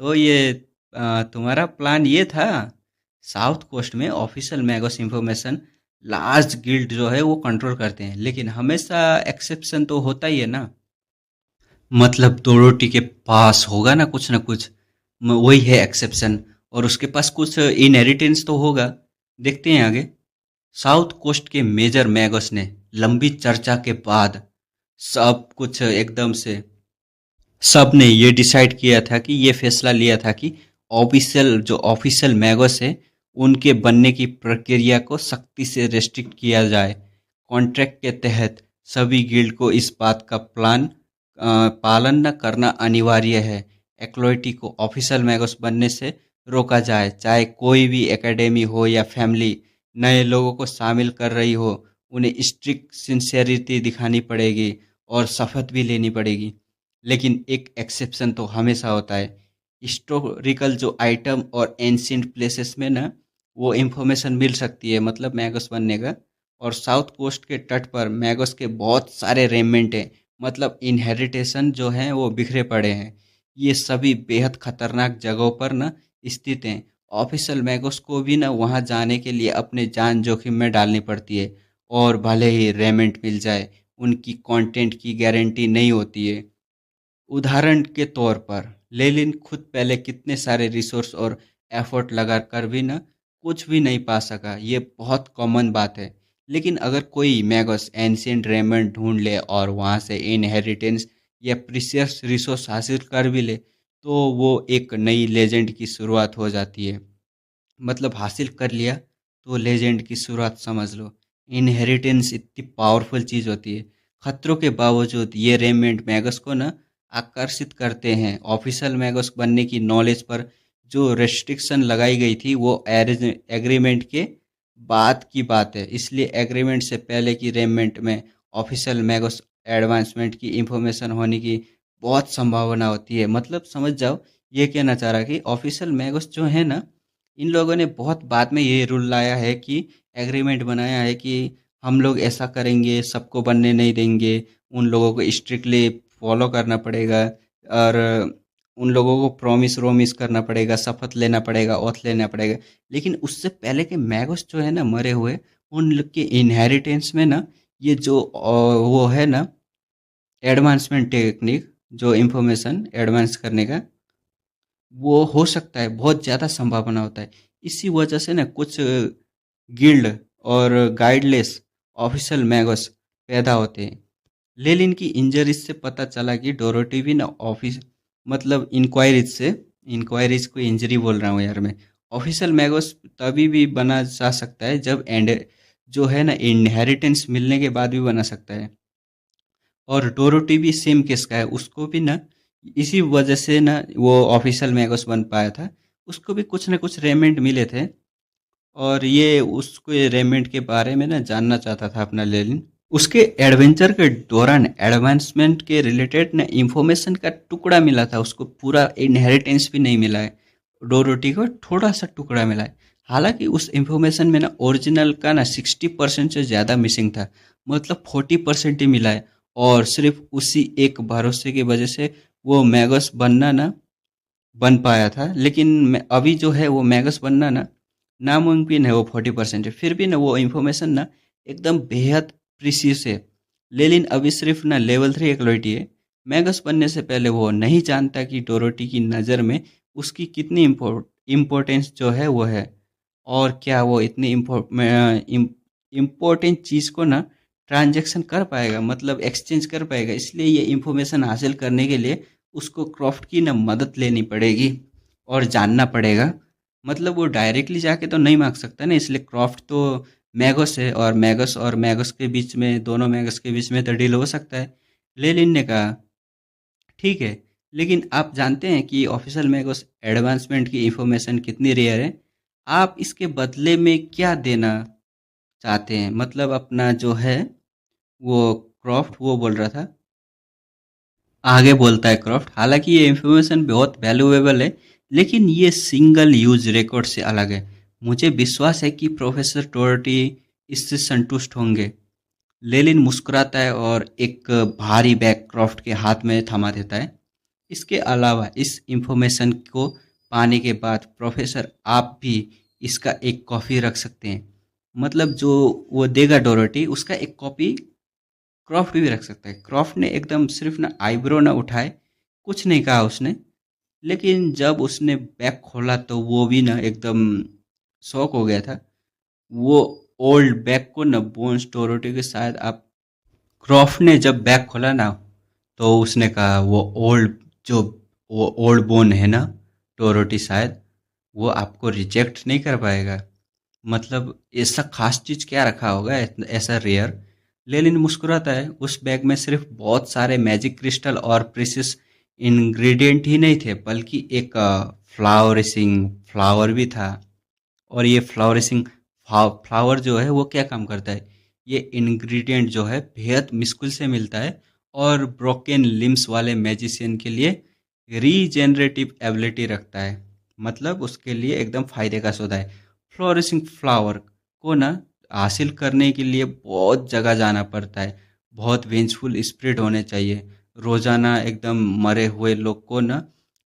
तो ये तुम्हारा प्लान ये था। साउथ कोस्ट में official Magos information large guild जो है वो कंट्रोल करते हैं, लेकिन हमेशा एक्सेप्शन तो होता ही है ना। मतलब डोरोटी के पास होगा ना कुछ, वही है एक्सेप्शन। और उसके पास कुछ इनहेरिटेंस तो होगा। देखते हैं आगे। साउथ कोस्ट के मेजर मैगोस ने लंबी चर्चा के बाद सब कुछ एकदम से सब ने ये डिसाइड किया था कि ये फैसला लिया था कि ऑफिशियल मैगोस है उनके बनने की प्रक्रिया को सख्ती से रेस्ट्रिक्ट किया जाए। कॉन्ट्रैक्ट के तहत सभी गिल्ड को इस बात का पालन न करना अनिवार्य है। एक्लोइटी को ऑफिशियल मैगोस बनने से रोका जाए, चाहे कोई भी एकेडमी हो या फैमिली नए लोगों को शामिल कर रही हो। उन्हें स्ट्रिक्ट सिंसेरिटी दिखानी पड़ेगी और शपथ भी लेनी पड़ेगी। लेकिन एक एक्सेप्शन तो हमेशा होता है। हिस्टोरिकल जो आइटम और एंशियंट प्लेसेस में ना वो इंफॉर्मेशन मिल सकती है, मतलब मैगस बनने का। और साउथ कोस्ट के तट पर मैगस के बहुत सारे रेमेंट हैं, मतलब इनहेरिटेशन जो हैं वो बिखरे पड़े हैं। ये सभी बेहद खतरनाक जगहों पर ना स्थित हैं। ऑफिशियल मैगस को भी ना वहाँ जाने के लिए अपने जान जोखिम में डालनी पड़ती है। और भले ही रेमेंट मिल जाए, उनकी कंटेंट की गारंटी नहीं होती है। उदाहरण के तौर पर लेनिन खुद पहले कितने सारे रिसोर्स और एफर्ट लगा कर भी ना कुछ भी नहीं पा सका। ये बहुत कॉमन बात है। लेकिन अगर कोई मैगस एंशियंट रेमंड ढूंढ ले और वहाँ से इनहेरिटेंस या प्रीशियस रिसोर्स हासिल कर भी ले, तो वो एक नई लेजेंड की शुरुआत हो जाती है। मतलब हासिल कर लिया तो लेजेंड की शुरुआत समझ लो। इनहेरिटेंस इतनी पावरफुल चीज़ होती है। खतरों के बावजूद ये रेमेंट मैगस को ना आकर्षित करते हैं। ऑफिशियल मैगस बनने की नॉलेज पर जो रेस्ट्रिक्शन लगाई गई थी वो एग्रीमेंट के बाद की बात है, इसलिए एग्रीमेंट से पहले की रेमेंट में ऑफिशियल मैगस एडवांसमेंट की इंफॉर्मेशन होने की बहुत संभावना होती है। मतलब समझ जाओ, ये कहना चाह रहा कि ऑफिशियल मैगस जो है ना, इन लोगों ने बहुत बाद में ये रूल लाया है कि एग्रीमेंट बनाया है कि हम लोग ऐसा करेंगे, सबको बनने नहीं देंगे, उन लोगों को स्ट्रिक्टली फॉलो करना पड़ेगा। और उन लोगों को प्रॉमिस रोमिस करना पड़ेगा, शपथ लेना पड़ेगा, ओथ लेना पड़ेगा। लेकिन उससे पहले के मैगोस जो है ना मरे हुए, उन लोग के इनहेरिटेंस में ना ये जो वो है ना एडवांसमेंट टेक्निक, जो इंफॉर्मेशन एडवांस करने का, वो हो सकता है, बहुत ज़्यादा संभावना होता है। इसी वजह से ना कुछ गिल्ड और गाइडलेस ऑफिशियल मैगस पैदा होते हैं। लेनिन की इंजरीज से पता चला कि डोरोटी भी ना ऑफिस, मतलब इंक्वायरीज को इंजरी बोल रहा हूँ यार मैं। ऑफिशियल मैगस तभी भी बना जा सकता है जब एंड जो है ना इनहेरिटेंस मिलने के बाद भी बना सकता है। और डोरोटी भी सेम केस का है, उसको भी ना इसी वजह से ना वो ऑफिशियल मैगस बन पाया था। उसको भी कुछ ना कुछ रेमेंट मिले थे, और ये उसको ये रेमेंट के बारे में ना जानना चाहता था अपना लेनिन। उसके एडवेंचर के दौरान एडवांसमेंट के रिलेटेड ना इंफॉर्मेशन का टुकड़ा मिला था उसको, पूरा इनहेरिटेंस भी नहीं मिला है। डोरोटी को थोड़ा सा टुकड़ा मिला है। हालांकि उस इंफॉर्मेशन में ना ओरिजिनल का ना 60% से ज़्यादा मिसिंग था, मतलब 40% ही मिला है। और सिर्फ उसी एक भरोसे की वजह से वो मैगस बनना ना बन पाया था। लेकिन अभी जो है वो मैगस बनना ना नामुमकिन है, वो 40% है। फिर भी ना वो इन्फॉर्मेशन ना एकदम बेहद प्रीसियस है। लेकिन अभी सिर्फ ना लेवल 3 एक्लोइटी है। मैगस बनने से पहले वो नहीं जानता कि डोरोटी की नज़र में उसकी कितनी इम्पोर्टेंस जो है वो है। और क्या वो इतनी इम्पोर्टेंट चीज़ को ना ट्रांजैक्शन कर पाएगा, मतलब एक्सचेंज कर पाएगा। इसलिए ये इंफॉर्मेशन हासिल करने के लिए उसको क्रॉफ्ट की ना मदद लेनी पड़ेगी और जानना पड़ेगा। मतलब वो डायरेक्टली जाके तो नहीं मांग सकता ना, इसलिए क्रॉफ्ट तो मैगस है, और मैगस के बीच में, दोनों मैगस के बीच में तो डील हो सकता है। लेलिन ने कहा, ठीक है, लेकिन आप जानते हैं कि ऑफिशियल में उस एडवांसमेंट की इंफॉर्मेशन कितनी रेयर है। आप इसके बदले में क्या देना चाहते हैं? मतलब अपना जो है वो क्रॉफ्ट वो बोल रहा था, आगे बोलता है क्रॉफ्ट, हालांकि ये इंफॉर्मेशन बहुत वैल्यूएबल है, लेकिन ये सिंगल यूज रिकॉर्ड से अलग है। मुझे विश्वास है कि प्रोफेसर टोरटी इससे संतुष्ट होंगे। लेलिन मुस्कुराता है और एक भारी बैग क्रॉफ्ट के हाथ में थमा देता है। इसके अलावा इस इंफॉर्मेशन को पाने के बाद प्रोफेसर आप भी इसका एक कॉपी रख सकते हैं। मतलब जो वो देगा डोरोटी, उसका एक कॉपी क्रॉफ्ट भी रख सकता है। क्रॉफ्ट ने एकदम सिर्फ ना आईब्रो ना उठाए, कुछ नहीं कहा उसने। लेकिन जब उसने बैग खोला तो वो भी ना एकदम शॉक हो गया था। वो ओल्ड बैग को ना बोन्स डोरोटी के साथ आप, क्रॉफ्ट ने जब बैग खोला ना तो उसने कहा, जो वो ओल्ड बोन है ना डोरोटी, शायद वो आपको रिजेक्ट नहीं कर पाएगा। मतलब ऐसा खास चीज क्या रखा होगा ऐसा रेयर? लेलिन मुस्कुराता है। उस बैग में सिर्फ बहुत सारे मैजिक क्रिस्टल और प्रीशियस इंग्रेडिएंट ही नहीं थे, बल्कि एक फ्लावरिशिंग फ्लावर भी था। और ये फ्लावरिशिंग फ्लावर जो है वो क्या काम करता है? ये इंग्रेडिएंट जो है बेहद मुश्किल से मिलता है और ब्रोकन लिम्स वाले मैजिशियन के लिए रीजेनरेटिव एबिलिटी रखता है। मतलब उसके लिए एकदम फायदे का सौदा है। फ्लोरिशिंग फ्लावर को ना हासिल करने के लिए बहुत जगह जाना पड़ता है, बहुत वेंचफुल स्प्रिट होने चाहिए। रोजाना एकदम मरे हुए लोग को ना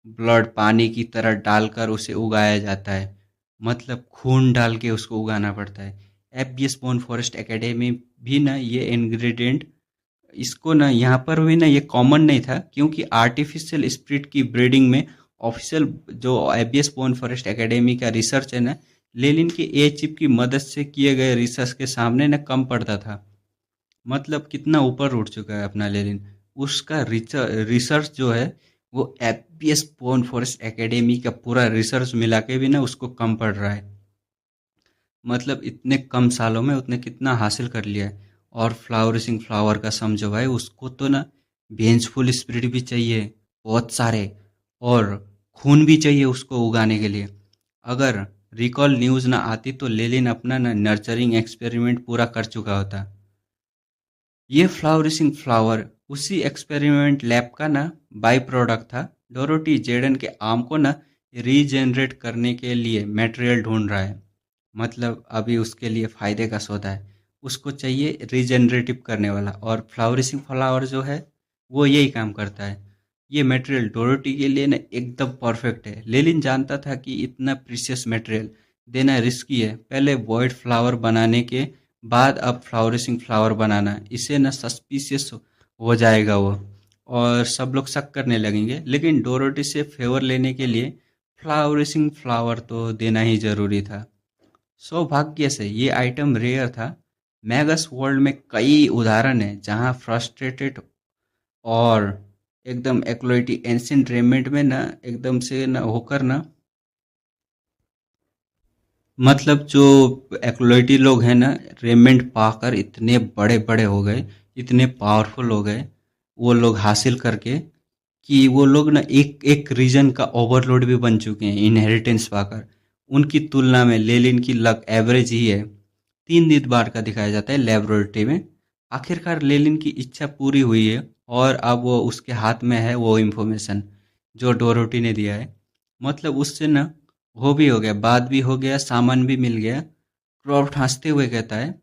ब्लड पानी की तरह डालकर उसे उगाया जाता है। मतलब खून डाल के उसको उगाना पड़ता है। एफबीएस बोन फॉरेस्ट एकेडमी भी ना ये इंग्रेडिएंट, इसको ना यहाँ पर भी ना ये कॉमन नहीं था, क्योंकि आर्टिफिशियल स्प्रिट की ब्रीडिंग में ऑफिशियल जो एफबीएस बोन फॉरेस्ट एकेडमी का रिसर्च है ना, लेलिन के ए चिप की मदद से किए गए रिसर्च के सामने ना कम पड़ता था। मतलब कितना ऊपर उठ चुका है अपना लेनिन। उसका रिसर्च जो है वो एफपीएस बोन फॉरेस्ट एकेडमी का पूरा रिसर्च मिला के भी ना उसको कम पड़ रहा है। मतलब इतने कम सालों में उसने कितना हासिल कर लिया है। और फ्लावरिशिंग फ्लावर का समझो भाई, उसको तो ना वेंचफुल स्पिरिट भी चाहिए बहुत सारे, और खून भी चाहिए उसको उगाने के लिए। अगर रिकॉल न्यूज़ ना आती तो लेलिन अपना ना नर्चरिंग एक्सपेरिमेंट पूरा कर चुका होता। ये फ्लावरिशिंग फ्लावर उसी एक्सपेरिमेंट लैब का ना बाई प्रोडक्ट था। डोरोटी जेडन के आम को ना रीजेनरेट करने के लिए मटेरियल ढूंढ रहा है। मतलब अभी उसके लिए फायदे का सौदा है। उसको चाहिए रीजेनरेटिव करने वाला, और फ्लावरिशिंग फ्लावर जो है वो यही काम करता है। ये मटेरियल डोरोटी के लिए ना एकदम परफेक्ट है। लेलिन जानता था कि इतना प्रीशियस मटेरियल देना रिस्की है। पहले वॉइड फ्लावर बनाने के बाद अब फ्लावरिशिंग फ्लावर बनाना, इसे ना सस्पिशियस हो जाएगा वो, और सब लोग शक करने लगेंगे। लेकिन डोरोटी से फेवर लेने के लिए फ्लावरिशिंग फ्लावर तो देना ही जरूरी था। सौभाग्य से ये आइटम रेयर था। मैगस वर्ल्ड में कई उदाहरण हैं जहां फ्रस्ट्रेटेड और एकदम एक्लोइटी एंशियंट रेमेंट में ना एकदम से ना होकर ना, मतलब जो एक्लोइटी लोग हैं ना, रेमेंट पाकर इतने बड़े बड़े हो गए, इतने पावरफुल हो गए वो लोग हासिल करके, कि वो लोग ना एक एक रीजन का ओवरलोड भी बन चुके हैं इनहेरिटेंस पाकर। उनकी तुलना में लेलिन की लक एवरेज ही है। 3 दिन बार का दिखाया जाता है लेबोरेटरी में। आखिरकार लेलिन की इच्छा पूरी हुई है, और अब वो उसके हाथ में है वो इन्फॉर्मेशन जो डोरोटी ने दिया है। मतलब उससे ना वो भी हो गया, बात भी हो गया, सामान भी मिल गया। क्रॉफ्ट हंसते हुए कहता है,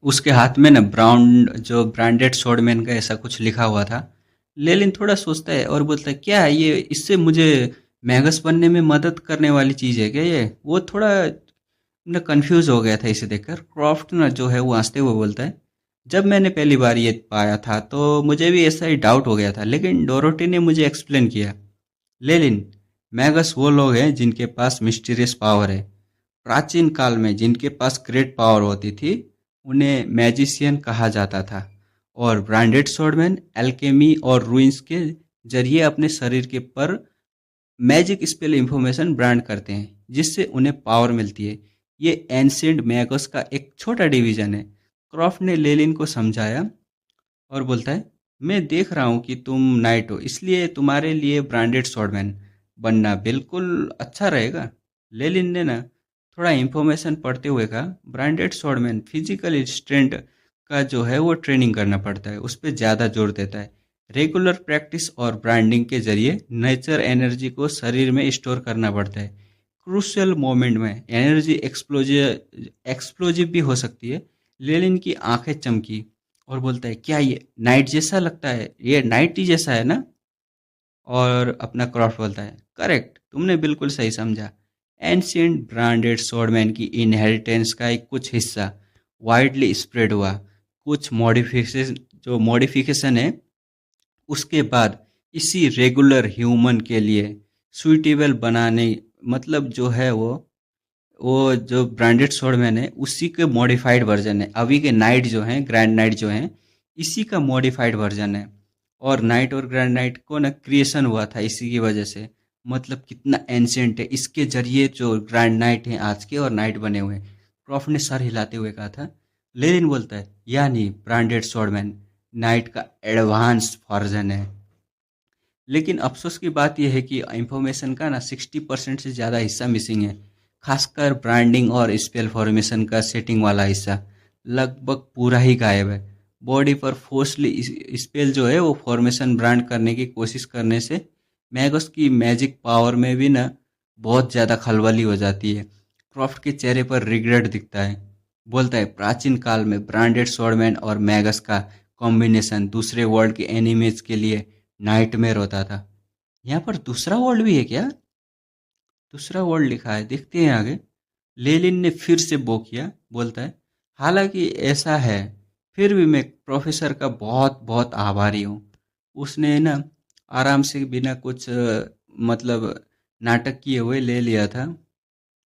उसके हाथ में ना ब्राउन जो ब्रांडेड स्वॉर्डमैन का ऐसा कुछ लिखा हुआ था। लेलिन थोड़ा सोचता है और बोलता है, क्या है ये? इससे मुझे मैगस बनने में मदद करने वाली चीज़ है क्या ये? वो थोड़ा ना कंफ्यूज हो गया था इसे देखकर। क्रॉफ्ट ना जो है वो हंसते हुए बोलता है, जब मैंने पहली बार ये पाया था तो मुझे भी ऐसा ही डाउट हो गया था, लेकिन डोरोटी ने मुझे एक्सप्लेन किया। लेलिन, मैगस वो लोग हैं जिनके पास मिस्टीरियस पावर है। प्राचीन काल में जिनके पास ग्रेट पावर होती थी उन्हें मैजिशियन कहा जाता था। और ब्रांडेड स्वॉर्डमैन एल्केमी और रूइंस के जरिए अपने शरीर के पर मैजिक स्पेल इंफॉर्मेशन ब्रांड करते हैं, जिससे उन्हें पावर मिलती है। ये एंशियंट मैगस का एक छोटा डिवीजन है। क्रॉफ्ट ने लेलिन को समझाया और बोलता है, मैं देख रहा हूँ कि तुम नाइट हो, इसलिए तुम्हारे लिए ब्रांडेड स्वॉर्डमैन बनना बिल्कुल अच्छा रहेगा। लेलिन ने ना थोड़ा इंफॉर्मेशन पढ़ते हुए कहा, ब्रांडेड स्वॉर्डमैन फिजिकल स्ट्रेंथ का जो है वो ट्रेनिंग करना पड़ता है, उस पर ज़्यादा जोर देता है। रेगुलर प्रैक्टिस और ब्रांडिंग के जरिए नेचर एनर्जी को शरीर में स्टोर करना पड़ता है। क्रूशियल मोमेंट में एनर्जी एक्सप्लोजिव भी हो सकती है। लेलिन की आंखें चमकी और बोलता है, क्या ये नाइट जैसा लगता है, ये नाइट ही जैसा है ना? और अपना क्रॉफ्ट बोलता है, करेक्ट, तुमने बिल्कुल सही समझा। एंशियंट ब्रांडेड स्वॉर्डमैन की इनहेरिटेंस का एक कुछ हिस्सा वाइडली स्प्रेड हुआ। कुछ मॉडिफिकेशन है उसके बाद इसी रेगुलर ह्यूमन के लिए सुइटेबल बनाने, मतलब जो है वो जो ब्रांडेड स्वॉर्डमैन है उसी के मॉडिफाइड वर्जन है। अभी के नाइट जो हैं, ग्रैंड नाइट जो हैं, इसी का मॉडिफाइड वर्जन है। और नाइट और ग्रैंड नाइट को ना क्रिएशन हुआ था इसी की वजह से। मतलब कितना एंशियंट है, इसके जरिए जो ग्रैंड नाइट हैं आज के और नाइट बने हुए हैं। क्रॉफ्ट ने सर हिलाते हुए कहा था। लेनिन बोलता है, यानी ब्रांडेड स्वॉर्डमैन नाइट का एडवांस वर्जन है। लेकिन अफसोस की बात यह है कि इंफॉर्मेशन का ना 60% से ज़्यादा हिस्सा मिसिंग है। खासकर ब्रांडिंग और स्पेल फॉर्मेशन का सेटिंग वाला हिस्सा लगभग पूरा ही गायब है। बॉडी पर फोर्सली स्पेल जो है वो फॉर्मेशन ब्रांड करने की कोशिश करने से मैगस की मैजिक पावर में भी ना बहुत ज़्यादा खलबली हो जाती है। क्रॉफ्ट के चेहरे पर रिग्रेट दिखता है। बोलता है, प्राचीन काल में ब्रांडेड स्वॉर्डमैन और मैगस का कॉम्बिनेशन दूसरे वर्ल्ड के एनिमीज के लिए नाइटमेयर होता था। यहाँ पर दूसरा वर्ल्ड भी है क्या? दूसरा वर्ल्ड लिखा है, देखते हैं आगे। लेलिन ने फिर से बो किया। बोलता है, हालांकि ऐसा है, फिर भी मैं प्रोफेसर का बहुत बहुत आभारी हूँ। उसने ना आराम से बिना कुछ मतलब नाटक किए हुए ले लिया था।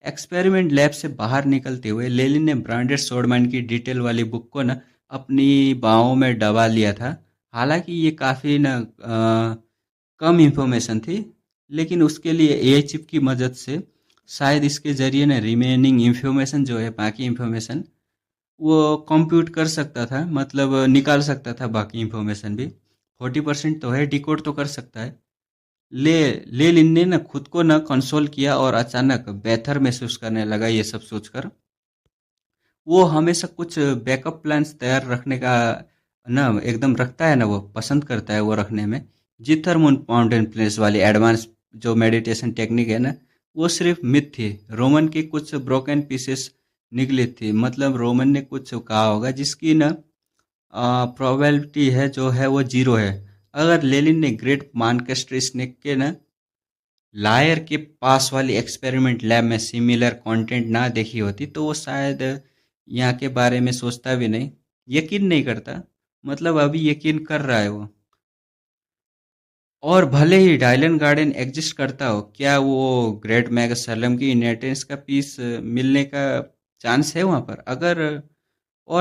एक्सपेरिमेंट लैब से बाहर निकलते हुए लेलिन ने ब्रांडेड स्वॉर्डमैन की डिटेल वाली बुक को ना अपनी बाहों में दबा लिया था। हालांकि ये काफ़ी ना कम इंफॉर्मेशन थी, लेकिन उसके लिए एआई चिप की मदद से शायद इसके जरिए ना रिमेनिंग इंफॉर्मेशन जो है, बाकी इंफॉर्मेशन वो कंप्यूट कर सकता था, मतलब निकाल सकता था बाकी इंफॉर्मेशन भी। 40% तो है, डिकोड तो कर सकता है। ले ले लिन ने ना खुद को ना कंसोल किया और अचानक बेहतर महसूस करने लगा ये सब सोचकर। वो हमेशा कुछ बैकअप प्लान्स तैयार रखने का ना एकदम रखता है ना, वो पसंद करता है वो रखने में। जिथर माउंटेन प्लेस वाली एडवांस जो मेडिटेशन टेक्निक है ना, वो सिर्फ मिथ थी। रोमन की कुछ ब्रोकन पीसेस निकली थी, मतलब रोमन ने कुछ कहा होगा जिसकी ना प्रोबेबिलिटी है जो है वो जीरो है। अगर लेलिन ने ग्रेट मानकेस्टर स्नेक के ना लायर के पास वाली एक्सपेरिमेंट लैब में सिमिलर कंटेंट ना देखी होती तो वो शायद यहाँ के बारे में सोचता भी नहीं, यकीन नहीं करता। मतलब अभी यकीन कर रहा है वो। और भले ही डायलन गार्डन एग्जिस्ट करता हो, क्या वो ग्रेट मैगस सैलम की इनहेरिटेंस का पीस मिलने का चांस है वहाँ पर?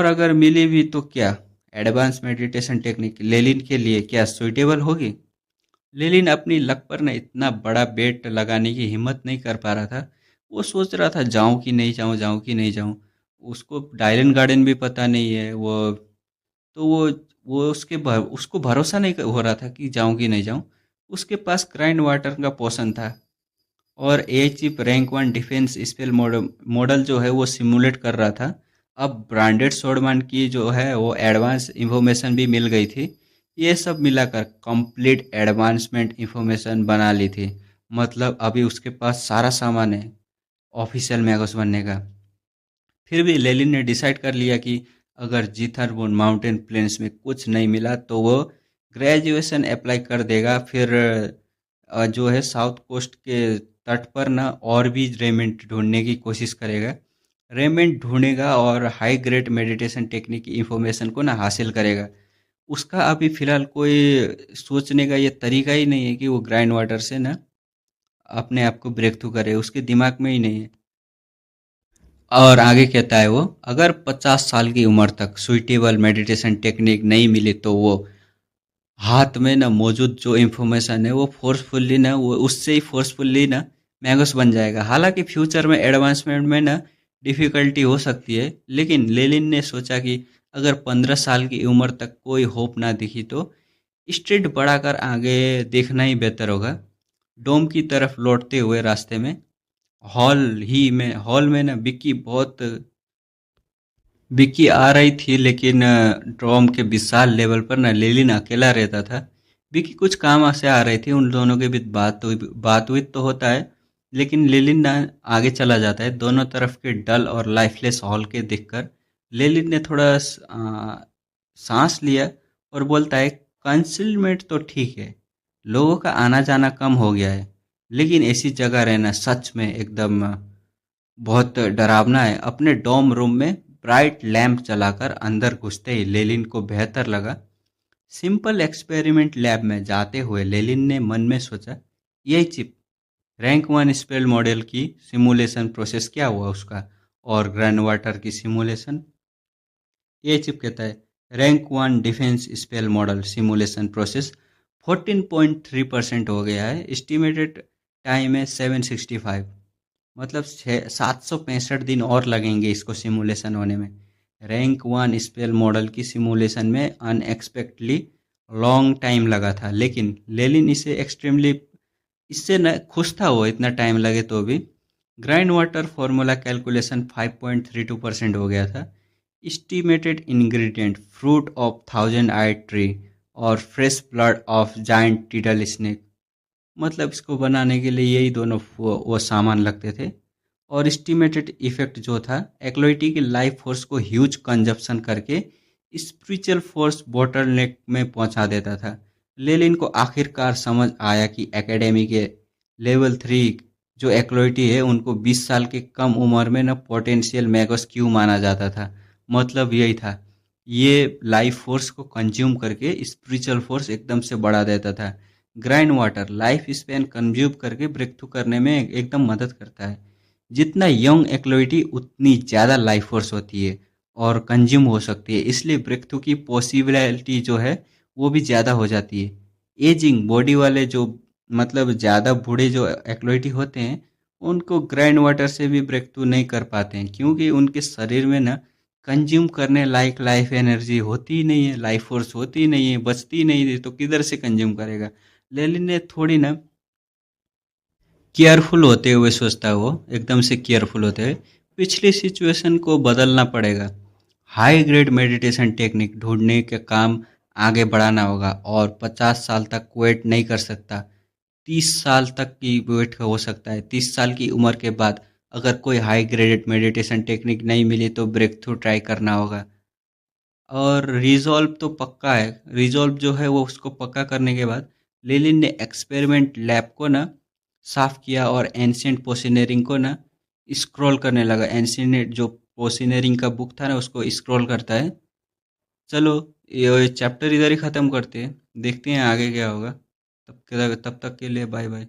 अगर मिली भी तो क्या एडवांस मेडिटेशन टेक्निक लेलिन के लिए क्या सुइटेबल होगी? लेलिन अपनी लक पर ना इतना बड़ा बेट लगाने की हिम्मत नहीं कर पा रहा था। वो सोच रहा था, जाऊं कि नहीं जाऊं, जाऊं कि नहीं जाऊं। उसको डायलन गार्डन भी पता नहीं है वो, तो वो उसको भरोसा नहीं हो रहा था कि जाऊं कि नहीं जाऊं। उसके पास क्राइन वाटर का पोशन था और a chip rank 1 defence spell model जो है वो सिमुलेट कर रहा था। अब ब्रांडेड स्वॉर्डमैन की जो है वो एडवांस इंफॉर्मेशन भी मिल गई थी। ये सब मिलाकर कंप्लीट एडवांसमेंट इंफॉर्मेशन बना ली थी। मतलब अभी उसके पास सारा सामान है ऑफिशियल मैगस बनने का। फिर भी लेलिन ने डिसाइड कर लिया कि अगर जीथरबोन माउंटेन प्लेन्स में कुछ नहीं मिला तो वो ग्रेजुएशन अप्लाई कर देगा। फिर जो है साउथ कोस्ट के तट पर ना और भी रेमेंट ढूंढने की कोशिश करेगा। रेमेंट ढूंढेगा और हाई ग्रेड मेडिटेशन टेक्निक की इंफॉर्मेशन को ना हासिल करेगा। उसका अभी फ़िलहाल कोई सोचने का ये तरीका ही नहीं है कि वो ग्राइंड वाटर से ना अपने आप को ब्रेक थ्रू करे, उसके दिमाग में ही नहीं है। और आगे कहता है वो, अगर 50 साल की उम्र तक सुइटेबल मेडिटेशन टेक्निक नहीं मिली तो वो हाथ में ना मौजूद जो इन्फॉर्मेशन है वो फोर्सफुल्ली ना वो उससे ही फोर्सफुल्ली ना मैगस बन जाएगा। हालांकि फ्यूचर में एडवांसमेंट में ना डिफ़िकल्टी हो सकती है, लेकिन लेलिन ने सोचा कि अगर 15 साल की उम्र तक कोई होप ना दिखी तो स्ट्रीट बढ़ाकर आगे देखना ही बेहतर होगा। डोम की तरफ लौटते हुए रास्ते में हॉल में ना विक्की आ रही थी, लेकिन डोम के विशाल लेवल पर ना लेलिन अकेला रहता था। विक्की कुछ काम से आ रही थी, उन दोनों के बीच बात हुई तो होता है, लेकिन लेलिन ना आगे चला जाता है। दोनों तरफ के डल और लाइफलेस हॉल के देखकर लेलिन ने थोड़ा सांस लिया और बोलता है, कंसीलमेंट तो ठीक है, लोगों का आना जाना कम हो गया है, लेकिन ऐसी जगह रहना सच में एकदम बहुत डरावना है। अपने डॉर्म रूम में ब्राइट लैंप जलाकर अंदर घुसते ही लेलिन को बेहतर लगा। सिंपल एक्सपेरिमेंट लैब में जाते हुए लेलिन ने मन में सोचा, यही चिप रैंक 1 स्पेल मॉडल की सिमुलेशन प्रोसेस क्या हुआ उसका, और ग्रैंड वाटर की सिमुलेशन। ये चिप कहता है, rank 1 defence spell model simulation process 14.3% हो गया है, एस्टिमेटेड टाइम है 765, मतलब 765 दिन और लगेंगे इसको सिमुलेशन होने में। रैंक 1 स्पेल मॉडल की सिमुलेशन में अनएक्सपेक्टली लॉन्ग टाइम लगा था, लेकिन लेलिन इससे न खुश था वो, इतना टाइम लगे तो भी। ग्राइंड वाटर फॉर्मूला कैलकुलेशन 5.32% हो गया था। Estimated ingredient fruit of 1000 eyed tree और fresh blood of giant tidal snake, मतलब इसको बनाने के लिए यही दोनों वो सामान लगते थे। और एस्टिमेटेड इफेक्ट जो था, एक्लोइटी की लाइफ फोर्स को ह्यूज कंजप्शन करके स्पिरिचुअल फोर्स बोटलनेक में पहुंचा देता था। लेलिन को आखिरकार समझ आया कि एकेडमी के लेवल 3 जो एक्लोइटी है उनको 20 साल के कम उम्र में न पोटेंशियल मैगस क्यों माना जाता था। मतलब यही था, ये लाइफ फोर्स को कंज्यूम करके स्पिरिचुअल फोर्स एकदम से बढ़ा देता था। Grind water life span consume करके ब्रेक थ्रू करने में एकदम मदद करता है। जितना यंग एक्लोइटी उतनी ज़्यादा लाइफ फोर्स होती है और कंज्यूम हो सकती है, इसलिए ब्रेक थ्रू की पॉसिबिलिटी जो है वो भी ज़्यादा हो जाती है। एजिंग बॉडी वाले जो, मतलब ज़्यादा बूढ़े जो एक्लोइटी होते हैं, उनको ग्राइंड वाटर से भी ब्रेक थ्रू नहीं कर पाते हैं, क्योंकि उनके शरीर में ना कंज्यूम करने लाइक लाइफ एनर्जी होती ही नहीं है, लाइफ फोर्स होती ही नहीं है, बचती ही नहीं है, तो किधर से कंज्यूम करेगा। लेलिन ने थोड़ी ना केयरफुल होते हुए सोचता, वो एकदम से केयरफुल होते हुए, पिछली सिचुएशन को बदलना पड़ेगा। हाई ग्रेड मेडिटेशन टेक्निक ढूंढने के काम आगे बढ़ाना होगा, और 50 साल तक वेट नहीं कर सकता, 30 साल तक की वेट हो सकता है। 30 साल की उम्र के बाद अगर कोई हाई ग्रेडेड मेडिटेशन टेक्निक नहीं मिली तो ब्रेक थ्रू ट्राई करना होगा। और रिजॉल्व तो पक्का है, रिजॉल्व जो है वो उसको पक्का करने के बाद लेलिन ने एक्सपेरिमेंट लैब को ना साफ किया और एंशियंट पोसिनरिंग को ना स्क्रॉल करने लगा। एंशियंट जो पोसिनरिंग का बुक था ना उसको स्क्रॉल करता है। चलो, ये चैप्टर इधर ही ख़त्म करते हैं, देखते हैं आगे क्या होगा। तब तक के लिए बाय बाय।